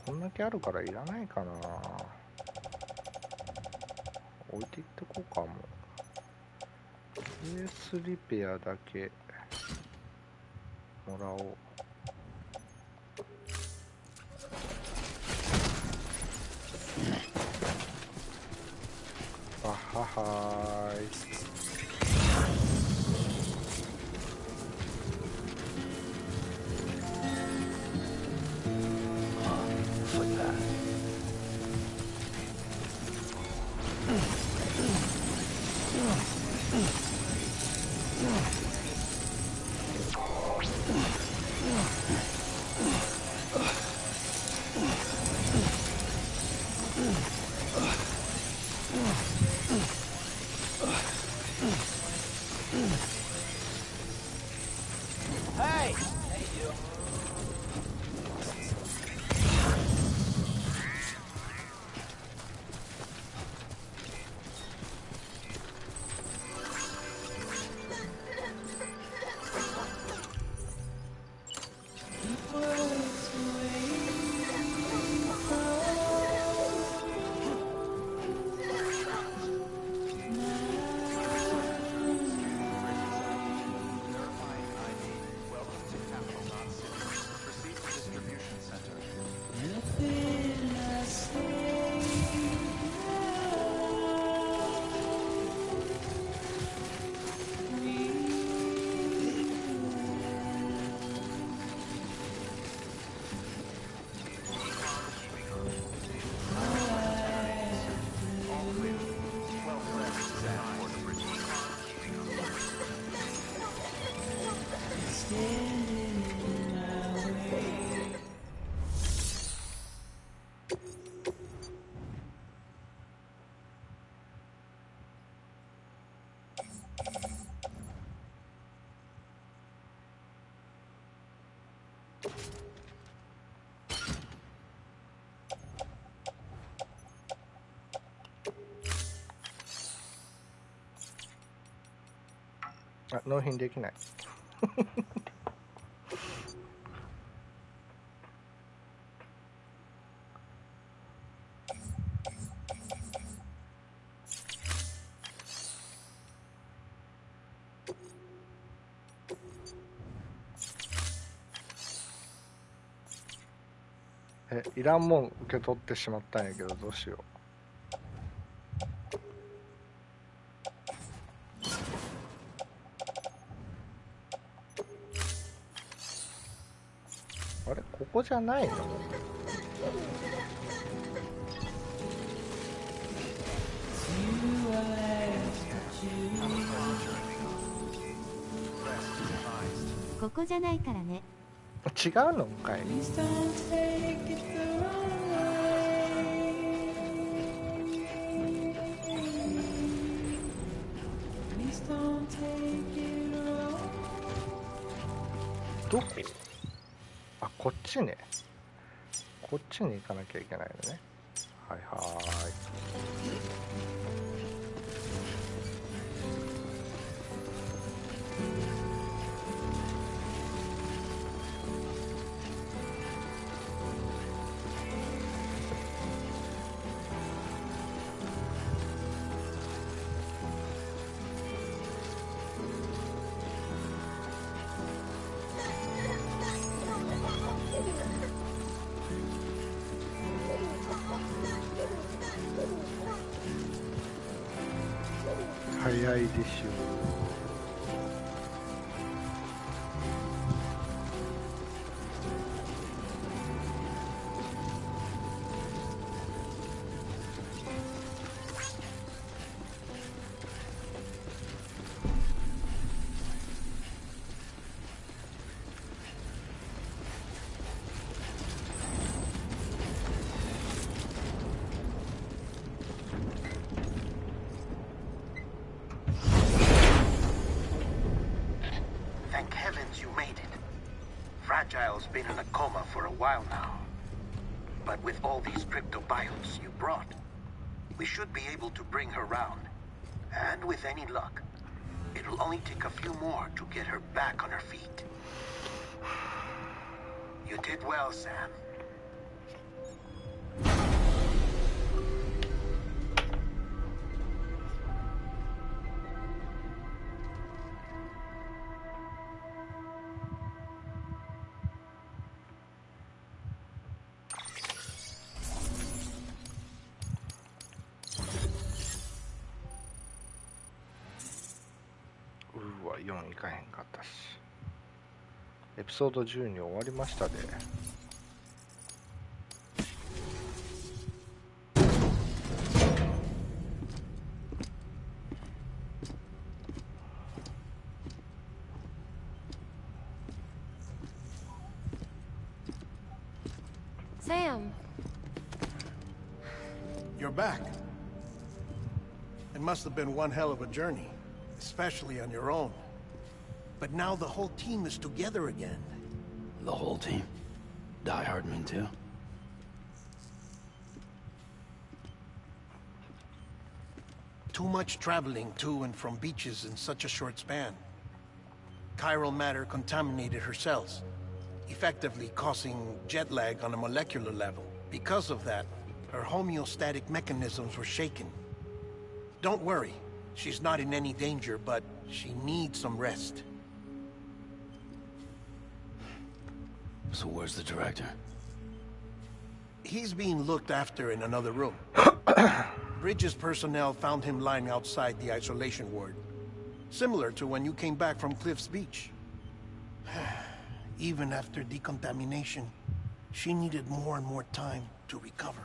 こんだけあるからいらないかな。置いていってこうかも。ケースリペアだけもらおう。あははーい。あ、納品できない。いらんもん受け取ってしまったんやけど、どうしよう。あれ、ここじゃないの？ここじゃないからね。違うのかい。どこ？あ、こっちね。こっちに行かなきゃいけないのね。はいはい。早いでしょThank heavens you made it. Fragile's been in a coma for a while now. But with all these cryptobiotes you brought, we should be able to bring her round. And with any luck, it'll only take a few more to get her back on her feet. You did well, Sam.うわ、4いかへんかったし。エピソード12終わりましたで。Sam. You're back. It must have been one hell of a journey, especially on your own. But now the whole team is together again. The whole team? Die Hardman too? Too much traveling to and from beaches in such a short span. Chiral matter contaminated her cells, effectively causing jet lag on a molecular level. Because of that, her homeostatic mechanisms were shaken. Don't worry, she's not in any danger, but she needs some rest. So where's the director? He's being looked after in another room. Bridges personnel found him lying outside the isolation ward. Similar to when you came back from Cliff's Beach. Even after decontamination, she needed more and more time to recover.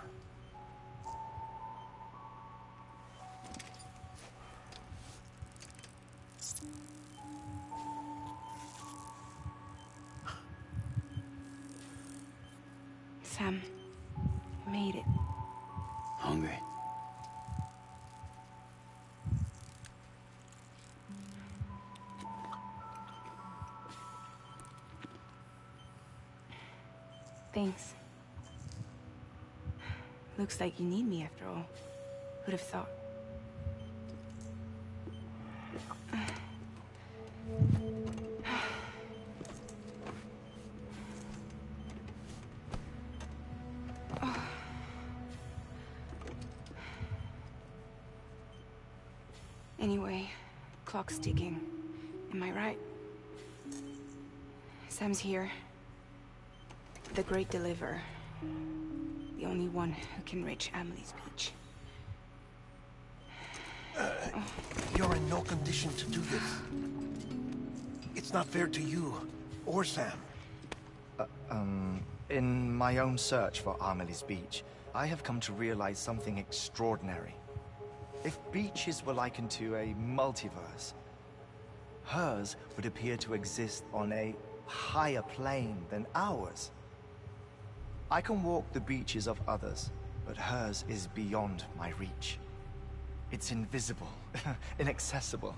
Sam, you made it. Hungry? Thanks. Looks like you need me after all. Who'd have thought? Anyway, clock's ticking. Am I right? Sam's here. The Great Deliverer. The only one who can reach Amelie's beach. You're in no condition to do this. It's not fair to you, or Sam. In my own search for Amelie's beach, I have come to realize something extraordinary. If beaches were likened to a multiverse, hers would appear to exist on a higher plane than ours. I can walk the beaches of others, but hers is beyond my reach. It's invisible, inaccessible,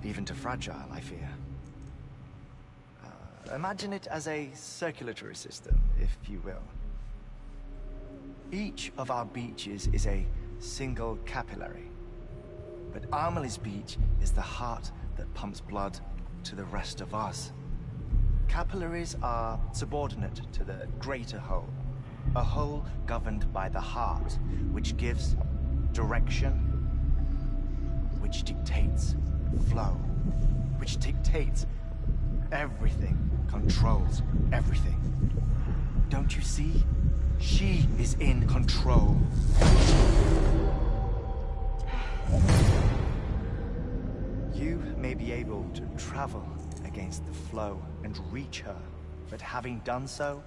even to fragile, I fear. Imagine it as a circulatory system, if you will. Each of our beaches is a single capillary. But Amelie's beach is the heart that pumps blood to the rest of us. Capillaries are subordinate to the greater whole. A whole governed by the heart, which gives direction, which dictates flow, which dictates everything, controls everything. Don't you see? She is in control. You may be able to travel against the flow and reach her, but having done so,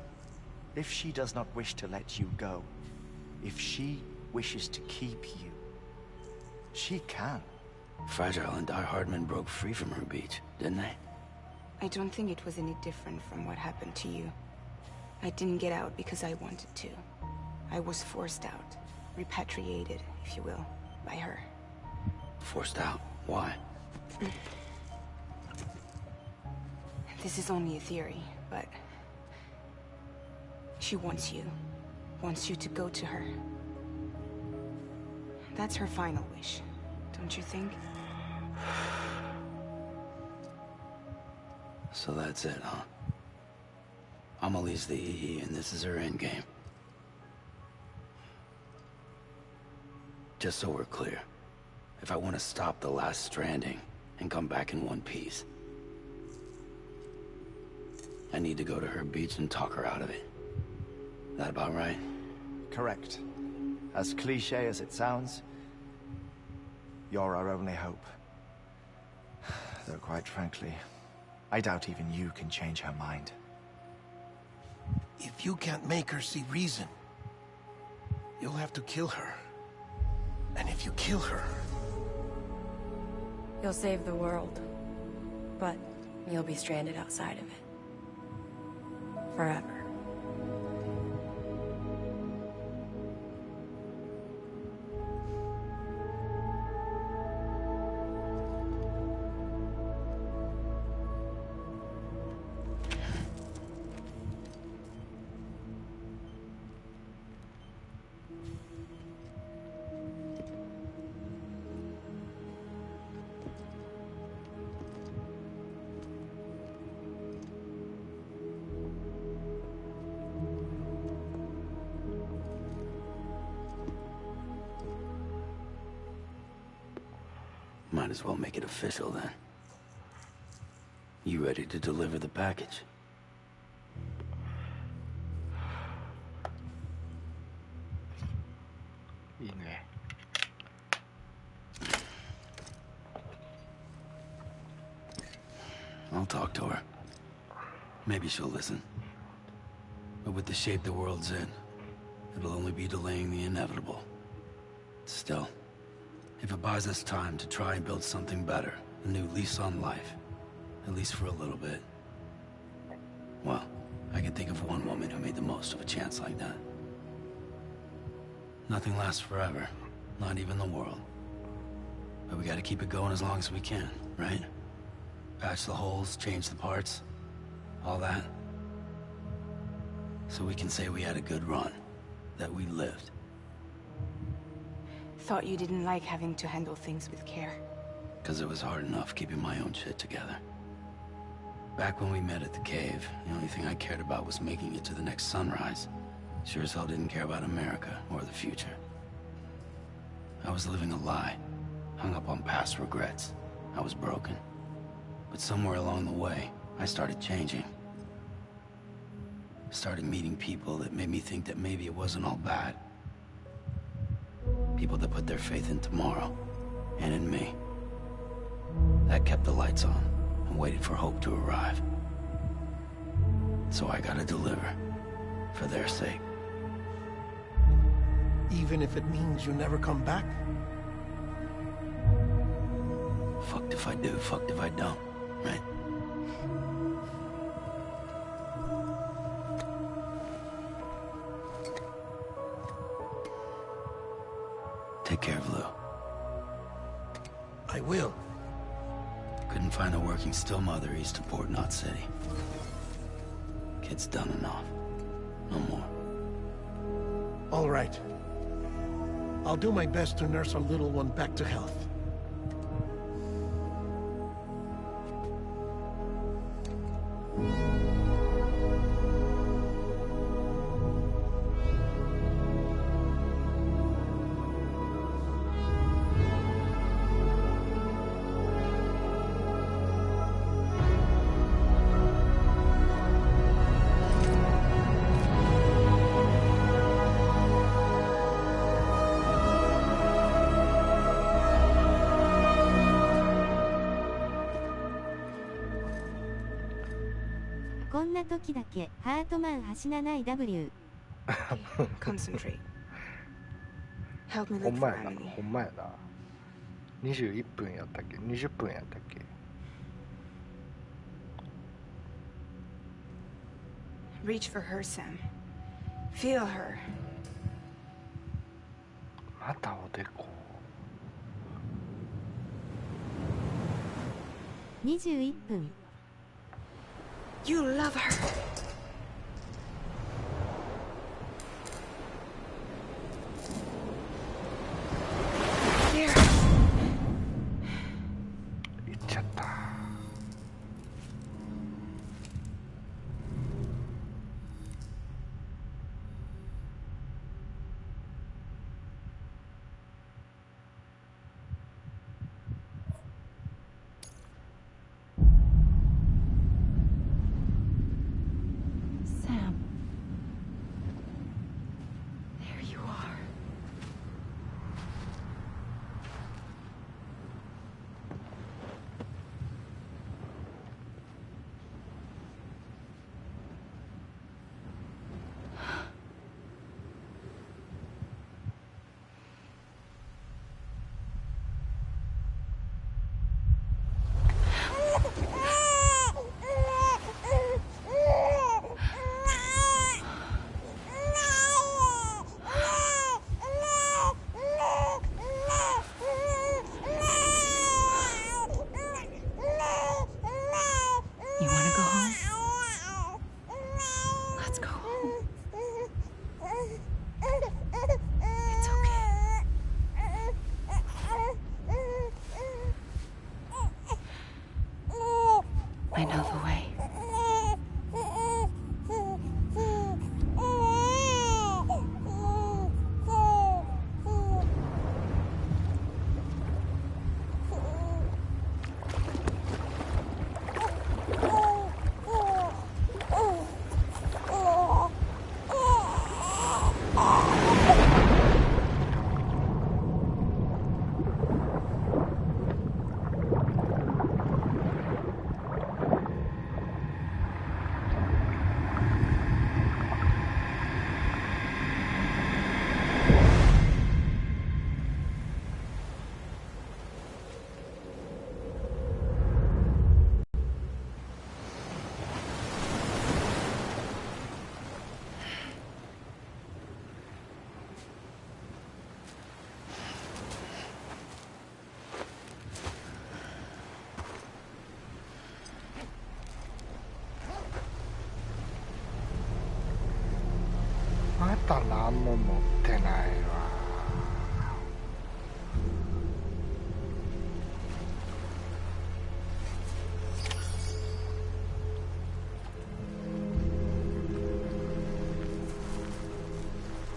if she does not wish to let you go, if she wishes to keep you, she can. Fragile and Die Hardman broke free from her beach, didn't they? I don't think it was any different from what happened to you. I didn't get out because I wanted to. I was forced out. Repatriated, if you will, by her. Forced out? Why? This is only a theory, but... she wants you. Wants you to go to her. That's her final wish, don't you think? So that's it, huh? Amelie's the EE, and this is her endgame. Just so we're clear, if I want to stop the last Stranding and come back in one piece, I need to go to her beach and talk her out of it. That about right? Correct. As cliche as it sounds, you're our only hope. Though quite frankly, I doubt even you can change her mind. If you can't make her see reason, you'll have to kill her. And if you kill her... You'll save the world, but you'll be stranded outside of it. Forever. Might as well make it official then. You ready to deliver the package? I'll talk to her. Maybe she'll listen. But with the shape the world's in, it'll only be delaying the inevitable. Still, if it buys us time to try and build something better, a new lease on life, at least for a little bit, well, I can think of one woman who made the most of a chance like that. Nothing lasts forever, not even the world. But we gotta keep it going as long as we can, right? Patch the holes, change the parts, all that. So we can say we had a good run, that we lived. Thought you didn't like having to handle things with care. 'Cause it was hard enough keeping my own shit together. Back when we met at the cave, the only thing I cared about was making it to the next sunrise. Sure as hell didn't care about America or the future. I was living a lie, hung up on past past regrets. I was broken. But somewhere along the way, I started changing. Started meeting people that made me think that maybe it wasn't all bad. People that put their faith in tomorrow, and in me. That kept the lights on, and waited for hope to arrive. So I gotta deliver, for their sake. Even if it means you never come back? Fucked if I do, fucked if I don't, right? Take care of Lou. I will. Couldn't find a working still mother east of Port Knot City. Kid's done enough. No more. All right. I'll do my best to nurse our little one back to health.こんな時だけハートマン走らない W。 Concentrate. Help me ほ look ん for まやな、 Emily. ほんまやな。21分やったっけ、20分やったっけ。 Reach for her, Sam. Feel her. またおでこ。21分。 You love her. Here. 行っちゃった。Sam. There you are. You wanna go home? Let's go home. It's okay. I know the way.また何も持ってないわ。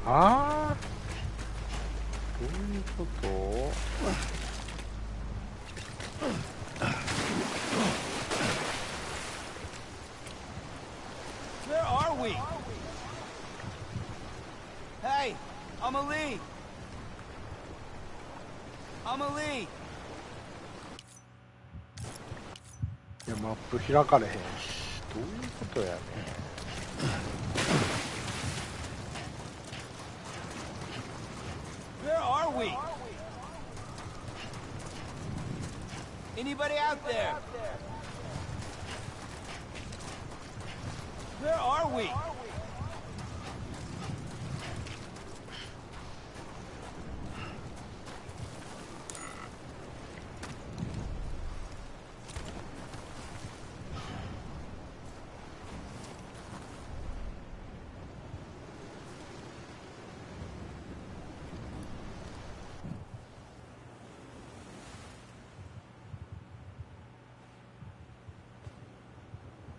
ああ、どういうこと？ we? いや、マップ開かれへんし、どういうことやねん。Where are we? Anybody out there? Where are we?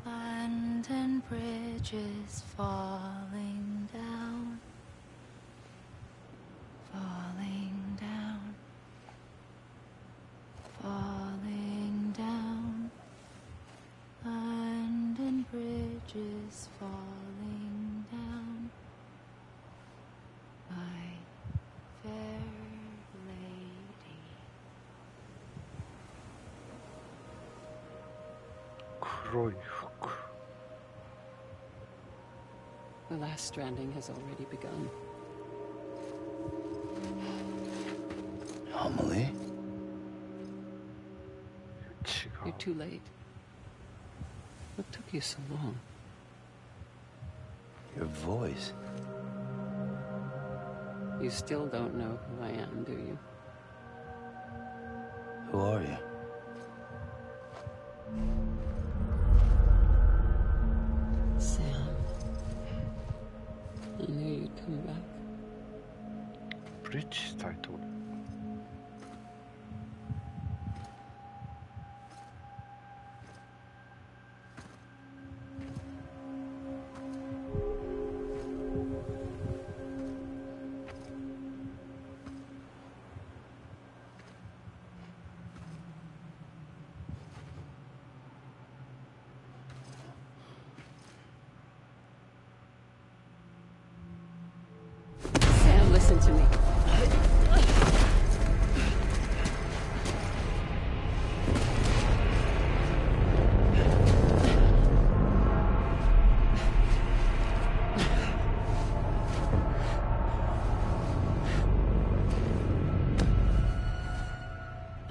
London Bridge is falling down, falling down, falling down. London Bridge is falling down, my fair lady. 黒い服。The last stranding has already begun. Amelie? You're too late. What took you so long? Your voice. You still don't know who I am, do you? Who are you? Sam. I knew you'd come back. ブリッジ大統領。Sam, listen to me.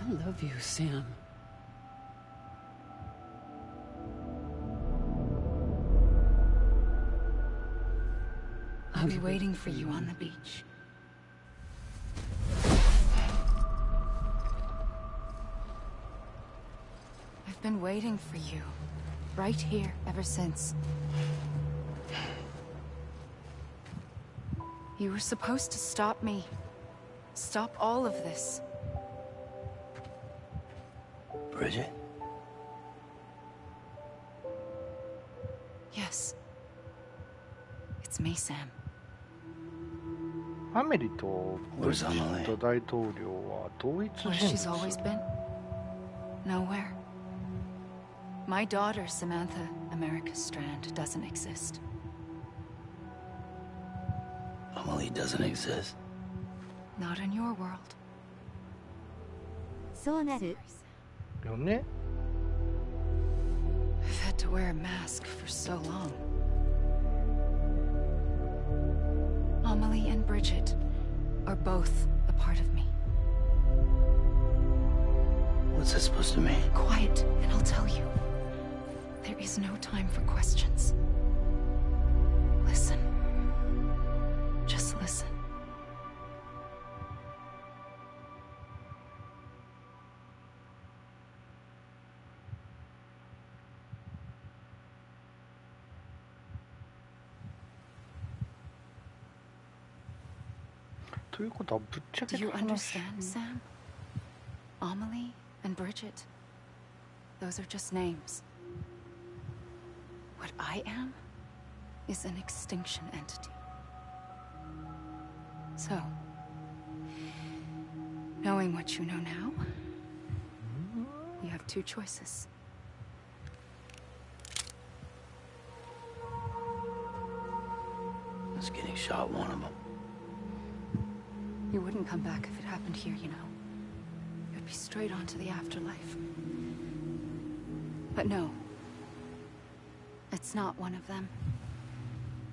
I love you, Sam. I'll be waiting for you on the beach. I've been waiting for you, right here, ever since. You were supposed to stop me. Stop all of this. Bridget? Yes. It's me, Sam. アメリとブリッジ大統領は同一人 Where she's 物。 always been? Nowhere. My daughter, Samantha America Strand, doesn't exist. Amelie doesn't exist. Not in your world. そうなる。よね。 I've had to wear a mask for so long. Amelie and Bridget are both a part of me. What's that supposed to mean? Quiet, and I'll tell you. There is no time for questions. Listen. Just listen. To いうことはぶっちゃけ Do you た話。 understand, Sam? Amelie and Bridget. Those are just names. What I am is an extinction entity. So, knowing what you know now, you have two choices. Was getting shot one of them. You wouldn't come back if it happened here, you know. Your be straight on to the afterlife. But no. It's not one of them.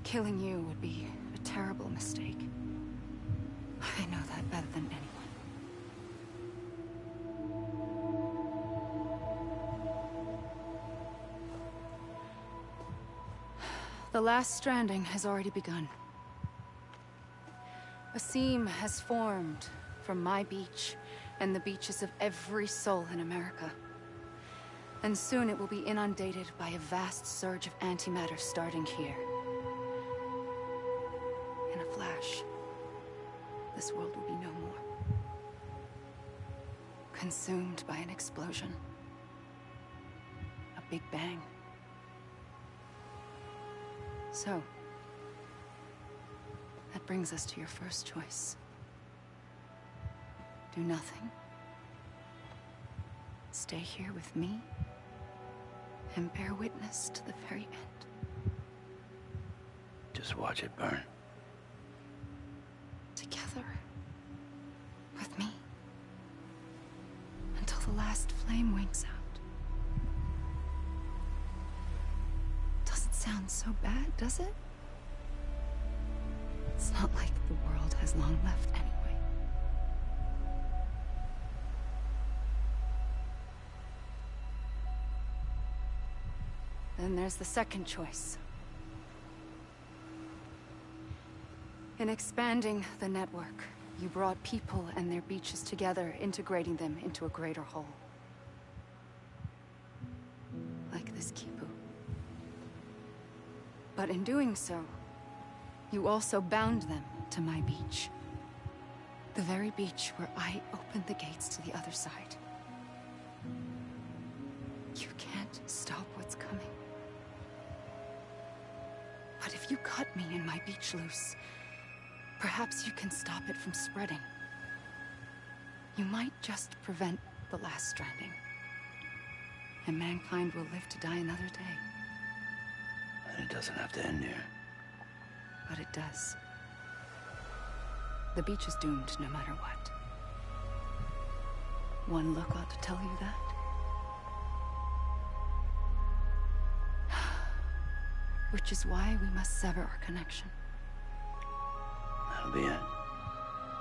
Killing you would be a terrible mistake. I know that better than anyone. The last stranding has already begun. A seam has formed from my beach and the beaches of every soul in America. And soon it will be inundated by a vast surge of antimatter starting here. In a flash, this world will be no more. Consumed by an explosion. A big bang. So, that brings us to your first choice. Do nothing. Stay here with me and bear witness to the very end. Just watch it burn. Together. With me. Until the last flame winks out. Doesn't sound so bad, does it? It's not like the world has long left anyway. Then there's the second choice. In expanding the network, you brought people and their beaches together, integrating them into a greater whole. Like this Kipu. But in doing so, you also bound them to my beach. The very beach where I opened the gates to the other side. You can't stop what's coming. But if you cut me and my beach loose, perhaps you can stop it from spreading. You might just prevent the last stranding. And mankind will live to die another day. And it doesn't have to end here. But it does. The beach is doomed no matter what. One look ought to tell you that. Which is why we must sever our connection. That'll be it.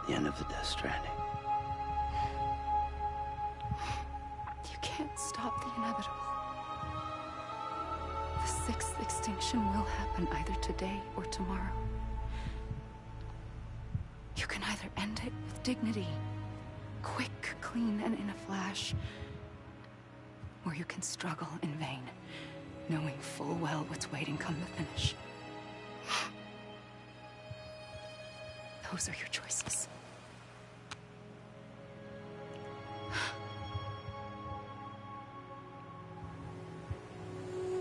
The end of the Death Stranding. You can't stop the inevitable. The sixth extinction will happen either today or tomorrow. You can either end it with dignity, quick, clean, and in a flash, or you can struggle in vain, knowing full well what's waiting come the finish. Those are your choices.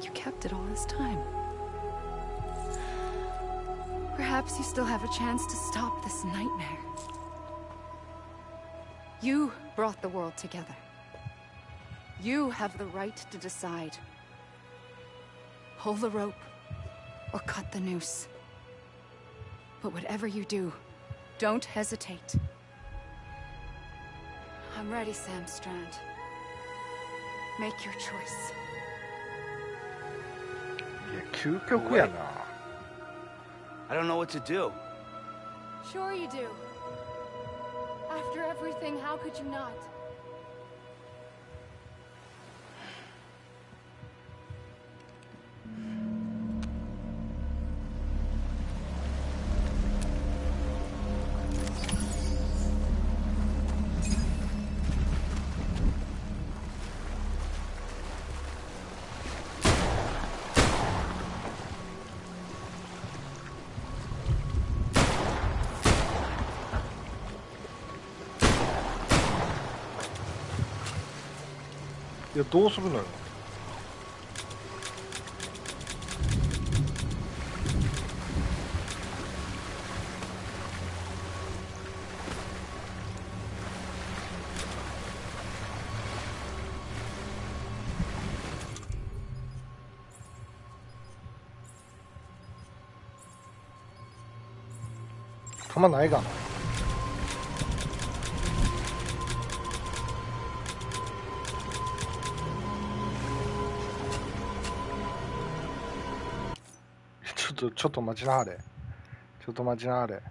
You kept it all this time. Perhaps you still have a chance to stop this nightmare. You brought the world together. You have the right to decide. Pull the rope or cut the noose. But whatever you do, don't hesitate. I'm ready, Sam Strand. Make your choice. いや、究極やな。I don't know what to do. Sure you do. After everything, how could you not?いや、どうするのよ。弾ないがな。ちょっと待ちなはれ。ちょっと待ちなはれ。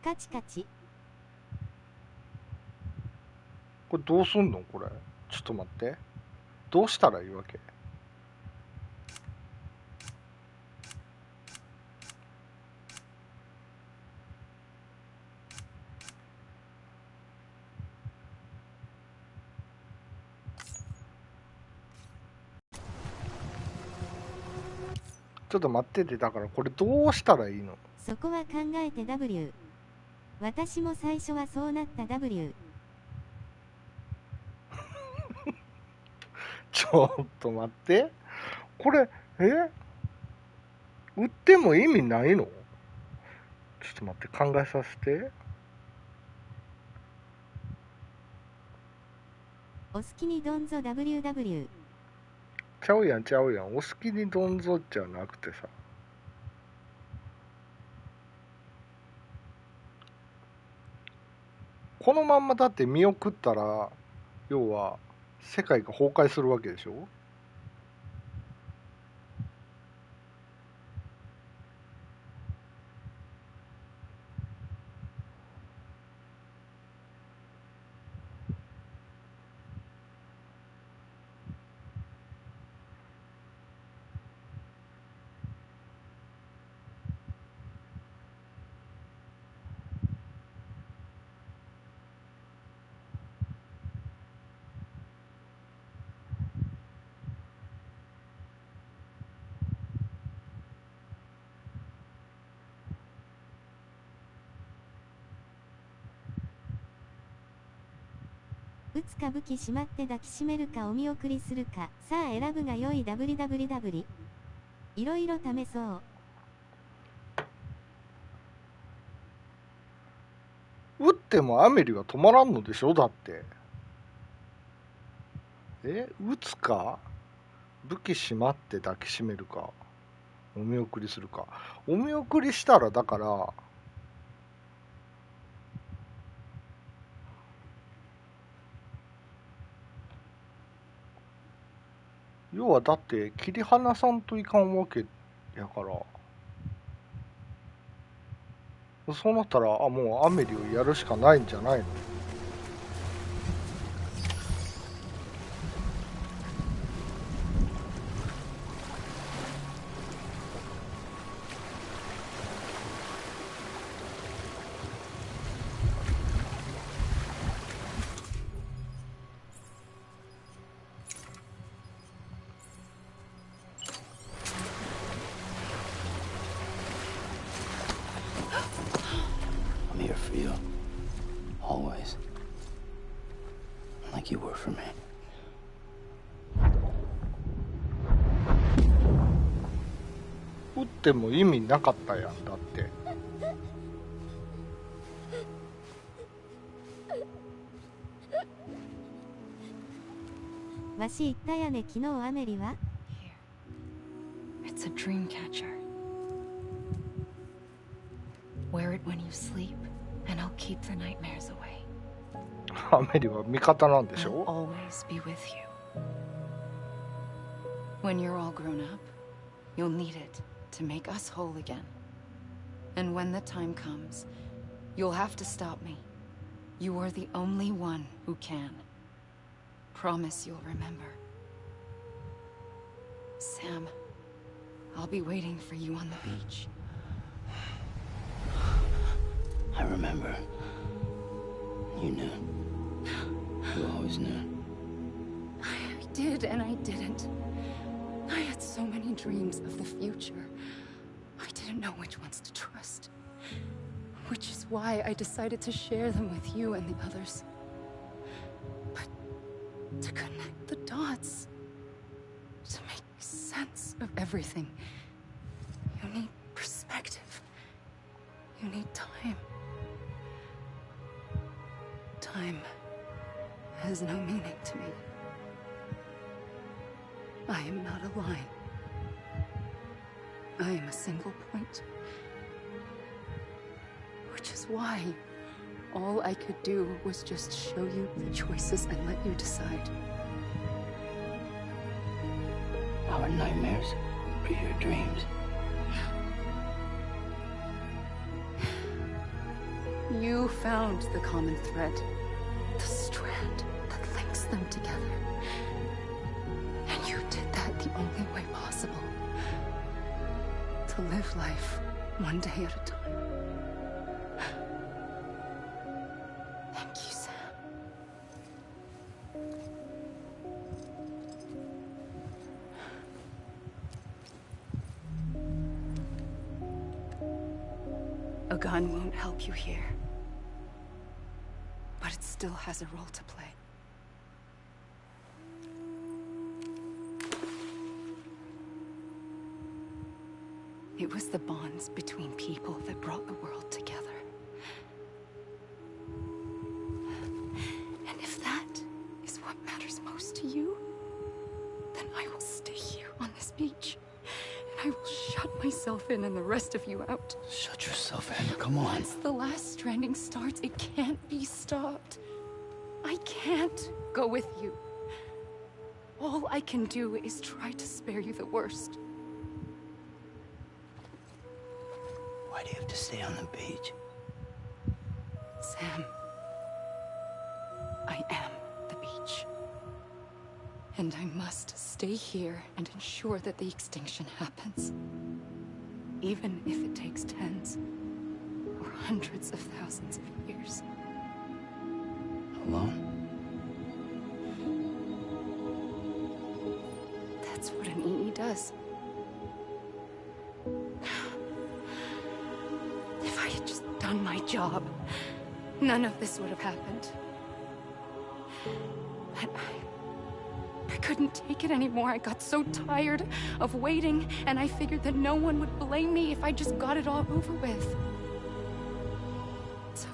カチカチ。これどうすんのこれ。ちょっと待って。どうしたらいいわけ？ちょっと待ってて、だからこれどうしたらいいの？そこは考えて W。私も最初はそうなった W。ちょっと待って。これ、売っても意味ないの？ちょっと待って、考えさせて。お好きにどんぞ WW。ちゃうやんちゃうやん。お好きにどんぞじゃなくてさ。このまんまだって見送ったら、要は世界が崩壊するわけでしょ？打つか武器しまって抱きしめるかお見送りするか、さあ選ぶが良い WWW。いろいろ試そう。打ってもアメリは止まらんのでしょ？だって。打つか武器しまって抱きしめるかお見送りするか。お見送りしたらだから要はだって切り離さんといかんわけやから、そうなったらもうアメリをやるしかないんじゃないの？I'm here for you. Always. Like you were for me. 打っても意味なかったやん。だってわし言ったやね昨日アメリは It's a dream catcher. Wear it when you sleep, and I'll keep the nightmares away. アメリは味方なんでし I'll ょ？ always be with you. When you're all grown up, you'll need it to make us whole again. And when the time comes, you'll have to stop me. You are the only one who can. Promise you'll remember. Sam, I'll be waiting for you on the beach. I remember. You knew. You always knew. I did and I didn't. I had so many dreams of the future. I didn't know which ones to trust. Which is why I decided to share them with you and the others. But to connect the dots, to make sense of everything, you need perspective. You need time. Time has no meaning to me. I am not a line. I am a single point. Which is why all I could do was just show you the choices and let you decide. our nightmares or your dreams. You found the common thread, the strand that links them together. And you did that the only way possible. To live life one day at a time. Thank you, Sam. A gun won't help you here. But it still has a role to play. It was the bonds between people that brought the world together. And if that is what matters most to you, then I will stay here on this beach. And I will shut myself in and the rest of you out. Shut yourself in, come on. Once the last stranding starts, it can't be stopped. I can't go with you. All I can do is try to spare you the worst. Why do you have to stay on the beach? Sam, I am the beach. And I must stay here and ensure that the extinction happens. Even if it takes tens or hundreds of thousands of years. Alone? That's what an EE does. If I had just done my job, none of this would have happened. But I couldn't take it anymore. I got so tired of waiting, and I figured that no one would blame me if I just got it all over with. So,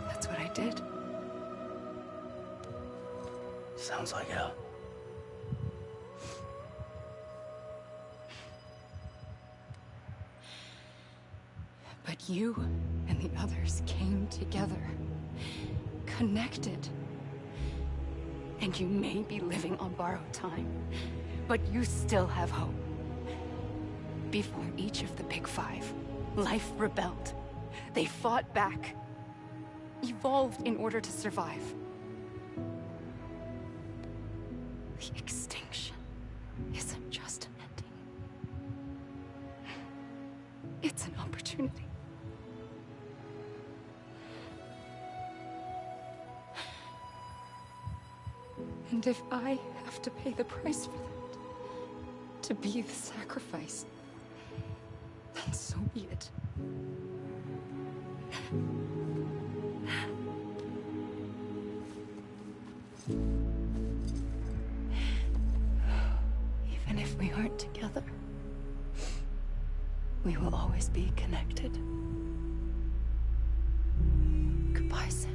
that's what I did. Sounds like hell. But you and the others came together, connected. And you may be living on borrowed time, but you still have hope. Before each of the Big Five, life rebelled. They fought back, evolved in order to survive. The extinction isn't just an ending. It's an opportunity. And if I have to pay the price for that, to be the sacrifice, then so be it. Even if we aren't together, we will always be connected. Goodbye, Sam.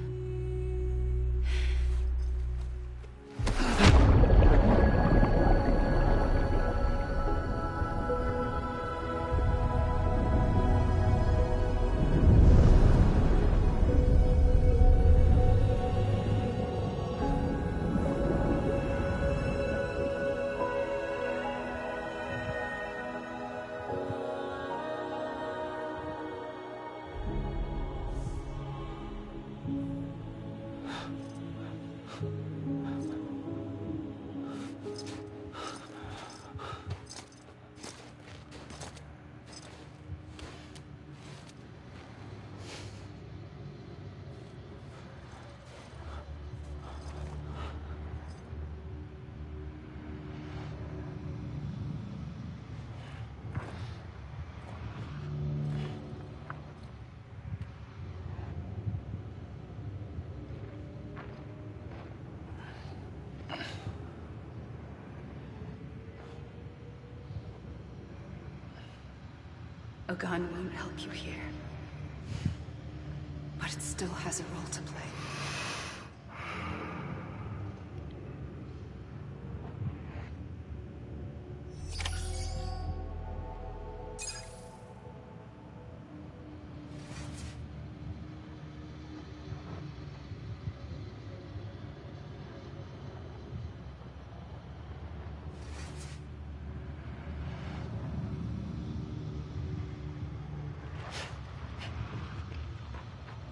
A gun won't help you here. But it still has a role to play.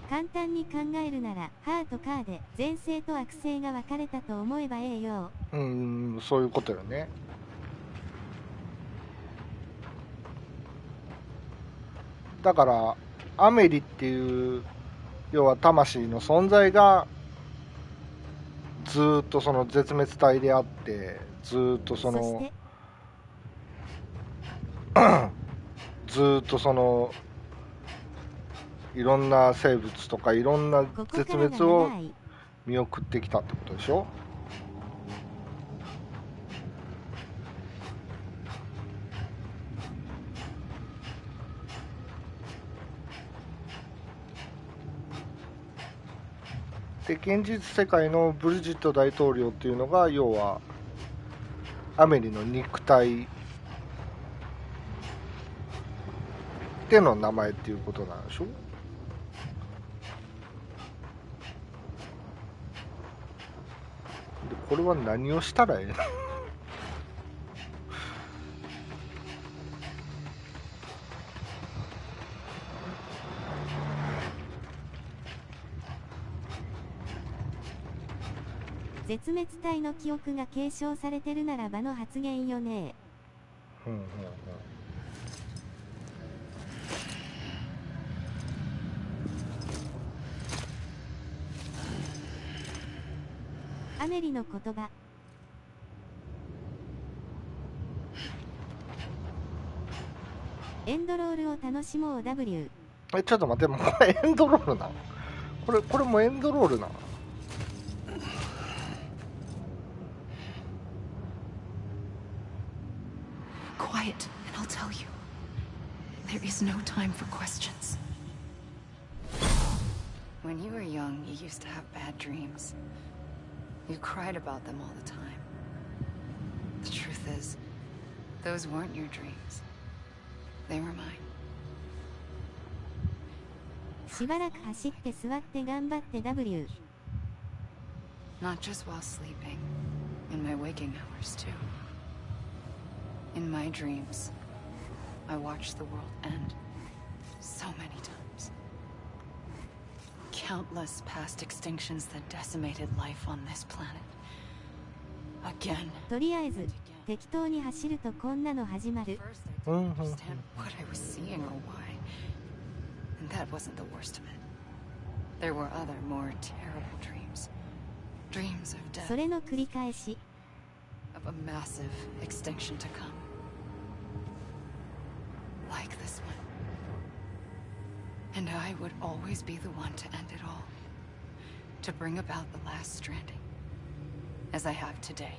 簡単に考えるならハーとカーで善性と悪性が分かれたと思えばええよ。そういうことよね。だからアメリっていう要は魂の存在がずーっとその絶滅体であって、ずーっとそのずーっとそのいろんな生物とかいろんな絶滅を見送ってきたってことでしょ。で現実世界のブリジット大統領っていうのが要はアメリの肉体での名前っていうことなんでしょ。でこれは何をしたらええの絶滅体の記憶が継承されてるならばの発言よね。アメリの言葉。エンドロールを楽しもう W。ちょっと待って、もうこれエンドロールなの？これもエンドロールなの？Quiet, and I'll tell you. There is no time for questions. When you were young, you used to have bad dreams. You cried about them all the time. The truth is, those weren't your dreams. They were mine. しばらく走って座って頑張って W。 Not just while sleeping, in my waking hours too. In my dreams, I watched the world end so many times. Countless past extinctions that decimated life on this planet. Again. とりあえず適当に走るとこんなの始まる。First, I didn't understand what I was seeing or why. And that wasn't the worst of it. There were other, more terrible dreams. Dreams of death. それの繰り返し。Of a massive extinction to come. Like this one. And I would always be the one to end it all. To bring about the last stranding. As I have today.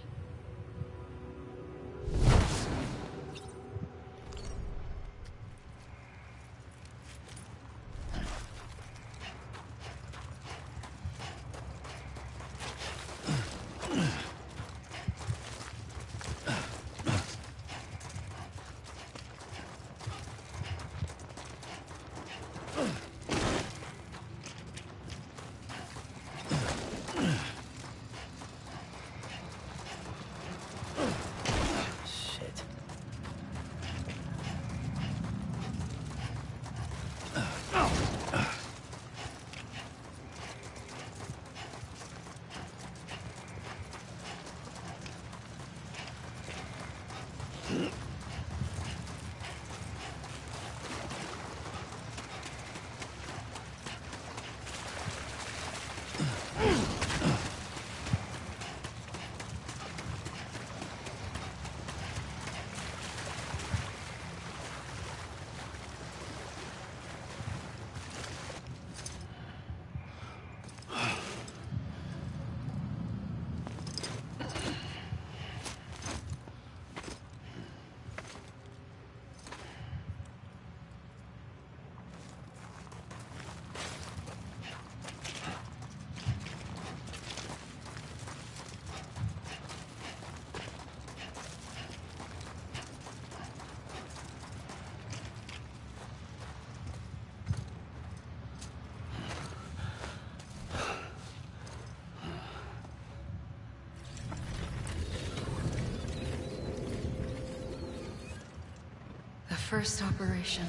First operation,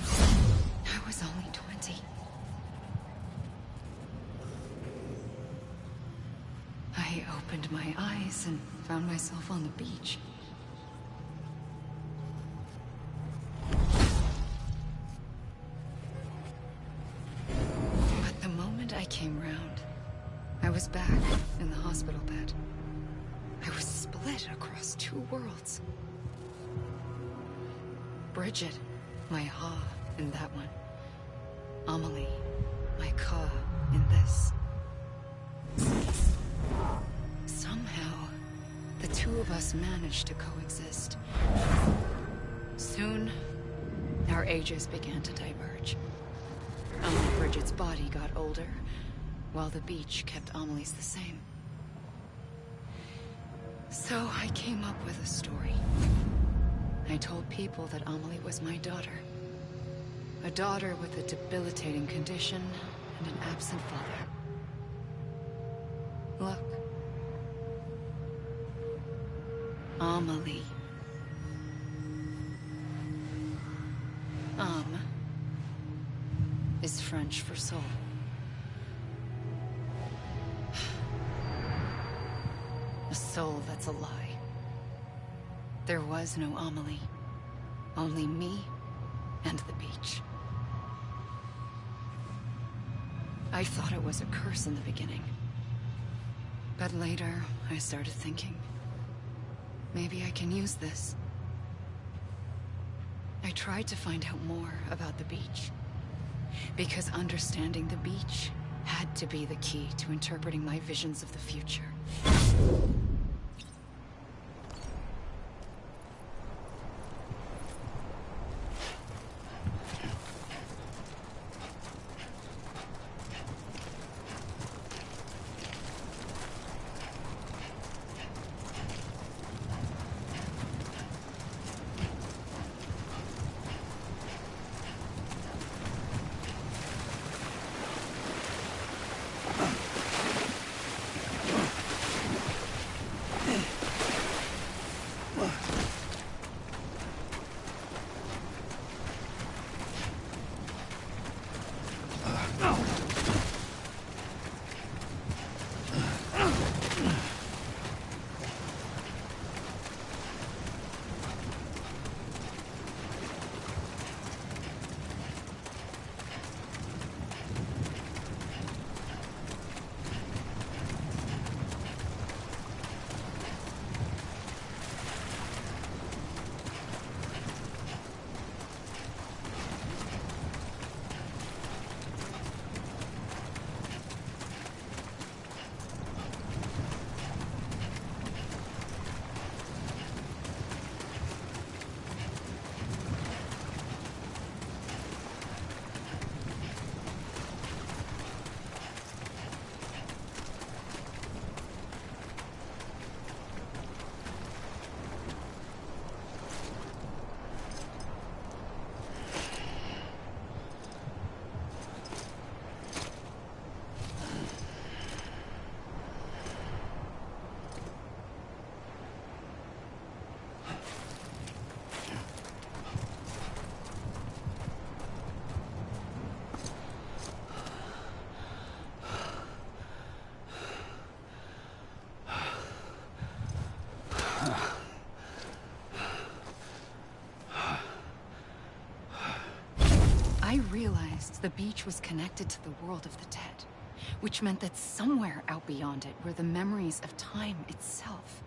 I was only 20. opened my eyes and found myself on the beach. But the moment I came round, I was back in the hospital bed. I was split across two worlds. Bridget, my Ha in that one. Amelie, my Ka in this. Somehow, the two of us managed to coexist. Soon, our ages began to diverge. Only Bridget's body got older, while the beach kept Amelie's the same. So I came up with a story. I told people that Amelie was my daughter. A daughter with a debilitating condition and an absent father. Look. Amelie. Is French for soul. A soul that's a lie. There was no Amelie. Only me and the beach. I thought it was a curse in the beginning. But later, I started thinking, maybe I can use this. I tried to find out more about the beach. Because understanding the beach had to be the key to interpreting my visions of the future. I realized the beach was connected to the world of the dead, which meant that somewhere out beyond it were the memories of time itself,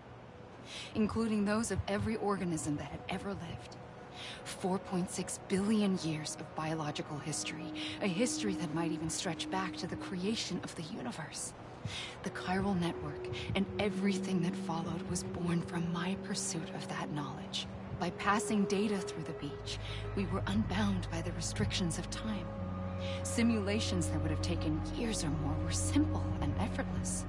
including those of every organism that had ever lived. 4.6 billion years of biological history, a history that might even stretch back to the creation of the universe. The chiral network and everything that followed was born from my pursuit of that knowledge. By passing data through the beach, we were unbound by the restrictions of time. Simulations that would have taken years or more were simple and effortless.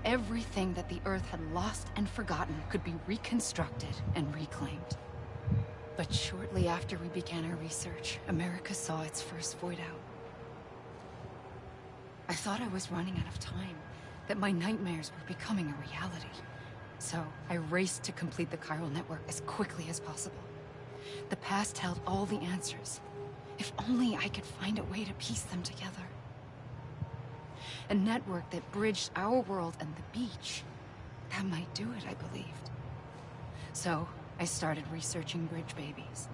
Everything that the Earth had lost and forgotten could be reconstructed and reclaimed. But shortly after we began our research, America saw its first void out. I thought I was running out of time, that my nightmares were becoming a reality. So I raced to complete the chiral network as quickly as possible. The past held all the answers. If only I could find a way to piece them together. A network that bridged our world and the beach That might do it, I believed. So, I started researching bridge babies.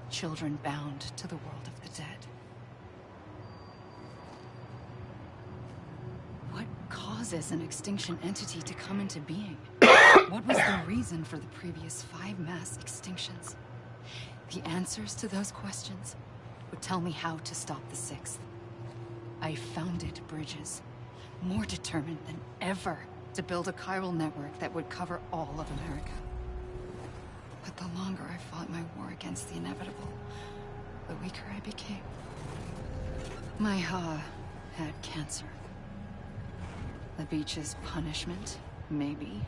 Children bound to the world of the dead. What causes an extinction entity to come into being? What was the reason for the previous 5 mass extinctions? The answers to those questions would tell me how to stop the 6th. I founded bridges, more determined than ever to build a chiral network that would cover all of America. But the longer I fought my war against the inevitable, the weaker I became. My Ha had cancer. The beach's punishment, maybe,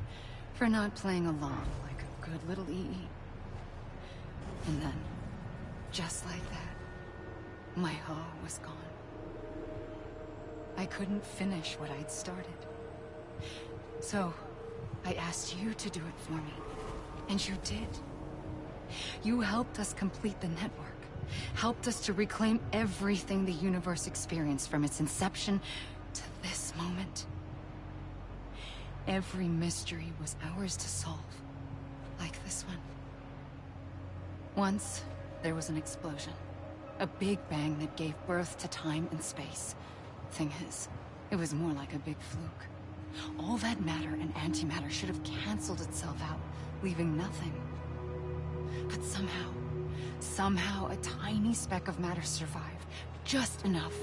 for not playing along like a good little EE. And then, just like that, my Ha was gone. I couldn't finish what I'd started. So, I asked you to do it for me. And you did. You helped us complete the network. Helped us to reclaim everything the universe experienced from its inception to this moment. Every mystery was ours to solve. Like this one. Once, there was an explosion. A big bang that gave birth to time and space. Thing is, it was more like a big fluke. All that matter and antimatter should have canceled itself out, leaving nothing. But somehow a tiny speck of matter survived. Just enough.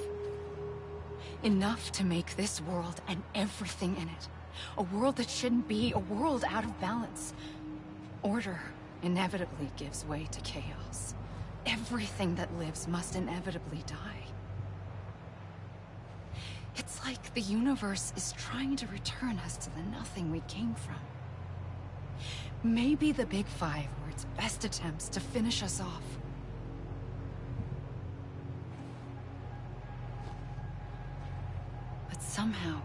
Enough to make this world and everything in it. A world that shouldn't be, a world out of balance. Order inevitably gives way to chaos. Everything that lives must inevitably die. It's like the universe is trying to return us to the nothing we came from. Maybe the Big Five were its best attempts to finish us off. But somehow,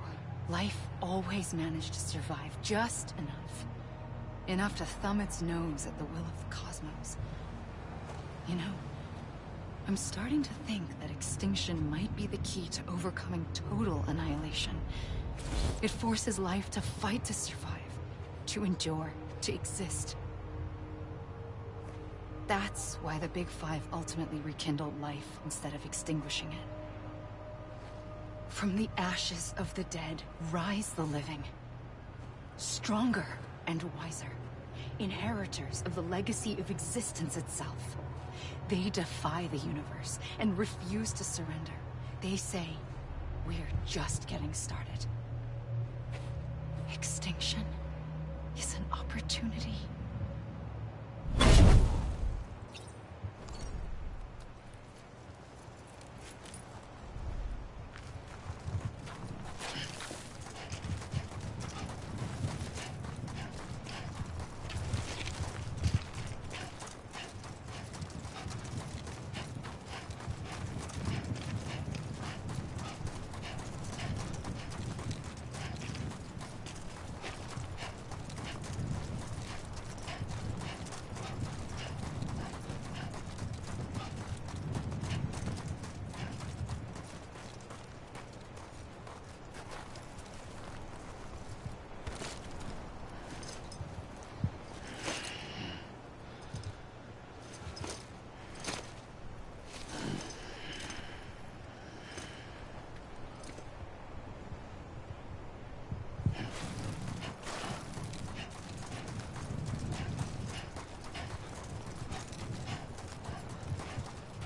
life always managed to survive just enough. Enough to thumb its nose at the will of the cosmos. You know, I'm starting to think that extinction might be the key to overcoming total annihilation. It forces life to fight to survive, to endure, to exist. That's why the Big Five ultimately rekindled life instead of extinguishing it. From the ashes of the dead, rise the living. Stronger and wiser. Inheritors of the legacy of existence itself. They defy the universe and refuse to surrender. They say, we're just getting started. Extinction is an opportunity.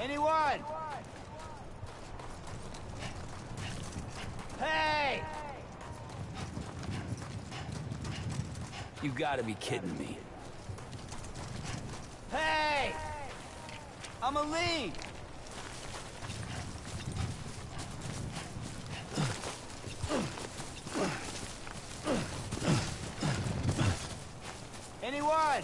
Anyone? Hey! You gotta be kidding me. Hey! I'm a lead! Anyone?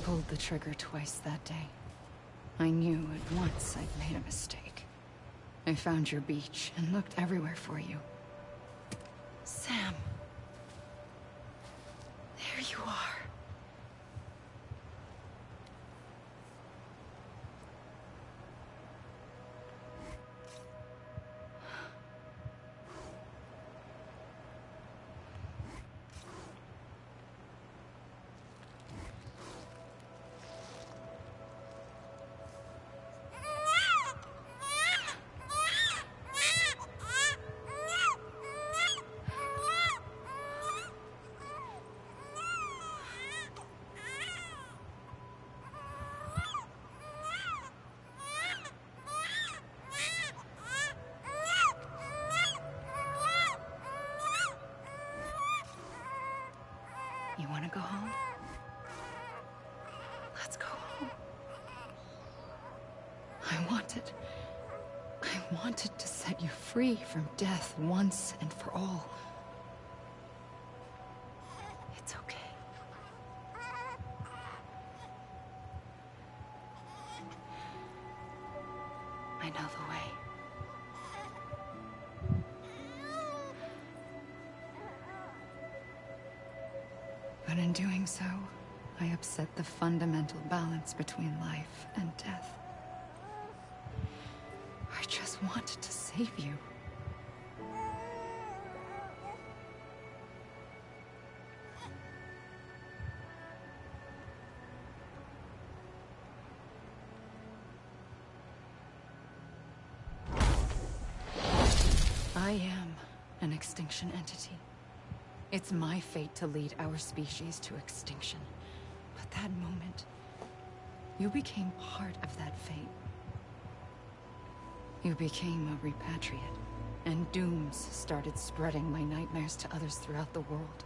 pulled the trigger twice that day. I knew at once I'd made a mistake. I found your beach and looked everywhere for you. Sam. There you are. You want to go home? Let's go home. I wanted to set you free from death once and for all. It's okay. I know the way. But in doing so, I upset the fundamental balance between life and death. I just wanted to save you. I am an extinction entity. It's my fate to lead our species to extinction. But that moment, you became part of that fate. You became a repatriate, and dooms started spreading my nightmares to others throughout the world.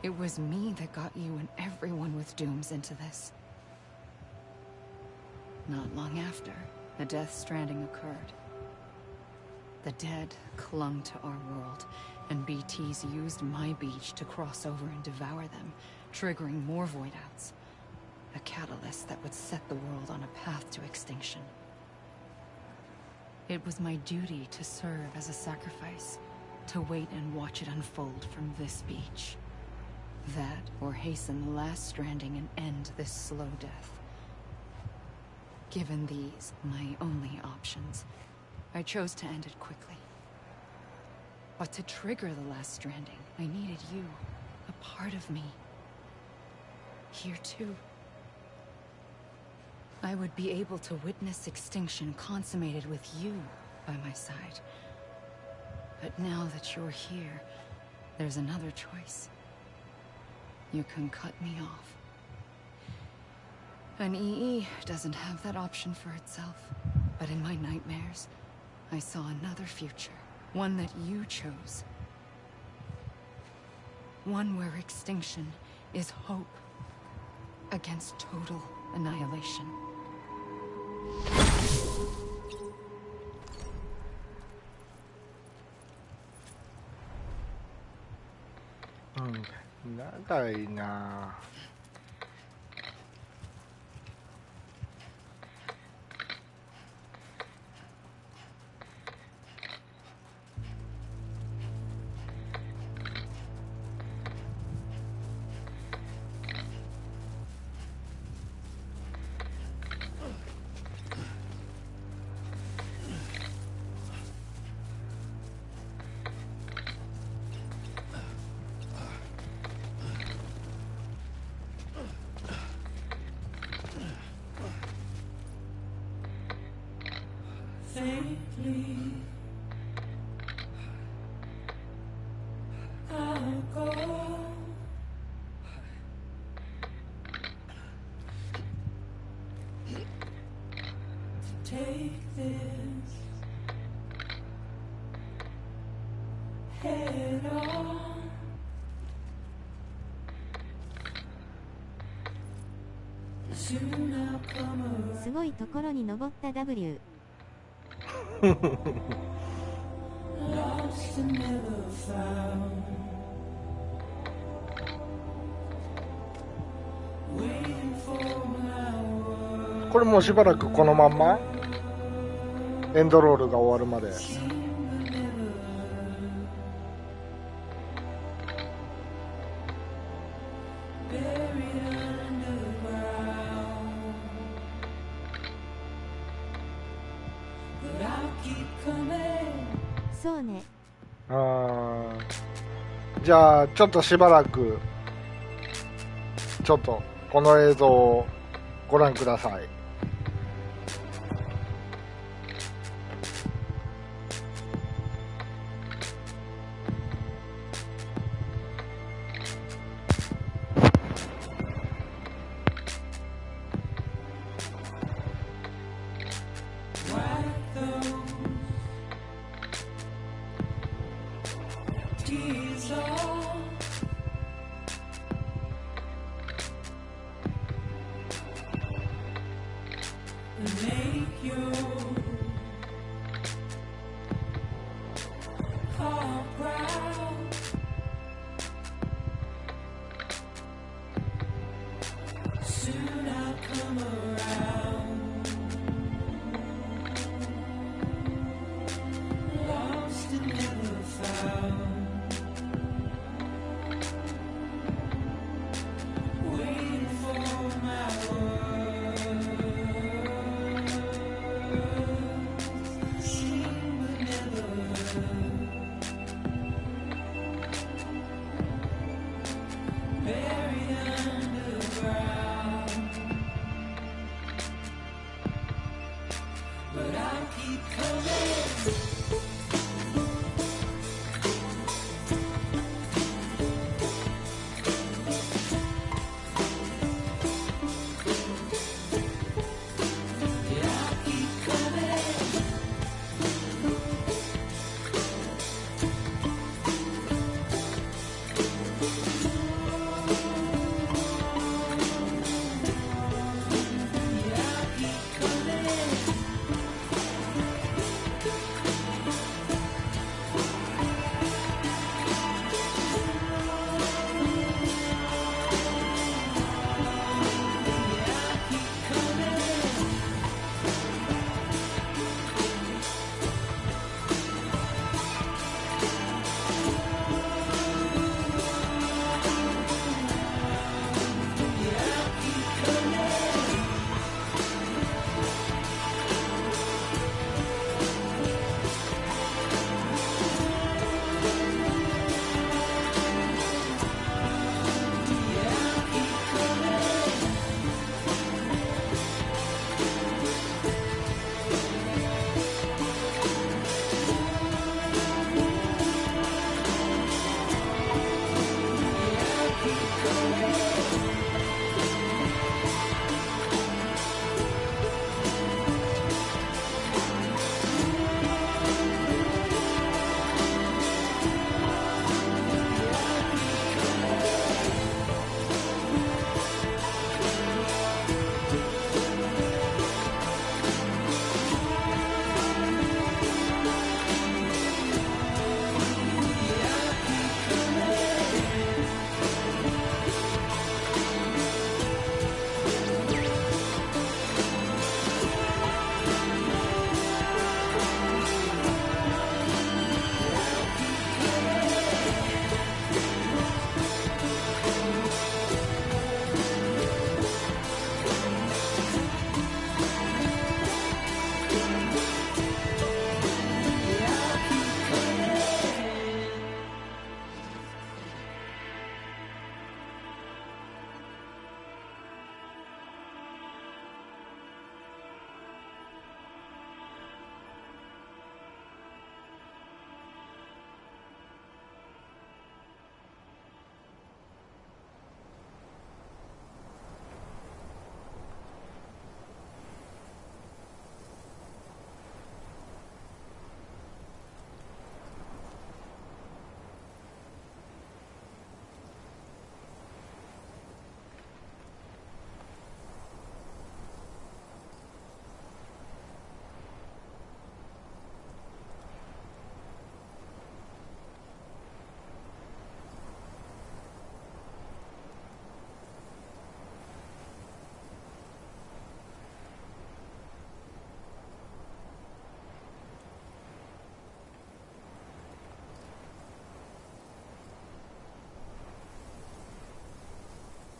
It was me that got you and everyone with dooms into this. Not long after, the Death Stranding occurred. The dead clung to our world, and BTs used my beach to cross over and devour them, triggering more void-outs. A catalyst that would set the world on a path to extinction. It was my duty to serve as a sacrifice, to wait and watch it unfold from this beach. That, or hasten the last stranding and end this slow death. Given these, my only options, I chose to end it quickly. But to trigger the last stranding, I needed you, a part of me. Here too. I would be able to witness extinction consummated with you by my side. But now that you're here, there's another choice. You can cut me off. An EE doesn't have that option for itself. But in my nightmares, I saw another future. One that you chose. One where extinction is hope against total annihilation.長いな。すごいところに登った W。これもうしばらくこのまんまエンドロールが終わるまで。そうね。じゃあちょっとしばらくちょっとこの映像をご覧ください。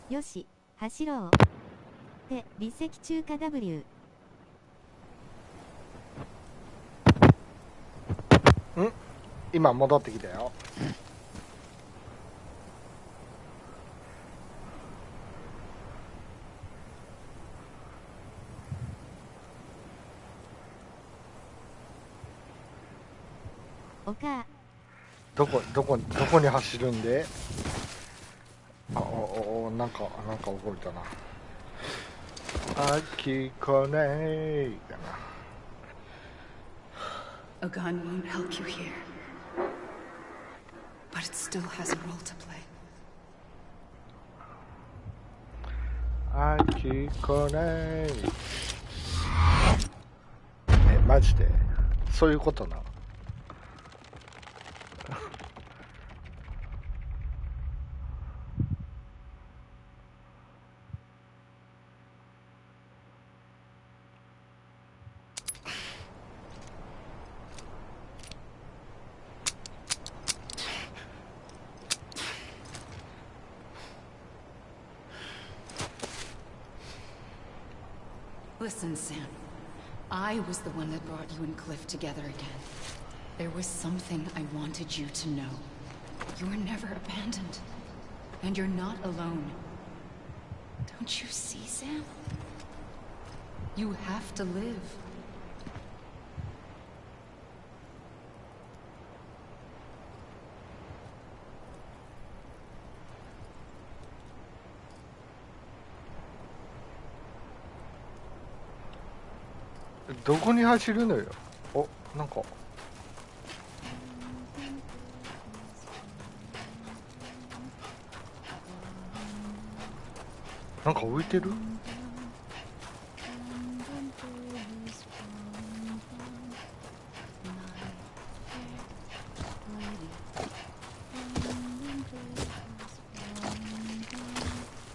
よし、走ろう。で、離席中か W。今戻ってきたよ。おかどこに走るんで？なんか動いたな。聞こねーかな。A gun won't help you here, but it still has a role to play. 聞こねー。マジでそういうことな。Listen, Sam. I was the one that brought you and Cliff together again. There was something I wanted you to know. You were never abandoned. And you're not alone. Don't you see, Sam? You have to live. .どこに走るのよ。なんか浮いてる？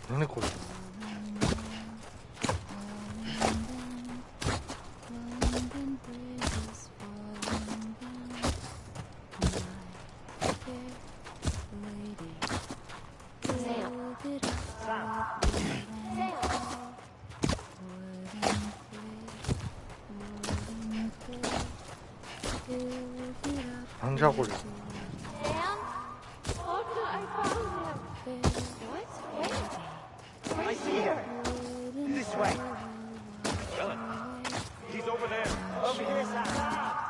何これ？なんじゃこれ。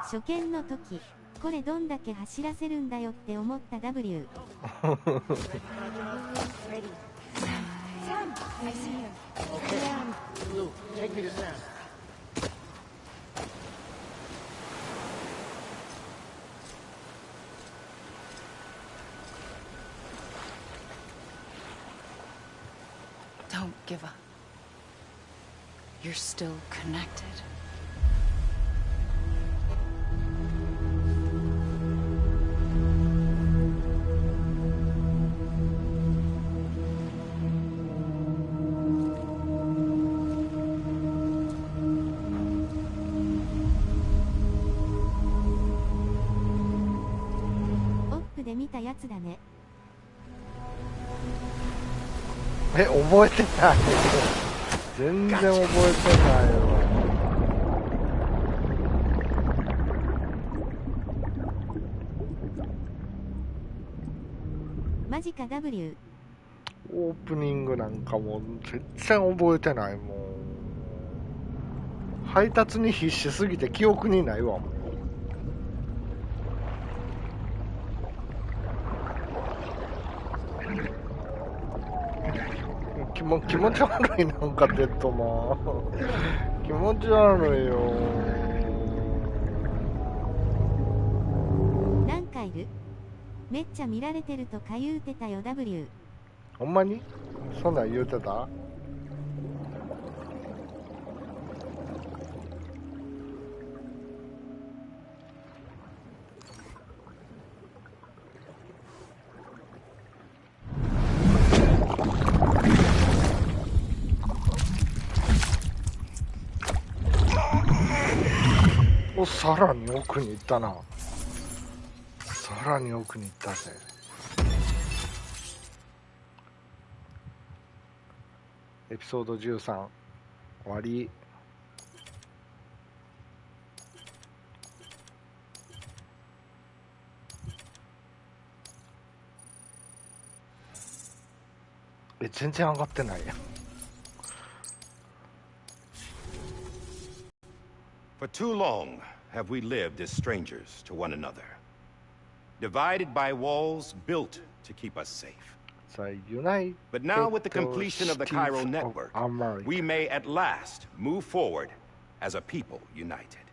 初見の時、これどんだけ走らせるんだよって思った W。Don't give up. You're still connected.オップで見たやつだね。覚えてない。全然覚えてないわ。マジか W。オープニングなんかもう全然覚えてない。もう配達に必死すぎて記憶にないわ。もう気持ち悪い。なんかデッドマン気持ち悪いよ。なんかいる？めっちゃ見られてるとか言うてたよ W。 ほんまにそんなん言うてた？さらに奥に行ったな。さらに奥に行ったぜ。エピソード13終わり。全然上がってないやん。For too long have we lived as strangers to one another, divided by walls built to keep us safe. But now with the completion of the Cairo network, we may at last move forward as a people united.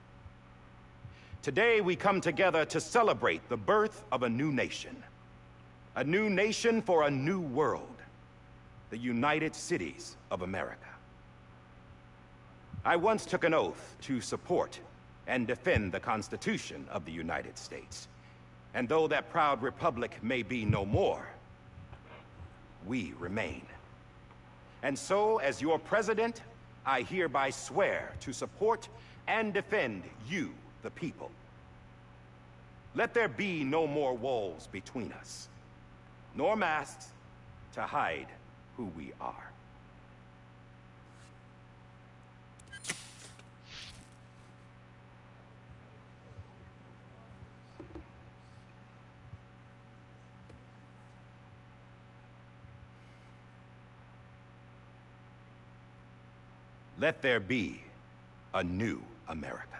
Today we come together to celebrate the birth of a new nation for a new world, the United Cities of America. I once took an oath to support and defend the Constitution of the United States. And though that proud republic may be no more, we remain. And so, as your president, I hereby swear to support and defend you, the people. Let there be no more walls between us, nor masks to hide who we are. Let there be a new America.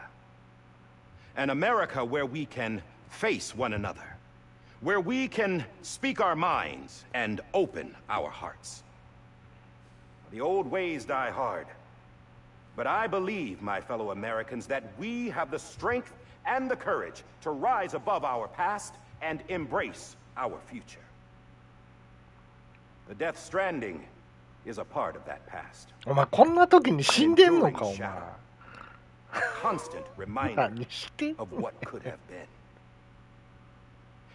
An America where we can face one another, where we can speak our minds and open our hearts. The old ways die hard, but I believe, my fellow Americans, that we have the strength and the courage to rise above our past and embrace our future. The Death Stranding is a part of that past. お前こんな時に死んでんのかお前。 A constant reminder of what could have been.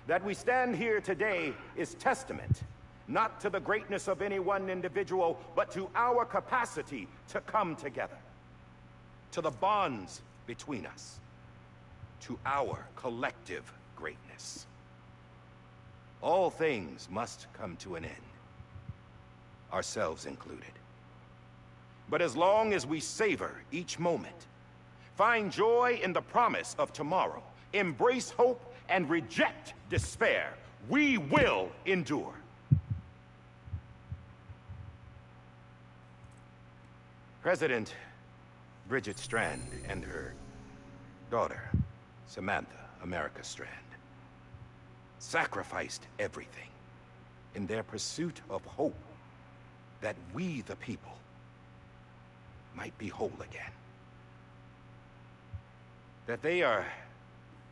That we stand here today is testament not to the greatness of any one individual, but to our capacity to come together, to the bonds between us, to our collective greatness. All things must come to an end, ourselves included. But as long as we savor each moment, find joy in the promise of tomorrow, embrace hope, and reject despair, we will endure. President Bridget Strand and her daughter, Samantha America Strand, sacrificed everything in their pursuit of hope that we, the people, might be whole again. That they are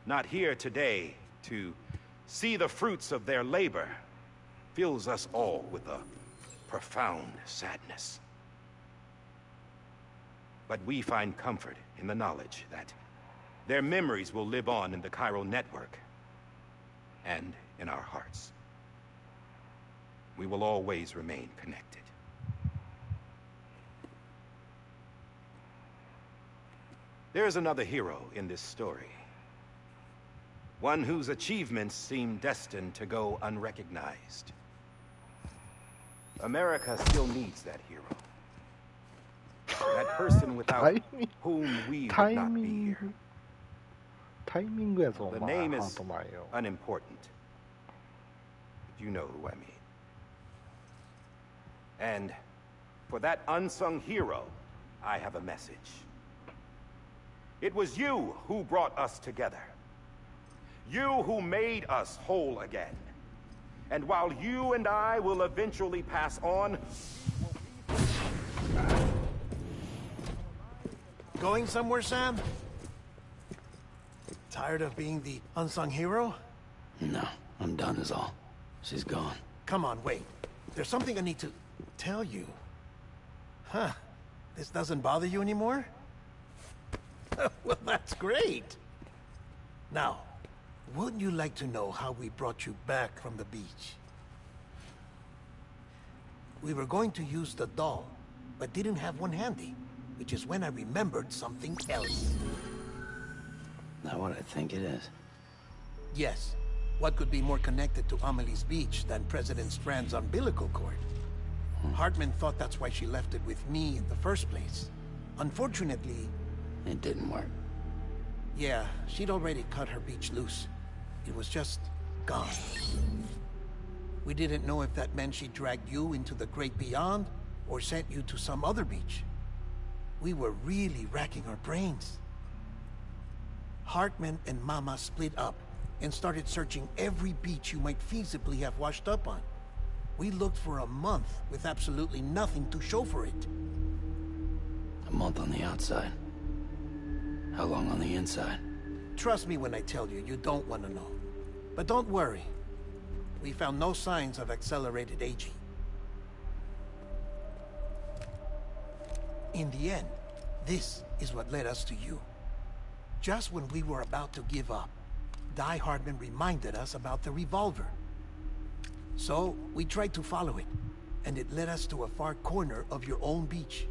not here today to see the fruits of their labor fills us all with a profound sadness. But we find comfort in the knowledge that their memories will live on in the Cairo network and in our hearts. We will always remain connected. There is another hero in this story. One whose achievements seem destined to go unrecognized. America still needs that hero. That person without whom we would not be here. The name is unimportant, but you know who I mean. And for that unsung hero, I have a message. It was you who brought us together. You who made us whole again. And while you and I will eventually pass on... Going somewhere, Sam? Tired of being the unsung hero? No, I'm done is all. She's gone. Come on, wait. There's something I need to tell you. Huh. This doesn't bother you anymore? Well, that's great. Now, wouldn't you like to know how we brought you back from the beach? We were going to use the doll, but didn't have one handy, which is when I remembered something else. Not what I think it is. Yes. What could be more connected to Amelie's beach than President Strand's umbilical cord? Hartman thought that's why she left it with me in the first place. Unfortunately... It didn't work. Yeah, she'd already cut her beach loose. It was just gone. We didn't know if that meant she dragged you into the great beyond, or sent you to some other beach. We were really racking our brains. Hartman and Mama split up and started searching every beach you might feasibly have washed up on. We looked for a month with absolutely nothing to show for it. A month on the outside. How long on the inside? Trust me when I tell you, you don't want to know. But don't worry. We found no signs of accelerated aging. In the end, this is what led us to you. Just when we were about to give up, Die Hardman reminded us about the revolver. So, we tried to follow it, and it led us to a far corner of your own beach.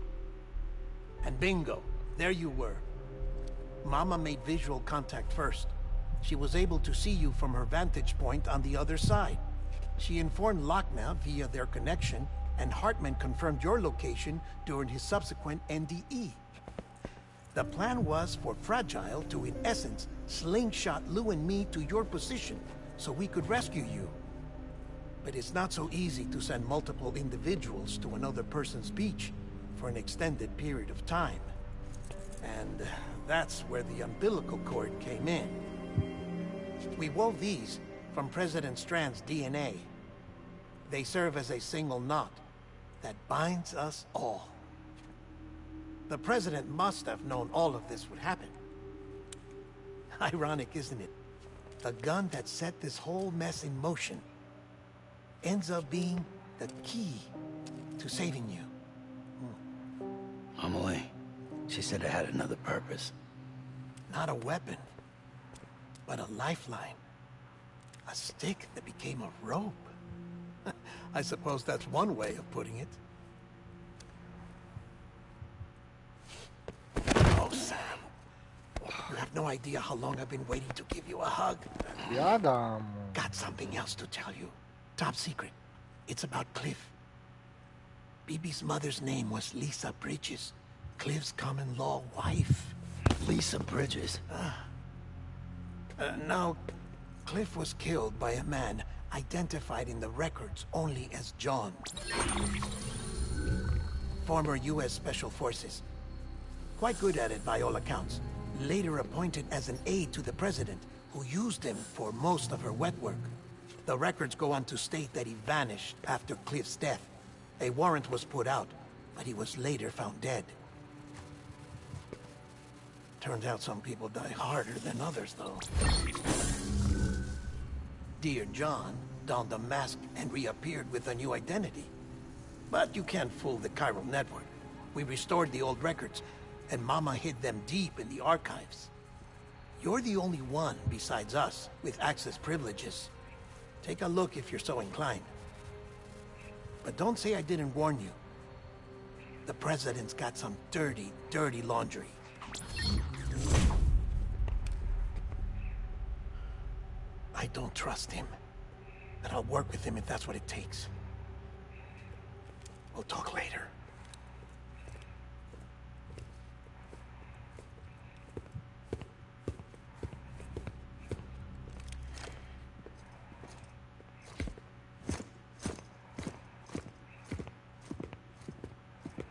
And bingo, there you were. Mama made visual contact first. She was able to see you from her vantage point on the other side. She informed Lochna via their connection, and Hartman confirmed your location during his subsequent NDE. The plan was for Fragile to, in essence, slingshot Lou and me to your position so we could rescue you. But it's not so easy to send multiple individuals to another person's beach for an extended period of time. And that's where the umbilical cord came in. We wove these from President Strand's DNA. They serve as a single knot that binds us all. The President must have known all of this would happen. Ironic, isn't it? The gun that set this whole mess in motion ends up being the key to saving you. Amelie, she said it had another purpose. Not a weapon, but a lifeline. A stick that became a rope. I suppose that's one way of putting it. Oh, Sam. You have no idea how long I've been waiting to give you a hug. Yada. Got something else to tell you. Top secret. It's about Cliff. Bibi's mother's name was Lisa Bridges. Cliff's common-law wife. Lisa Bridges? Now, Cliff was killed by a man identified in the records only as John. Former U.S. Special Forces. Quite good at it by all accounts. Later appointed as an aide to the president, who used him for most of her wet work. The records go on to state that he vanished after Cliff's death. A warrant was put out, but he was later found dead. Turns out some people die harder than others, though. Dear John donned a mask and reappeared with a new identity. But you can't fool the chiral network. We restored the old records, and Mama hid them deep in the archives. You're the only one, besides us, with access privileges. Take a look if you're so inclined. But don't say I didn't warn you. The President's got some dirty, dirty laundry. I don't trust him. But I'll work with him if that's what it takes. We'll talk later.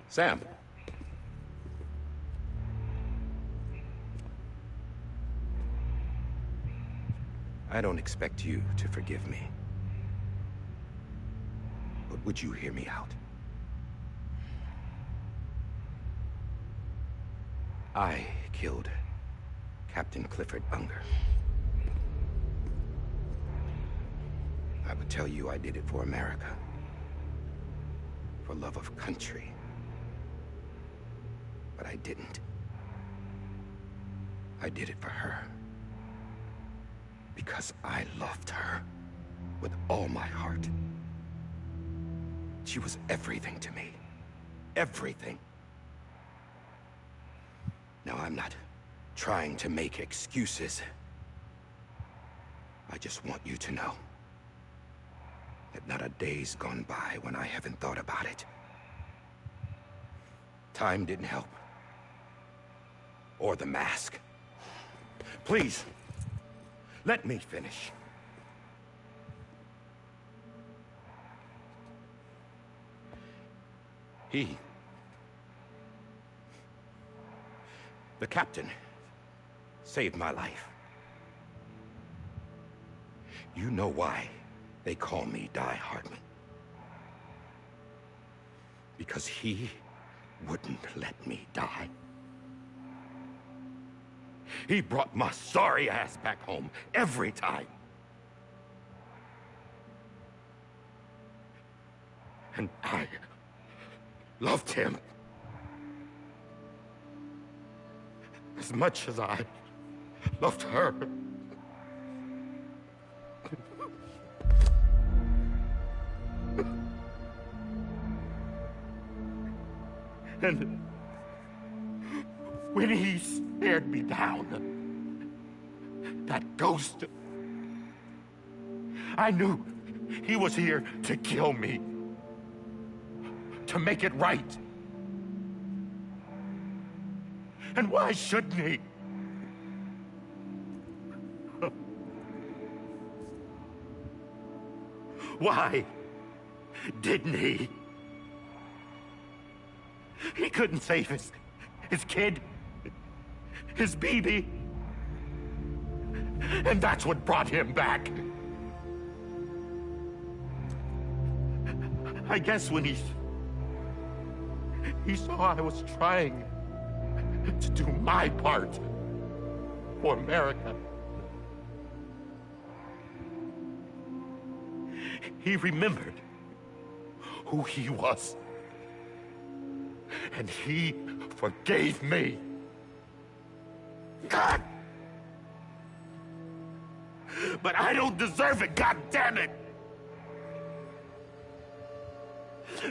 Sam. I don't expect you to forgive me. But would you hear me out? I killed Captain Clifford Unger. I would tell you I did it for America. For love of country. But I didn't. I did it for her. Because I loved her with all my heart. She was everything to me. Everything. Now, I'm not trying to make excuses. I just want you to know that Not a day's gone by when I haven't thought about it. Time didn't help. Or the mask. Please, let me finish. The captain, saved my life. You know why they call me Die Hardman. Because he wouldn't let me die. He brought my sorry ass back home every time. And I loved him as much as I loved her. And when he stared me down, that ghost, I knew he was here to kill me, to make it right. And why shouldn't he? Why didn't he? He couldn't save his kid, his baby. And that's what brought him back. I guess when he saw I was trying to do my part for America, he remembered who he was. And he forgave me. God! But I don't deserve it, God damn it!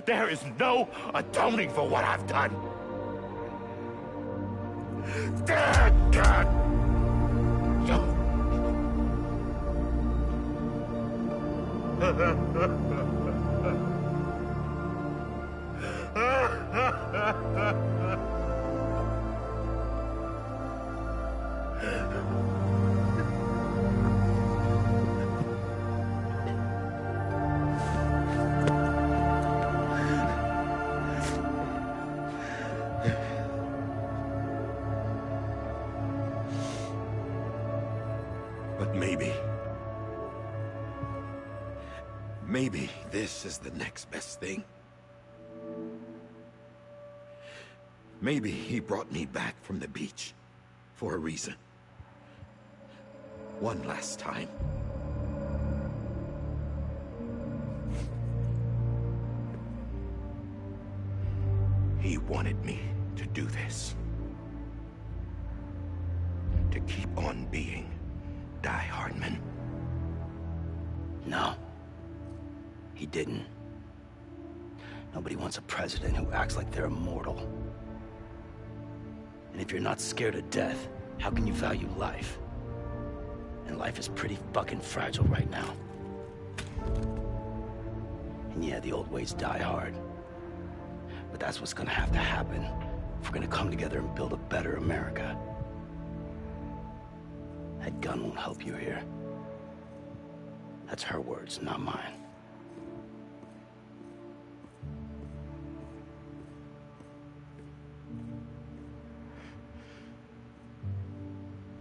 There is no atoning for what I've done. God! But maybe this is the next best thing. Maybe he brought me back from the beach for a reason. One last time. He wanted me to do this. To keep on being Die Hardman. No. He didn't. Nobody wants a president who acts like they're immortal. And if you're not scared of death, how can you value life? And life is pretty fucking fragile right now. And yeah, the old ways die hard. But that's what's gonna have to happen if we're gonna come together and build a better America. That gun won't help you here. That's her words, not mine.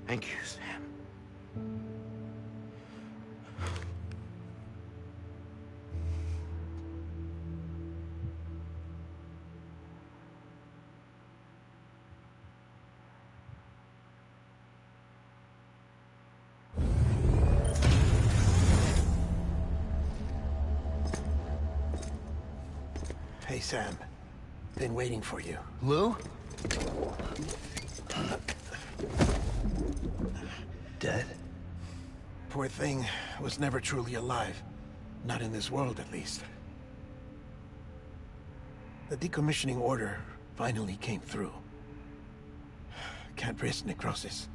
Thank you, Sam. Hey, Sam. Been waiting for you. Lou? Dead? Poor thing was never truly alive. Not in this world, at least. The decommissioning order finally came through. Can't risk necrosis.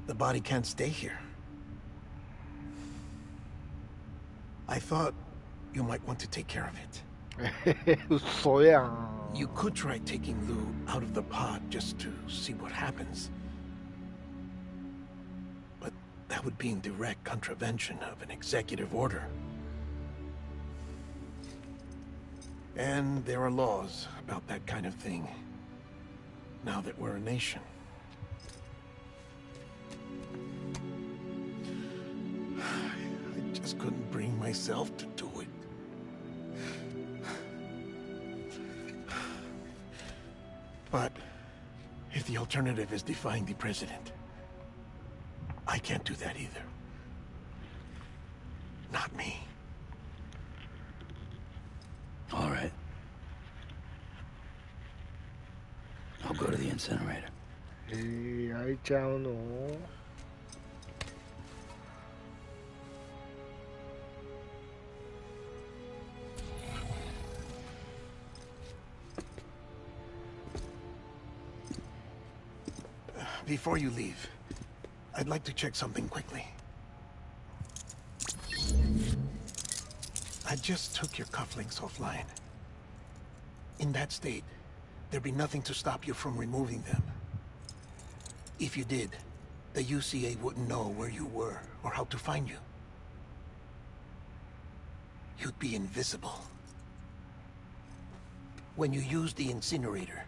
The body can't stay here. I thought you might want to take care of it. 嘘やん。 You could try taking Lou out of the pod just to see what happens. But that would be in direct contravention of an executive order. And there are laws about that kind of thing, now that we're a nation. I just couldn't bring myself to do it. But if the alternative is defying the president, I can't do that either. Not me. All right. I'll go to the incinerator. 焼いちゃうのBefore you leave, I'd like to check something quickly. I just took your cufflinks offline. In that state, there'd be nothing to stop you from removing them. If you did, the UCA wouldn't know where you were or how to find you. You'd be invisible. When you use the incinerator,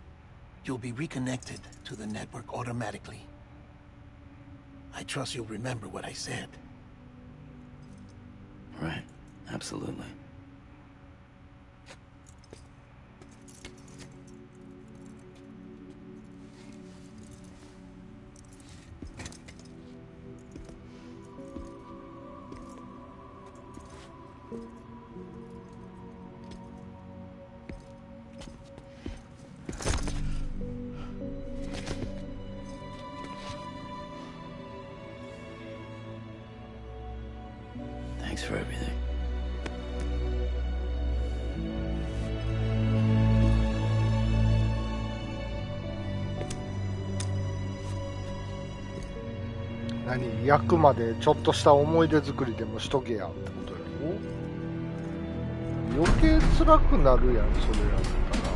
you'll be reconnected to the network automatically. I trust you'll remember what I said. Right. Absolutely. Thanks for everything.何役までちょっとした思い出作りでもしとけやってことやろ。余計辛くなるやん、それやったら。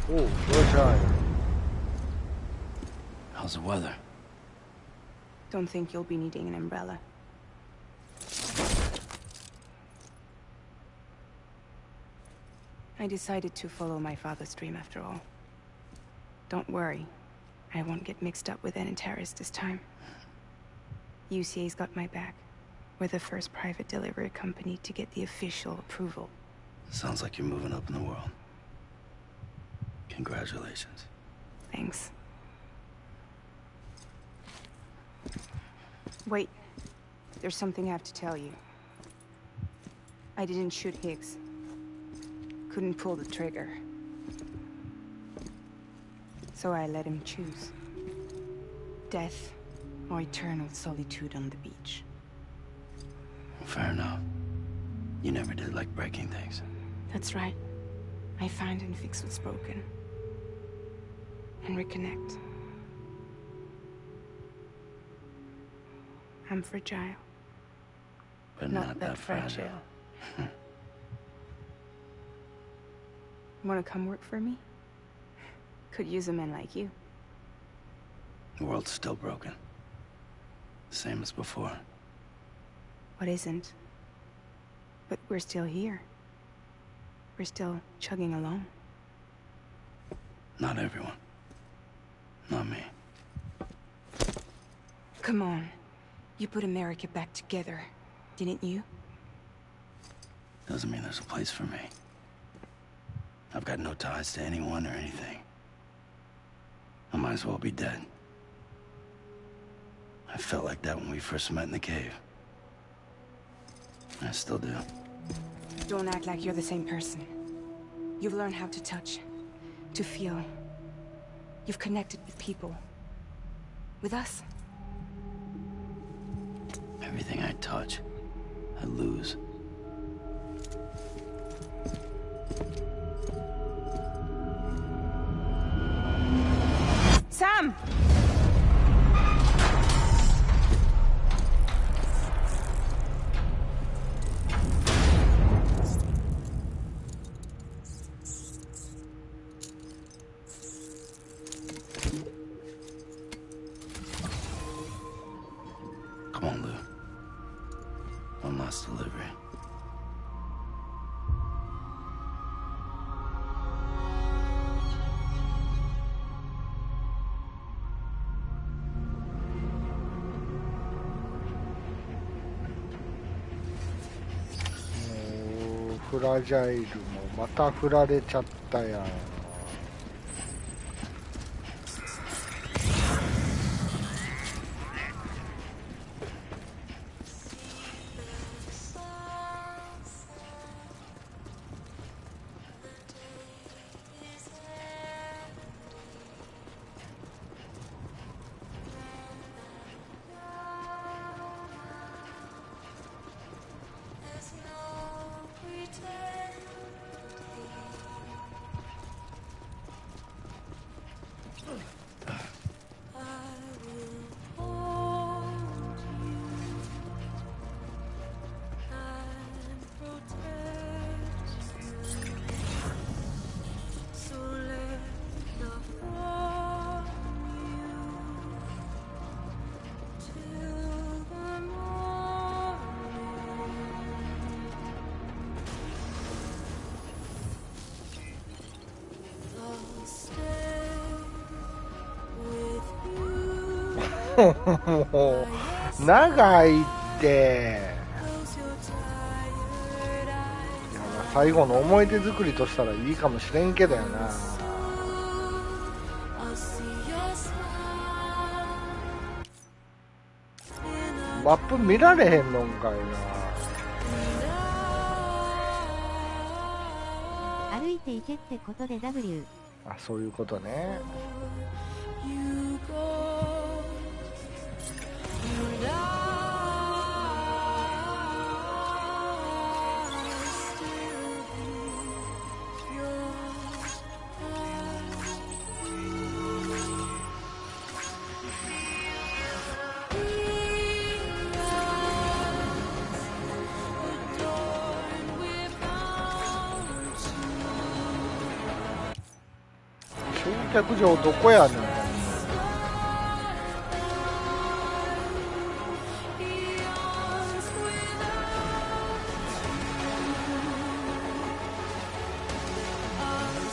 おう、どうじゃい。How's the weather? Don't think you'll be needing an umbrella. I decided to follow my father's dream after all. Don't worry. I won't get mixed up with any terrorists this time. UCA's got my back. We're the first private delivery company to get the official approval. Sounds like you're moving up in the world. Congratulations. Thanks. Wait. There's something I have to tell you. I didn't shoot Higgs. Couldn't pull the trigger. So I let him choose. Death or eternal solitude on the beach. Fair enough. You never did like breaking things. That's right. I find and fix what's broken. And reconnect. I'm fragile. But not that fragile. Wanna come work for me? Could use a man like you. The world's still broken. Same as before. What isn't? But we're still here. We're still chugging along. Not everyone. Not me. Come on. You put America back together, didn't you? Doesn't mean there's a place for me. I've got no ties to anyone or anything. I might as well be dead. I felt like that when we first met in the cave. I still do. Don't act like you're the same person. You've learned how to touch, to feel. You've connected with people. With us. Everything I touch, I lose. Sam! last delivery. Oh, フラジャイルもまた振られちゃったやん。もう長いって。いや、まあ最後の思い出作りとしたらいいかもしれんけどやな。マップ見られへんのんかいな。歩いていけってことで W。 あ、そういうことね。焼却場どこやねん。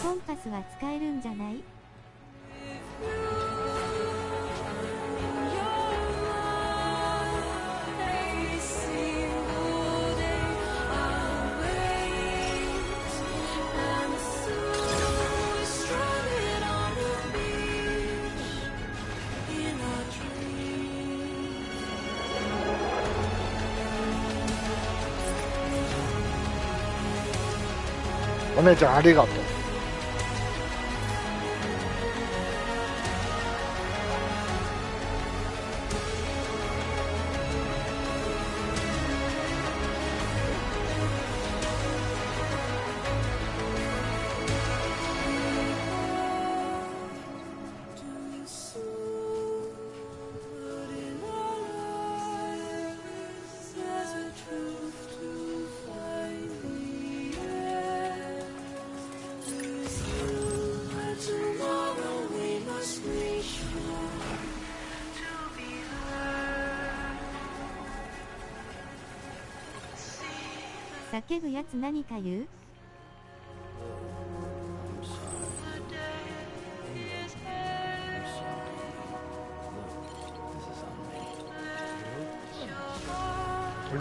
コンパスは使えるんじゃない？お姉ちゃんありがとう。叫ぶやつ何か言う？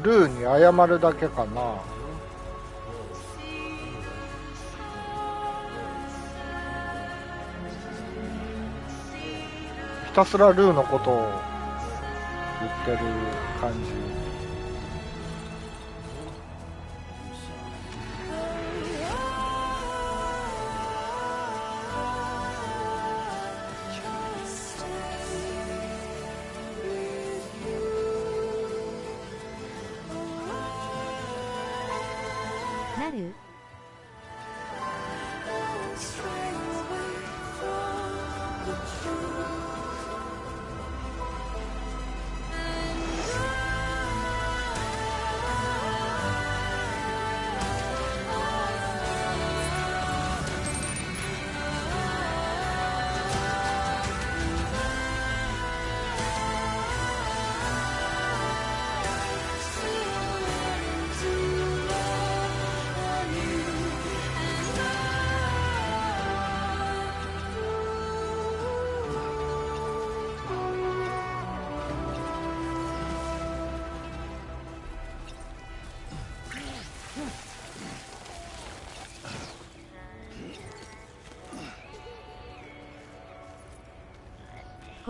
ルーに謝るだけかな。ひたすらルーのことを言ってる感じ。なる？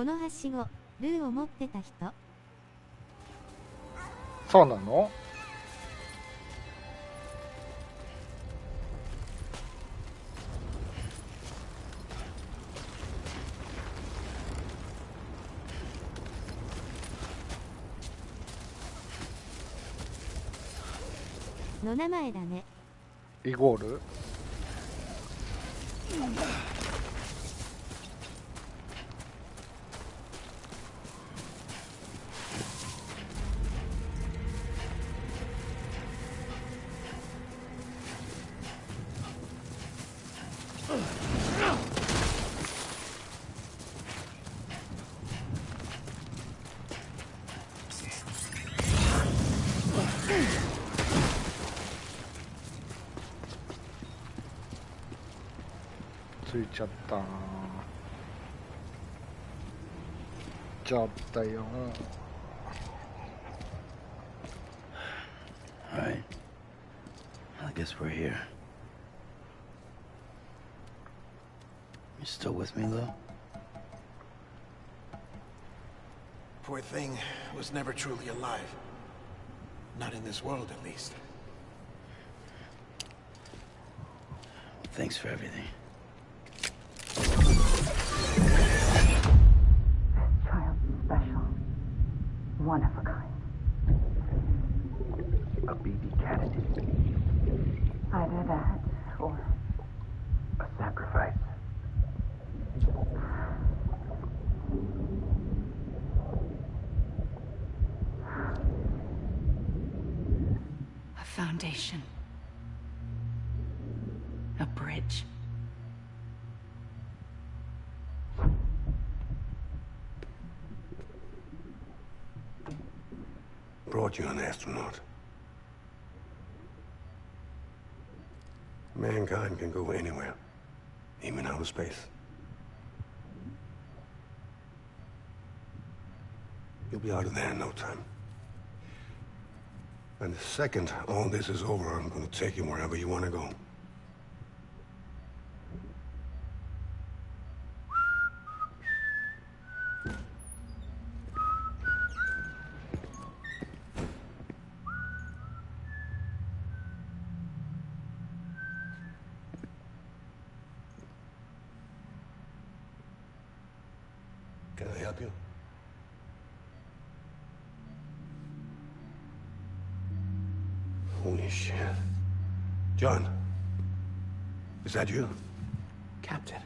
このはしご、ルーを持ってた人？そうなの？の名前だね。イゴール？ついちゃったー。ちゃったよ。Alright. I guess we're here. You still with me, Lou? Poor thing was never truly alive. Not in this world, at least. Thanks for everything. Child special. One of a kind. A BB candidate. Either that, or a sacrifice. A foundation. A bridge. Brought you an astronaut. Mankind can go anywhere, even outer space. You'll be out of there in no time. And the second all this is over, I'm gonna take you wherever you want to go. Can I help you? Holy shit. John, is that you? Captain,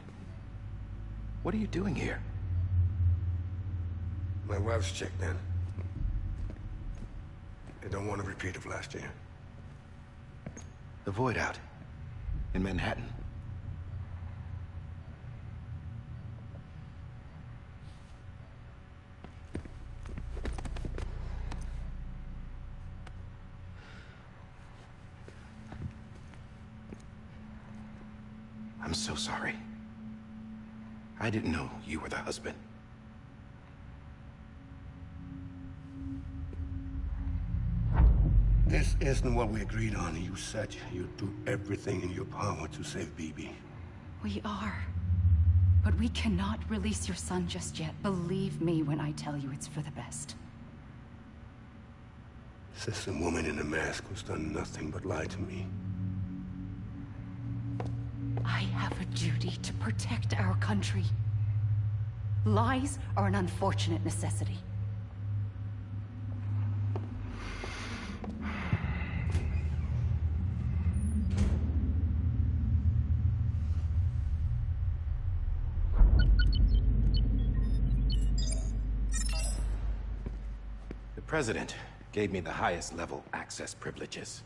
what are you doing here? My wife's checked in. I don't want a repeat of last year. The void out in Manhattan. I'm so sorry. I didn't know you were the husband. This isn't what we agreed on. You said you'd do everything in your power to save BB. We are. But we cannot release your son just yet. Believe me when I tell you it's for the best. This woman in a mask who's done nothing but lie to me. I have a duty to protect our country. Lies are an unfortunate necessity. The President gave me the highest level access privileges.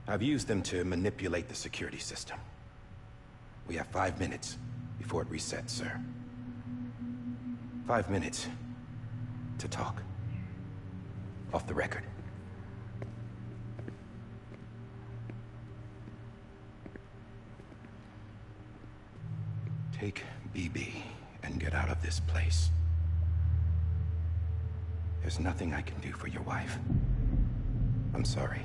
I've used them to manipulate the security system. We have 5 minutes before it resets, sir. 5 minutes to talk. Off the record. Take BB and get out of this place. There's nothing I can do for your wife. I'm sorry.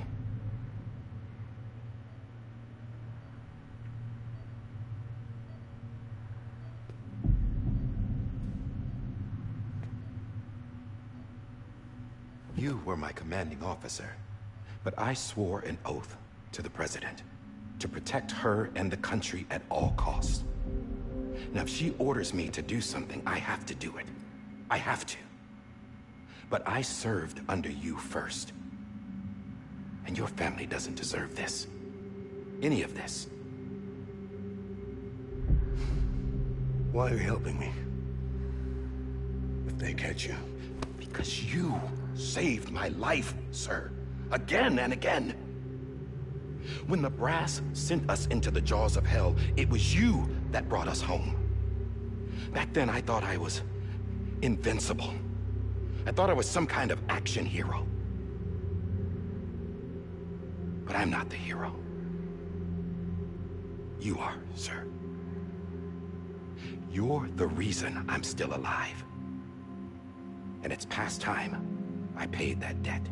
You were my commanding officer, but I swore an oath to the President to protect her and the country at all costs. Now, if she orders me to do something, I have to do it. I have to. But I served under you first. And your family doesn't deserve this. Any of this. Why are you helping me? If they catch you. Because you saved my life, sir. Again and again. When the brass sent us into the jaws of hell, it was you that brought us home. Back then, I thought I was invincible. I thought I was some kind of action hero. But I'm not the hero. You are, sir. You're the reason I'm still alive. And it's past time I paid that debt.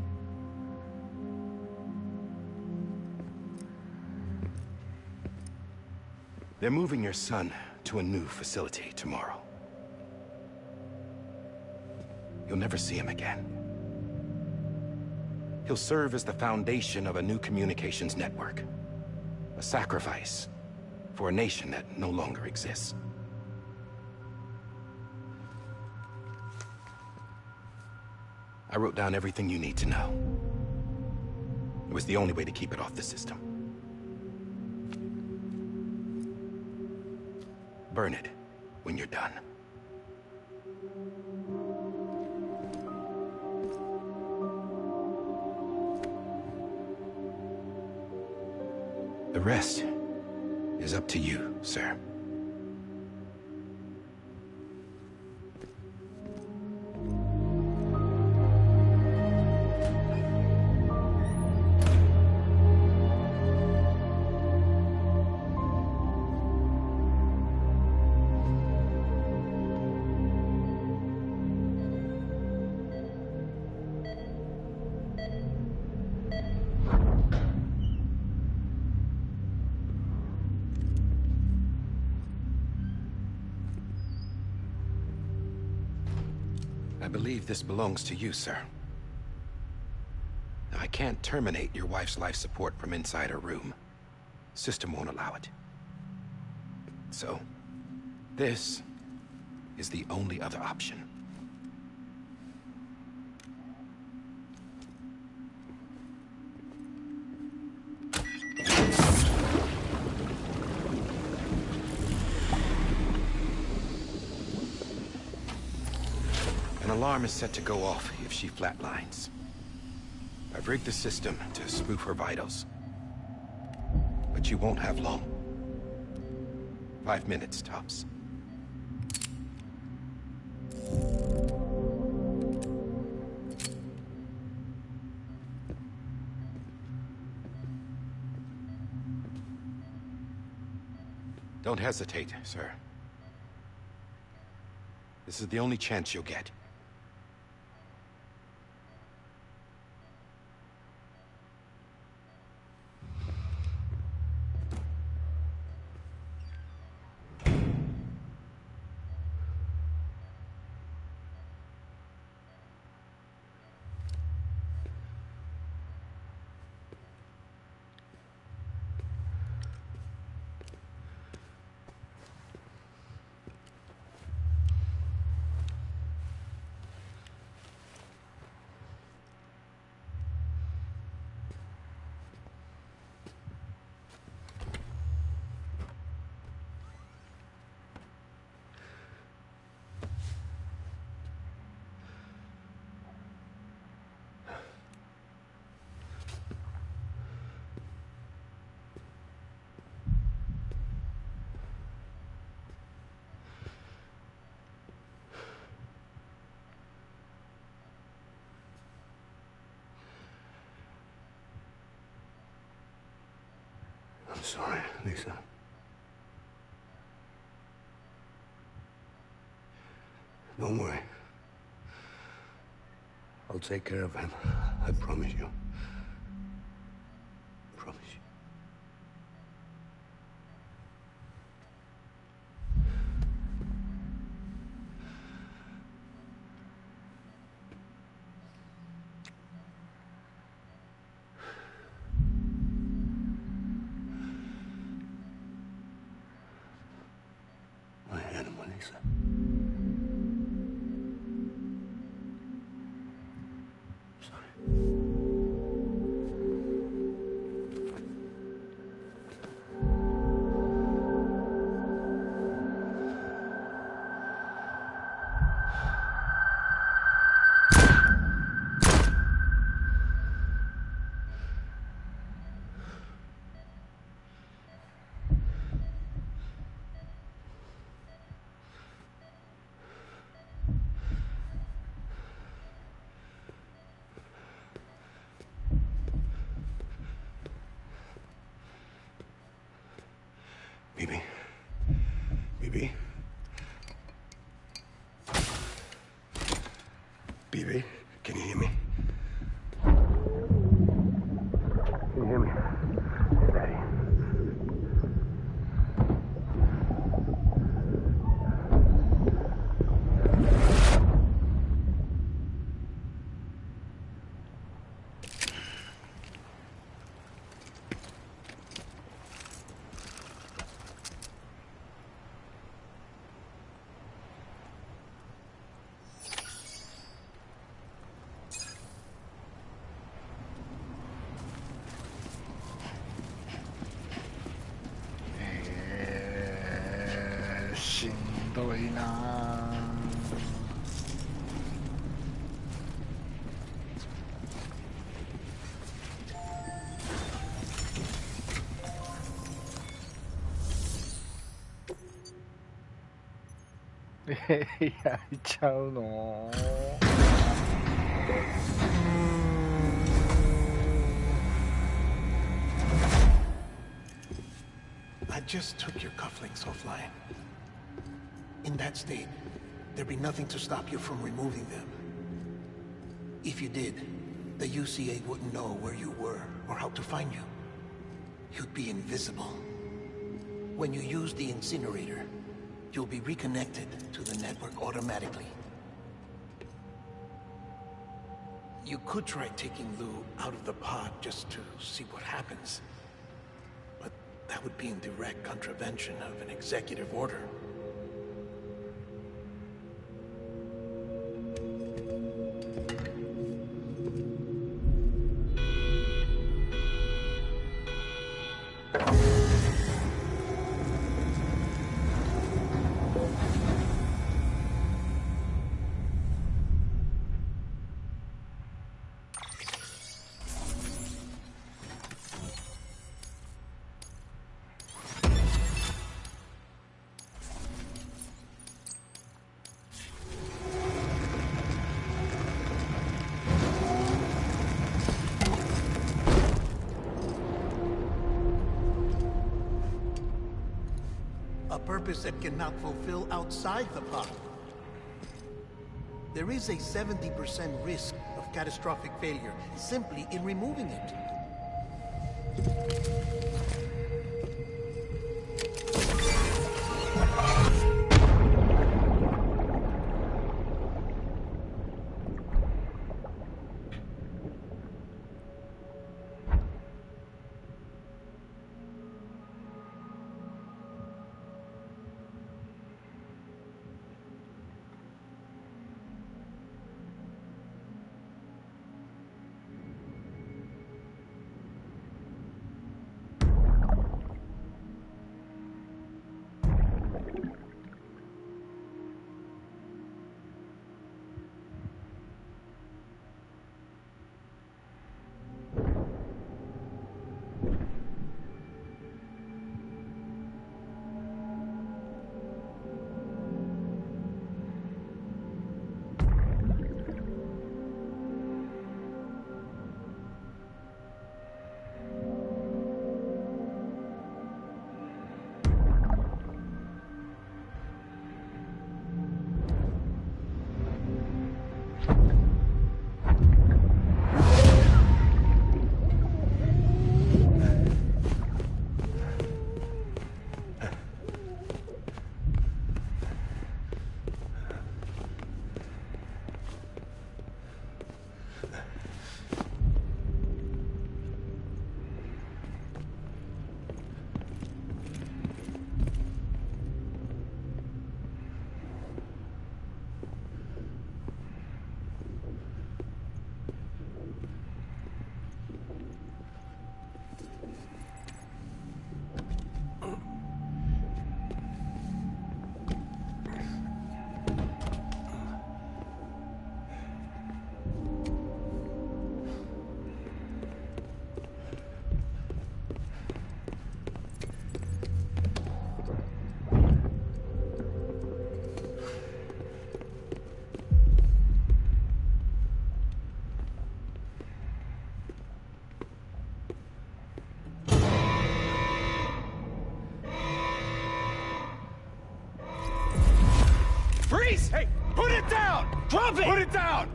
They're moving your son to a new facility tomorrow. You'll never see him again. He'll serve as the foundation of a new communications network. A sacrifice for a nation that no longer exists. I wrote down everything you need to know. It was the only way to keep it off the system. Burn it when you're done. The rest is up to you, sir. I believe this belongs to you, sir. Now, I can't terminate your wife's life support from inside her room. System won't allow it. So, this is the only other option. An alarm is set to go off if she flatlines. I've rigged the system to spoof her vitals. But you won't have long. 5 minutes, tops. Don't hesitate, sir. This is the only chance you'll get. I'm sorry, Lisa. Don't worry. I'll take care of him. I promise you. Promise you. Can you hear me? Can you hear me? Steady.しんどいなあ。焼いちゃうの？I just took your cufflinks offline. In that state, there'd be nothing to stop you from removing them. If you did, the UCA wouldn't know where you were or how to find you. You'd be invisible. When you use the incinerator, you'll be reconnected to the network automatically. You could try taking Lou out of the pod just to see what happens. But that would be in direct contravention of an executive order. A purpose that cannot fulfill outside the pod. There is a 70% risk of catastrophic failure simply in removing it. Freeze! Hey, put it down! Drop it! Put it down!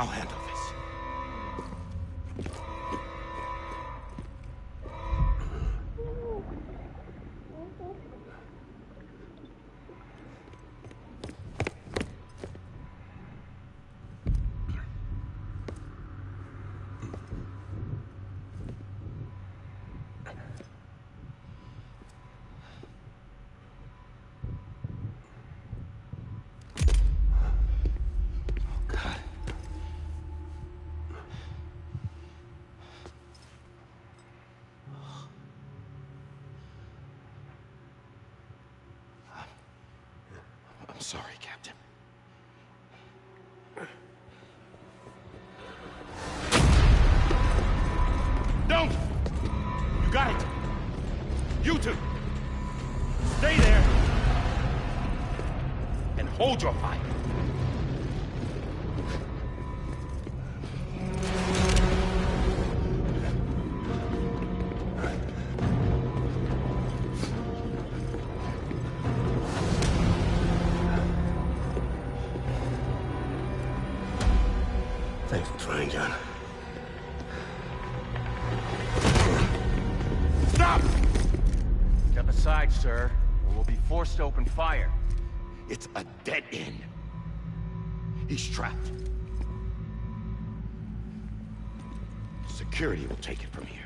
I'll handle this. I'm sorry, Captain. Don't! You got it! You two! Stay there! And hold your fire! Thanks for trying, John. Stop! Step aside, sir, or we'll be forced to open fire. It's a dead end. He's trapped. Security will take it from here.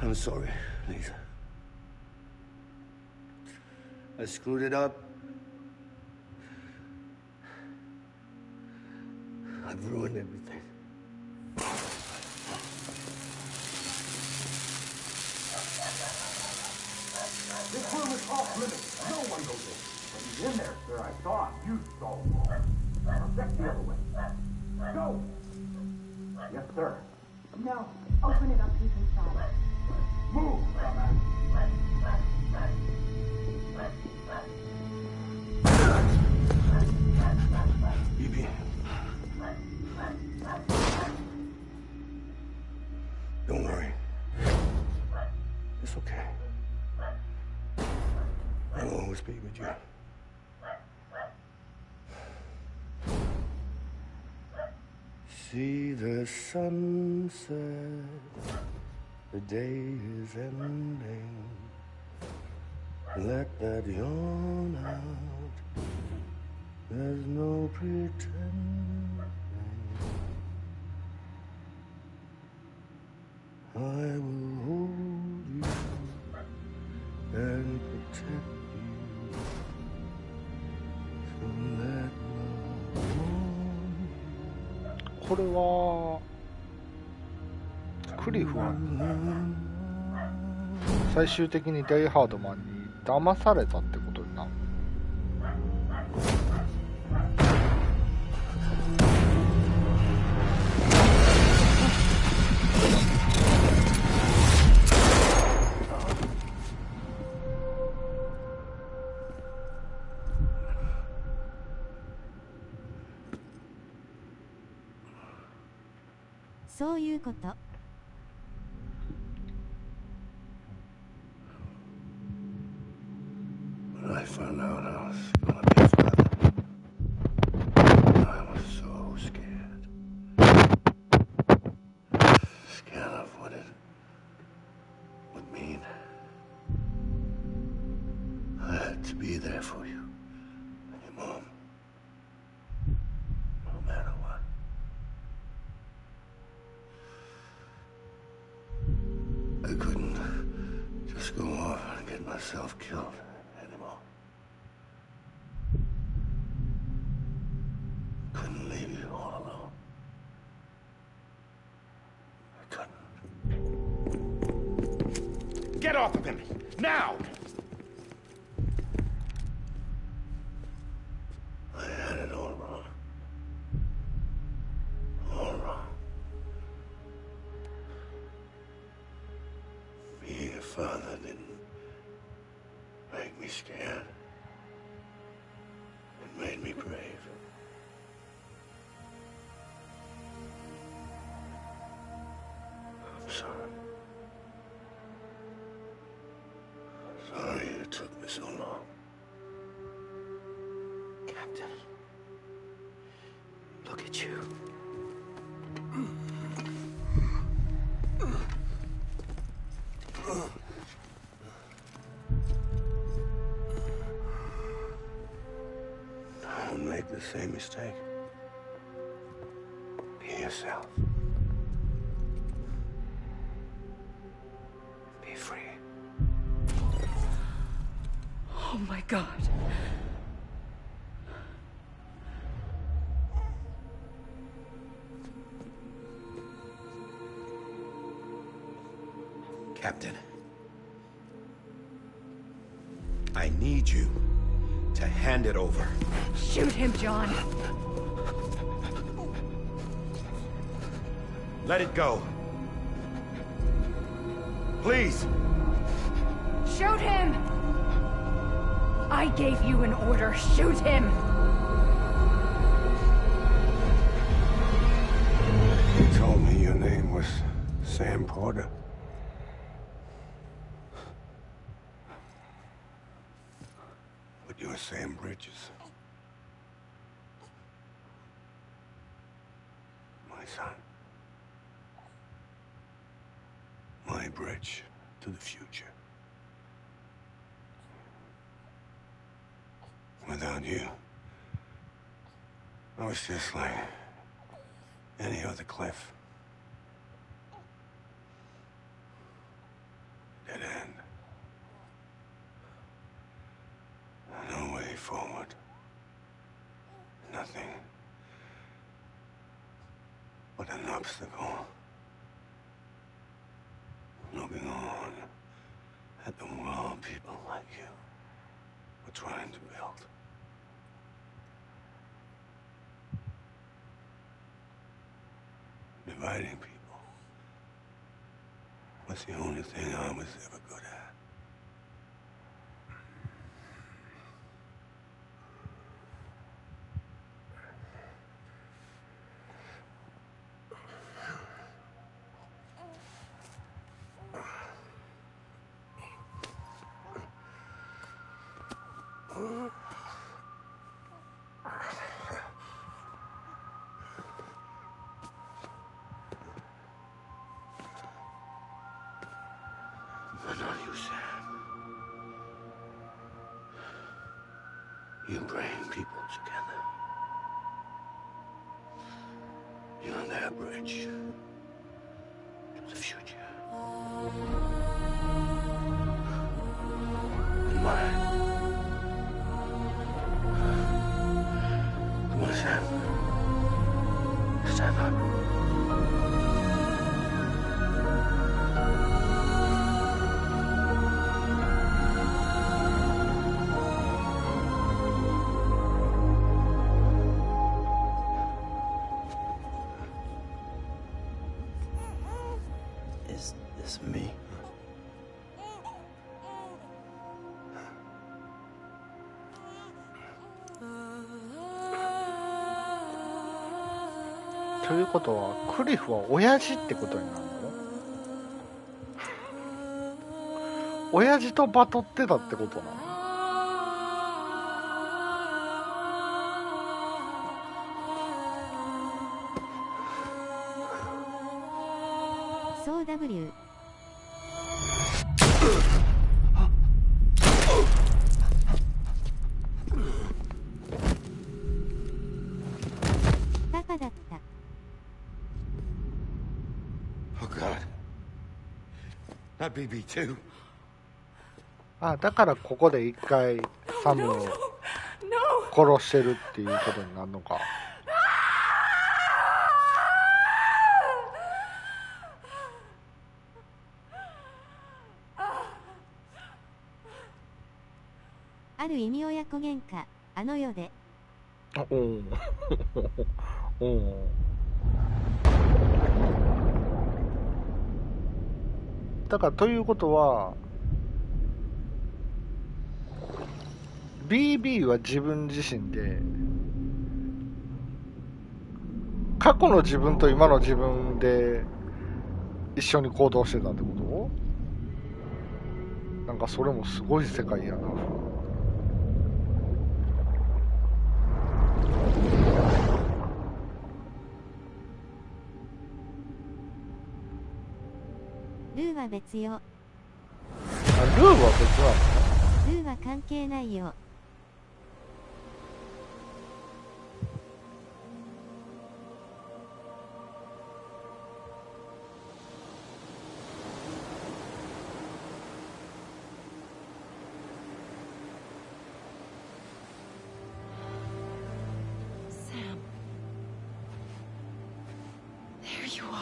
I'm sorry, Lisa. I screwed it up. I've ruined everything. This room is off limits. No one goes in. But he's in there, sir. I saw him. You saw him. Now check the other way. Go! Yes, sir. No. Open it up. He's inside. Move! Bibi. Don't worry. It's okay. I'll always be with you. See the sunset. The day is ending. Let that yawn out. There's no pretending. I will hold you and protect you. So let love warm. これはクリフは最終的にダイハードマンに騙されたってことになる。そういうこと。When I found out I was gonna be a father, I was so scared. Scared of what it would mean. I had to be there for you and your mom, no matter what. I couldn't just go off and get myself killed anymore. Couldn't leave you all alone. I couldn't. Get off of him! Now! I had it all wrong. All wrong. Being a father didn't make me scared. It made me brave. I'm sorry. Sorry it took me so long. Captain, look at you. Don't make the same mistake. Be yourself. Be free. Oh my God. Captain, I need you to hand it over. Shoot him, John. Let it go. Please. Shoot him! I gave you an order. Shoot him! You told me your name was Sam Porter. But you're Sam Bridges. My son. My bridge to the future. Without you, I was just like any other Cliff. Dead end. No way forward. Nothing but an obstacle. Looking on at the world people like you were trying to build. Dividing people was the only thing I was ever good at. But not you, Sam. You bring people together. You're their bridge to the future. And mine. Come on, Sam. Stand up. Is this me? ということはクリフは親父ってことになるの？親父とバトってたってことなの？そう W。パパだった。Oh God. Not BB2. あ、だからここで一回サムを殺してるっていうことになるのか。ある意味親子喧嘩、あの世で。おおおお。だからということは BB は自分自身で過去の自分と今の自分で一緒に行動してたってこと？なんかそれもすごい世界やな。ルーは別よ。あ、ルーは別なの？ルーは関係ないよ。Sam. There you are.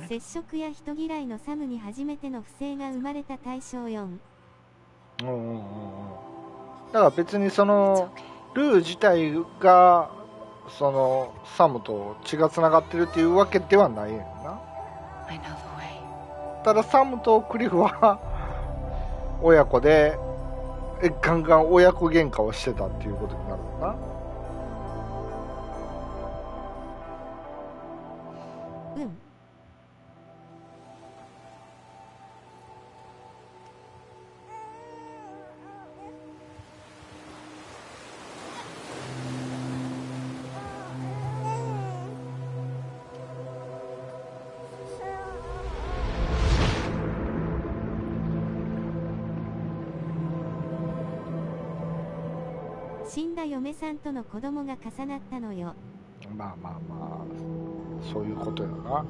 接触や人嫌いのサムに初めての不正が生まれた大正4。だから別にそのルー自体がそのサムと血がつながってるっていうわけではないやんな。ただサムとクリフは親子でガンガン親子喧嘩をしてたっていうことになるのかな。うん。死んだ嫁さんとの子供が重なったのよ。まあまあまあ、そういうことやな。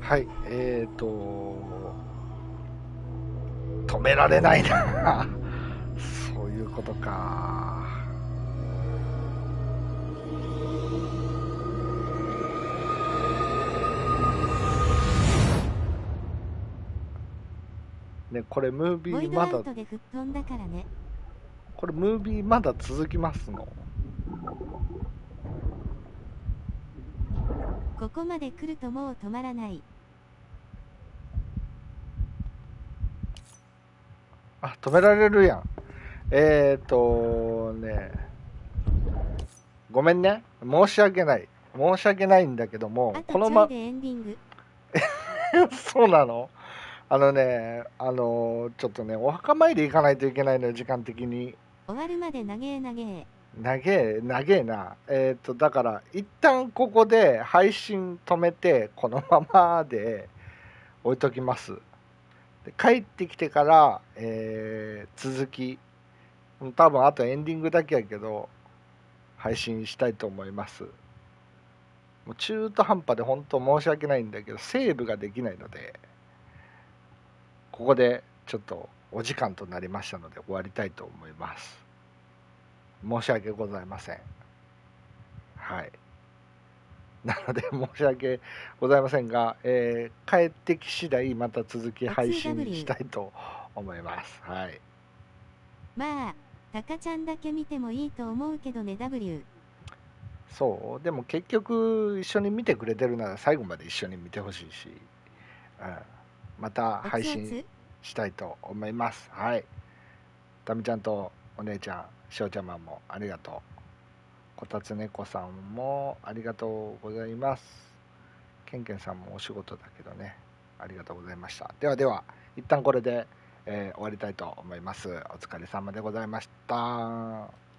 はい、止められないな。そういうことか。ね、これムービーまだ、で吹っ飛んだからね。これムービーまだ続きますの？ここまで来るともう止まらない。あ、止められるやん。ごめんね。申し訳ないんだけども、このままエンディングそうなの？ちょっとね、お墓参り行かないといけないのよ、時間的に。終わるまで長え。長えな。だから、一旦ここで配信止めて、このままで置いときます。で帰ってきてから、続き、多分あとエンディングだけやけど、配信したいと思います。もう中途半端で本当申し訳ないんだけど、セーブができないので、ここでちょっとお時間となりましたので終わりたいと思います。申し訳ございません。はい。なので申し訳ございませんが、帰ってき次第また続き配信したいと思います。はい。まあ、タカちゃんだけ見てもいいと思うけどね、W。そう、でも結局一緒に見てくれてるなら最後まで一緒に見てほしいし、また配信したいと思います。はい。タミちゃんとお姉ちゃん、しおちゃまもありがとう。こたつねこさんもありがとうございます。けんけんさんもお仕事だけどね、ありがとうございました。では、一旦これで、終わりたいと思います。お疲れ様でございました。